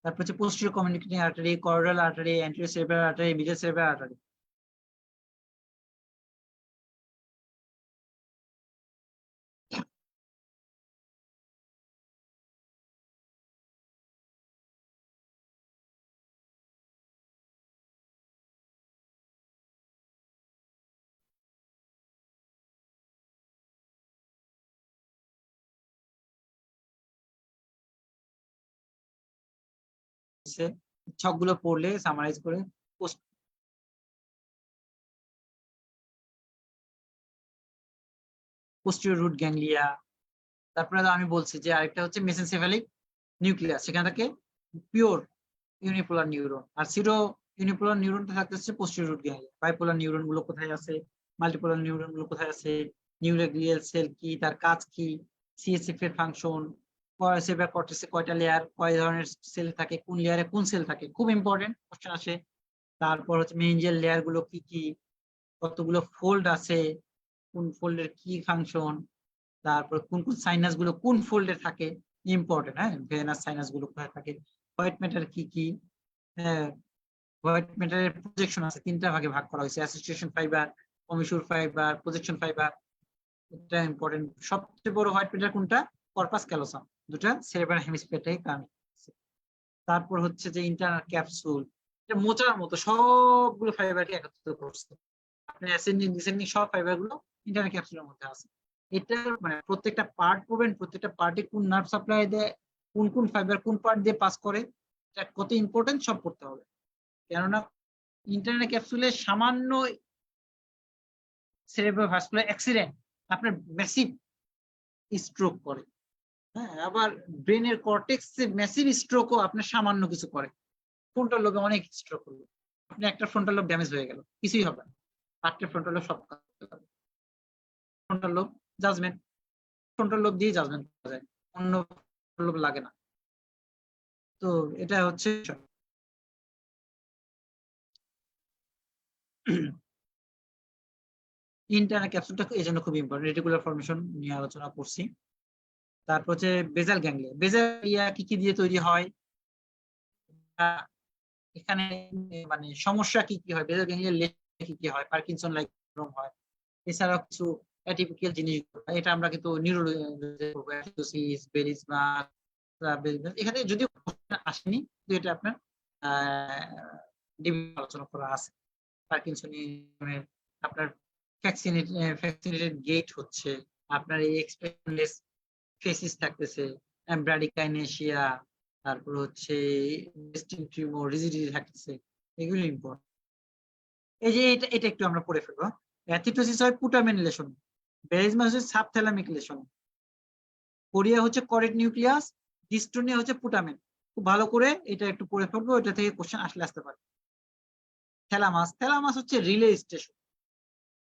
তারপর হচ্ছে posterior communicating artery, coronal artery, anterior cerebral artery, medial cerebral artery. ছকগুলো পড়লে সামারাইজ করে পোস্টেরিয়র রুট গ্যাংলিয়া। তারপরে আমি বলছি যে আরেকটা হচ্ছে মেসেনসেফালিক নিউক্লিয়াস, সেখান থেকে পিওর ইউনিপোলার নিউরন। আর সিরো ইউনিপোলার নিউরনটা থাকতেছে posterior root ganglia. Bipolar neuron গুলো কোথায় আছে, মাল্টিপোলার নিউরন গুলো কোথায় আছে, নিউরোগ্লিয়াল সেল কি, তার কাজ কি, সিএসএফ এর ফাংশন, সেরেব্রাল কর্টেক্সে কয়টা লেয়ার, কয় ধরনের সেল থাকে, কোন লেয়ারে কোন সেল থাকে, খুব ইম্পর্টেন্ট কোশ্চেন আসে। তারপর হচ্ছে মেনিনজিয়াল লেয়ার গুলো কি কি, কতগুলো ফোল্ড আছে, কোন ফোল্ডের কি ফাংশন, তারপর কোন কোন সাইনাস গুলো কোন ফোল্ডে থাকে, ইম্পর্টেন্ট। হ্যাঁ, ভেনাস সাইনাস গুলো কোথায় থাকে, হোয়াইট ম্যাটার কি কি। হ্যাঁ, হোয়াইট ম্যাটারের প্রজেকশন আছে, তিনটা ভাগে ভাগ করা হয়েছে, association fibre, commission fibre, projection fibre. এটা ইম্পর্টেন্ট। সবচেয়ে বড় হোয়াইট ম্যাটার কোনটা, কর্পাস ক্যালোসাম, দুটা সেরেব্রাল হেমিস্ফিয়ার থেকে কানেক্ট। তারপর হচ্ছে যে ইন্টারনাল ক্যাপসুল, এটা মোচার মতো সবগুলো ফাইবারকে একত্রিত করছে। আপনি অ্যাসেন্ডিং ডিসেন্ডিং সব ফাইবার গুলো ইন্টারনাল ক্যাপসুলের মধ্যে আছে। এটা মানে প্রত্যেকটা পার্ট পড়বেন, প্রত্যেকটা পার্টে কোন নার্ভ সাপ্লাই দেয়, কোন কোন ফাইবার কোন পার্ট দিয়ে পাস করে, এটা কত ইম্পর্টেন্ট সব পড়তে হবে। কেননা ইন্টারনাল ক্যাপসুলে সামান্য সেরেব্রোভাস্কুলার অ্যাক্সিডেন্ট আপনার ম্যাসিভ স্ট্রোক করে। হ্যাঁ, আবার ব্রেনের কর্টেক্সে ম্যাসিভ স্ট্রোকও আপনার সামান্য কিছু করে। ফ্রন্টাল লোবে অনেক স্ট্রোক হলো, আপনি একটা ফ্রন্টাল লোব ড্যামেজ হয়ে গেল, কিছুই হবে না। আটটা ফ্রন্টাল লোব সব frontal lobe judgement, frontal lobe দিয়ে জাজমেন্ট করা যায়, অন্য লোব লাগে না। তো এটা হচ্ছে ইন্টারনাল ক্যাপসুলটা এই জন্য খুব ইম্পর্টেন্ট। রেটিকুলার ফর্মেশন নিয়ে আলোচনা করছি। তারপর হচ্ছে বেজাল গ্যাংলিয়া। বেজাল গ্যাংলিয়া কি কি দিয়ে তৈরি হয়, এখানে মানে সমস্যা কি কি হয়, বেজাল গ্যাংলিয়া কি কি হয়, পার্কিনসন লাইক হয়, এছাড়াও কিছু অ্যাটিপিক্যাল জিনিস, এটা আমরা কিন্তু এখানে যদিও আসেনি, কিন্তু এটা আপনার আলোচনা করা আছে। পার্কিনসনের আপনার ভ্যাকসিনেটেড গেট হচ্ছে, আপনার এই এক্সপ্রেশনলেস ফেসিস থাকতেছে, ব্র্যাডিকাইনেশিয়া, তারপর হচ্ছে টিউমার রিজিডিটি থাকতেছে, এগুলো ইম্পর্টেন্ট। এই যে এটা একটু আমরা পড়ে ফেলবো। অ্যাথিটোসিস হয় পুটামেন লেশন, বেরিজমা হচ্ছে সাবথ্যালামিক লেশন, কোরিয়া হচ্ছে করেট নিউক্লিয়াস, ডিস্টোনিয়া হচ্ছে পুটামেন। খুব ভালো করে এটা একটু পড়ে ফেলবো, এটা থেকে কোশ্চেন আসতে পারে। থ্যালামাস, থ্যালামাস হচ্ছে রিলে স্টেশন।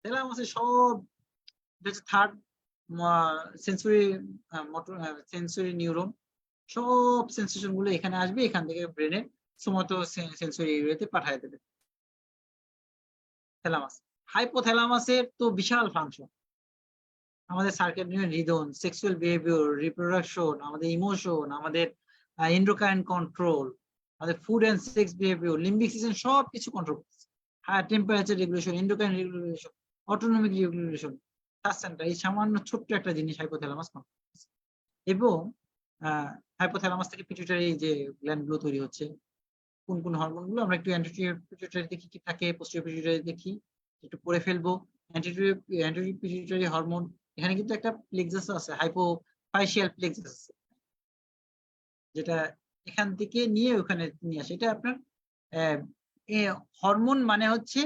থ্যালামাসের সব third sensory motor sensory neuron, সব সেন্সেশন গুলো এখানে আসবে, এখান থেকে ব্রেনের সমস্ত সেন্সরি এরিয়াতে পাঠিয়ে দেবে থ্যালামাস। হাইপোথ্যালামাসের তো বিশাল ফাংশন, আমাদের circadian rhythm, sexual behaviour, reproduction, আমাদের ইমোশন, আমাদের এন্ডোক্রাইন কন্ট্রোল, আমাদের food and sex behaviour, limbic system সবকিছু কন্ট্রোল করছে। Temperature regulation, endocrine regulation, autonomic regulation, touch centre, এই সামান্য ছোট্ট একটা জিনিস হাইপোথ্যালামাস কন্ট্রোল করছে। এবং হাইপোথ্যালামাস থেকে পিটুইটারি যে গ্ল্যান্ড গুলো তৈরি হচ্ছে, কোন কোন হরমোন গুলো আমরা একটু অ্যান্টিরিয়র পিটুইটারিতে কি কি থাকে, পোস্টেরিয়র পিটুইটারি দেখি, একটু পড়ে ফেলবো। অ্যান্টিরিয়র পিটুইটারি হরমোন, এখানে কিন্তু একটা প্লেক্সাস আছে, হাইপোফাইশিয়াল প্লেক্সাস আছে, যেটা এখান থেকে নিয়ে ওখানে নিয়ে আসে। এটা আপনার হরমোন মানে হচ্ছে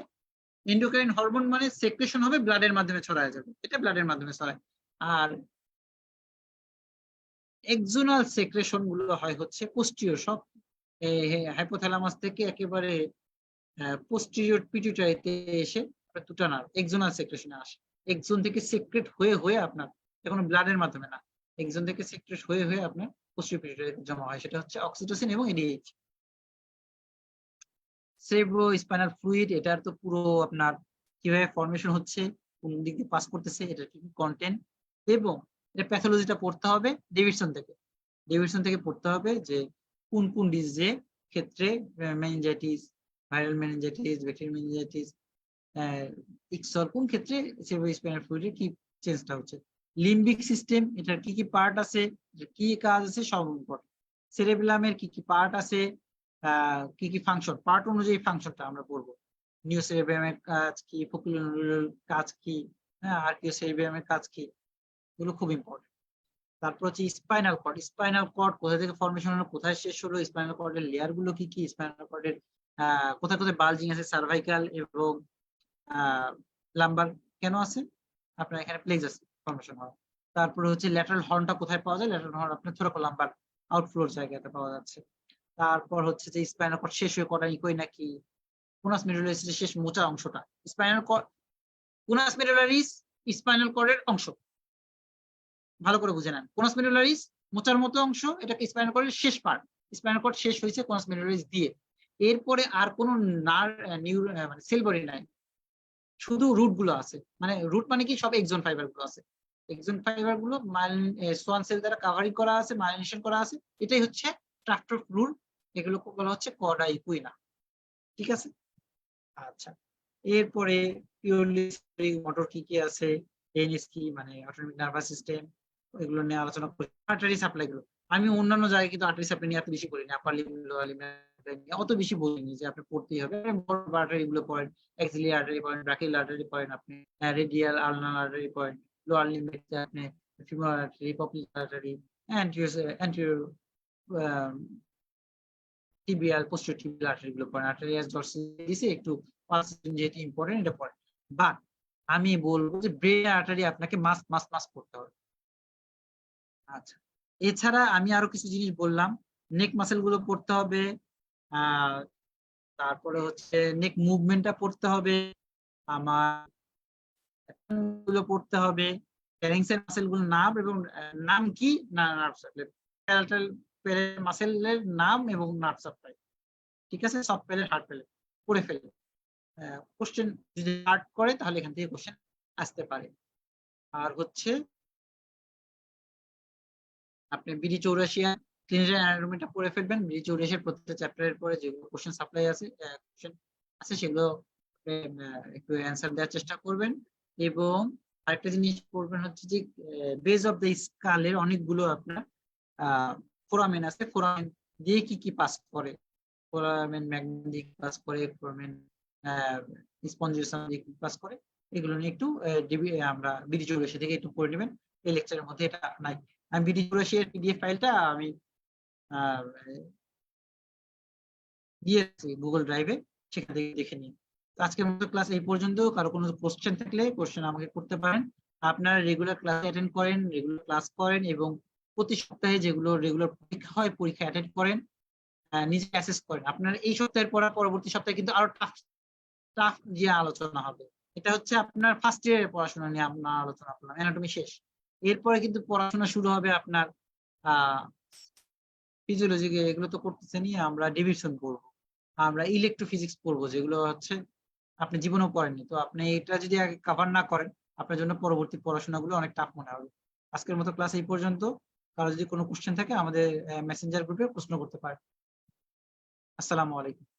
এন্ডোক্রাইন হরমোন, মানে সেক্রেশন হবে, ব্লাডের মাধ্যমে ছড়ায় যাবে, এটা ব্লাডের মাধ্যমে ছড়ায়। আর এক্সোনাল সেক্রেশন গুলো হয় হচ্ছে পোস্টিরিয়র, সব হাইপোথ্যালামাস থেকে একেবারে পোস্টিরিয়র পিটুইটারিতে এসে দুটা নার্ভ এক্সোনাল সেক্রেশনে আসে। এক্সোন থেকে সেক্রেট হয়ে হয়ে আপনার, এখন ব্লাডের মাধ্যমে না, এক্সোন থেকে সেক্রেট হয়ে হয়ে আপনার পোস্টিরিয়র পিটুইটারিতে জমা হয়, সেটা হচ্ছে অক্সিটোসিন এবং এডিএইচ। সেরেব্রো স্পাইনাল ফ্লুইড, এটার তো পুরো আপনার কিভাবে ফর্মেশন হচ্ছে, কোন দিক দিয়ে পাস করতেছে, এটা কি কন্টেন্ট, এবং এটা প্যাথোলজিটা পড়তে হবে ডেভিডসন থেকে। ডেভিডসন থেকে পড়তে হবে যে কোন কোন ডিজিজের ক্ষেত্রে meningitis, viral meningitis, bacterial meningitis, ইকসর, কোন ক্ষেত্রে সেরেব্রোস্পাইনাল ফ্লুইডের কি চেঞ্জটা হচ্ছে। লিম্বিক সিস্টেম, এটার কি কি পার্ট আছে, কি কাজ আছে, সব ইম্পর্টেন্ট। সেরেবেলামের কি কি পার্ট আছে, কি কি ফাংশন, পার্ট অনুযায়ী ফাংশনটা আমরা পড়বো। নিওসেরেব্রামের কাজ কি, ফোকুলোনিউরাল কাজ কি, হ্যাঁ, আর্কিওসেরেব্রামের কাজ কি, এগুলো খুব ইম্পর্টেন্ট। তারপর হচ্ছে স্পাইনাল কর্ড, স্পাইনাল কর্ড কোথা থেকে ফর্মেশন হলো, কোথায় শেষ হলো, স্পাইনাল কর্ডের লেয়ার গুলো কি কি, স্পাইনাল কর্ডের কোথায় কোথায় বালজিং আছে, সার্ভাইকাল এবং লাম্বার কেন আছে, আপনার এখানে প্লেক্সাস ফর্মেশন হয়। তারপরে হচ্ছে ল্যাটারাল হর্নটা কোথায় পাওয়া যায়, ল্যাটারাল হর্ন আপনার থোরাকোলাম্বার আউটফ্লোর জায়গাতে পাওয়া যাচ্ছে। তারপর হচ্ছে যে স্পাইনাল কর্ড শেষ হয়ে কটা ইকোই নাকি, কোনাস মেডুলারিসের শেষ মোচা অংশটা, স্পাইনাল কর্ড, কোনাস মেডুলারিস স্পাইনাল কর্ডের অংশ, ভালো করে বুঝে নেন। কোনাস মেডুলারিস মোচার মতো অংশ, এটা স্পাইনাল কর্ডের শেষ পার্ট, স্পাইনাল কর্ড শেষ হয়েছে কোনাস মেডুলারিস দিয়ে। এরপরে আর কোনো মানে সেল বডি নাই, শুধু রুট গুলো আছে, মানে রুট মানে কি, সব এক্সন ফাইবার গুলো আছে, এক্সন ফাইবার গুলো সোয়ান সেল দ্বারা কাভারিং করা আছে, মাইলিনেশন করা আছে, এটাই হচ্ছে ট্রাক্টর রুট, এগুলো বলা হচ্ছে কর্ডা ইকুইনা। ঠিক আছে, আচ্ছা। এরপরে পিওরলি মোটর কি কি আছে, এনএস কি, মানে অটোনমিক নার্ভাস সিস্টেম, এগুলো নিয়ে আলোচনা করি। আর্টারি সাপ্লাই গুলো, আমি অন্যান্য জায়গায় কিন্তু আর্টারি সাপ্লাই নিয়ে এত বেশি বলিনি, আপার লিম্ব লোয়ার লিম্ব অত বেশি বলিনি যে আপনি পড়তেই হবে। বড় আর্টারি গুলো point, axillary artery point, brachial artery point, আপনি radial ulnar artery point, lower লিম্বে আপনি femoral artery, popliteal artery, anterior tibial, posterior tibial artery গুলো পড়েন। আর্টারিয়াস ডরসালিস একটু যেহেতু ইম্পর্টেন্ট, এটা পড়েন। বাট আমি বলবো যে ব্রেন আর্টারি আপনাকে মাস্ট মাস্ট মাস্ট পড়তে হবে। আচ্ছা, এছাড়া আমি আরো কিছু জিনিস বললাম, নেক মাসেল গুলো পড়তে হবে, তারপরে হচ্ছে নেক মুভমেন্টটা পড়তে হবে, আমার গুলো পড়তে হবে, ফ্যারিংসের মাসেল গুলো নাম এবং নাম কি, না নার্ভ সাপ্লাই, প্যারাটাল মাসেলের নাম এবং নার্ভ সাপ্লাই। ঠিক আছে, সব পেলে হার্ট পেলে পড়ে ফেলবে, কোশ্চেন যদি হার্ট করে তাহলে এখান থেকে কোশ্চেন আসতে পারে। আর হচ্ছে আপনি বিডি 84 ক্লিনিক্যাল অ্যানাটমিটা পড়ে ফেলবেন। বিডি 84 প্রত্যেকটা চ্যাপ্টারের পরে যেগুলো কোশ্চেন সাপ্লাই আছে, কোশ্চেন আছে, সেগুলো একটু অ্যান্সার দেওয়ার চেষ্টা করবেন। এবং আরেকটা জিনিস পড়বেন হচ্ছে যে বেজ অফ দ্য স্কালের অনেকগুলো আপনার ফোরামেন আছে, ফোরামেন দিয়ে কি কি পাস করে, ফোরামেন ম্যাগনেট দিয়ে পাস করে, ফোরামেন স্পঞ্জিওসাম দিয়ে পাস করে, এগুলো নিয়ে একটু আমরা বিডি 84 থেকে একটু পড়ে নেবেন। এই লেকচারের মধ্যে এটা নাই। আমি বিডি 84 এর পিডিএফ ফাইলটা আমি দিয়েছি গুগল ড্রাইভে, সেখান থেকে দেখে নিন। আজকের মতো ক্লাস এই পর্যন্ত। কারো কোনো কোশ্চেন থাকলে কোশ্চেন আমাকে করতে পারেন। আপনারা রেগুলার ক্লাস অ্যাটেন্ড করেন, রেগুলার ক্লাস করেন এবং প্রতি সপ্তাহে যেগুলো রেগুলার পরীক্ষা হয় পরীক্ষা অ্যাটেন্ড করেন। নিজে অ্যাসেস করেন। আপনার এই সপ্তাহের পড়া পরবর্তী সপ্তাহে কিন্তু আরো টাফ টাফ যে আলোচনা হবে। এটা হচ্ছে আপনার ফার্স্ট ইয়ারের পড়াশোনা নিয়ে আপনার আলোচনা করলাম, অ্যানাটমি শেষ। এরপরে কিন্তু পড়াশোনা শুরু হবে আপনার ফিজিওলজি, এগুলো তো করতেছেনই, আমরা ডিভিশন পড়বো, আমরা ইলেকট্রোফিজিক্স পড়বো, যেগুলো হচ্ছে আপনি জীবনেও পড়েননি। তো আপনি এটা যদি আগে কভার না করেন, আপনার জন্য পরবর্তী পড়াশোনাগুলো অনেক টাফ মনে হবে। আজকের মতো ক্লাস এই পর্যন্ত। কারো যদি কোনো কোশ্চেন থাকে আমাদের মেসেঞ্জার গ্রুপে প্রশ্ন করতে পারেন। আসসালামু আলাইকুম।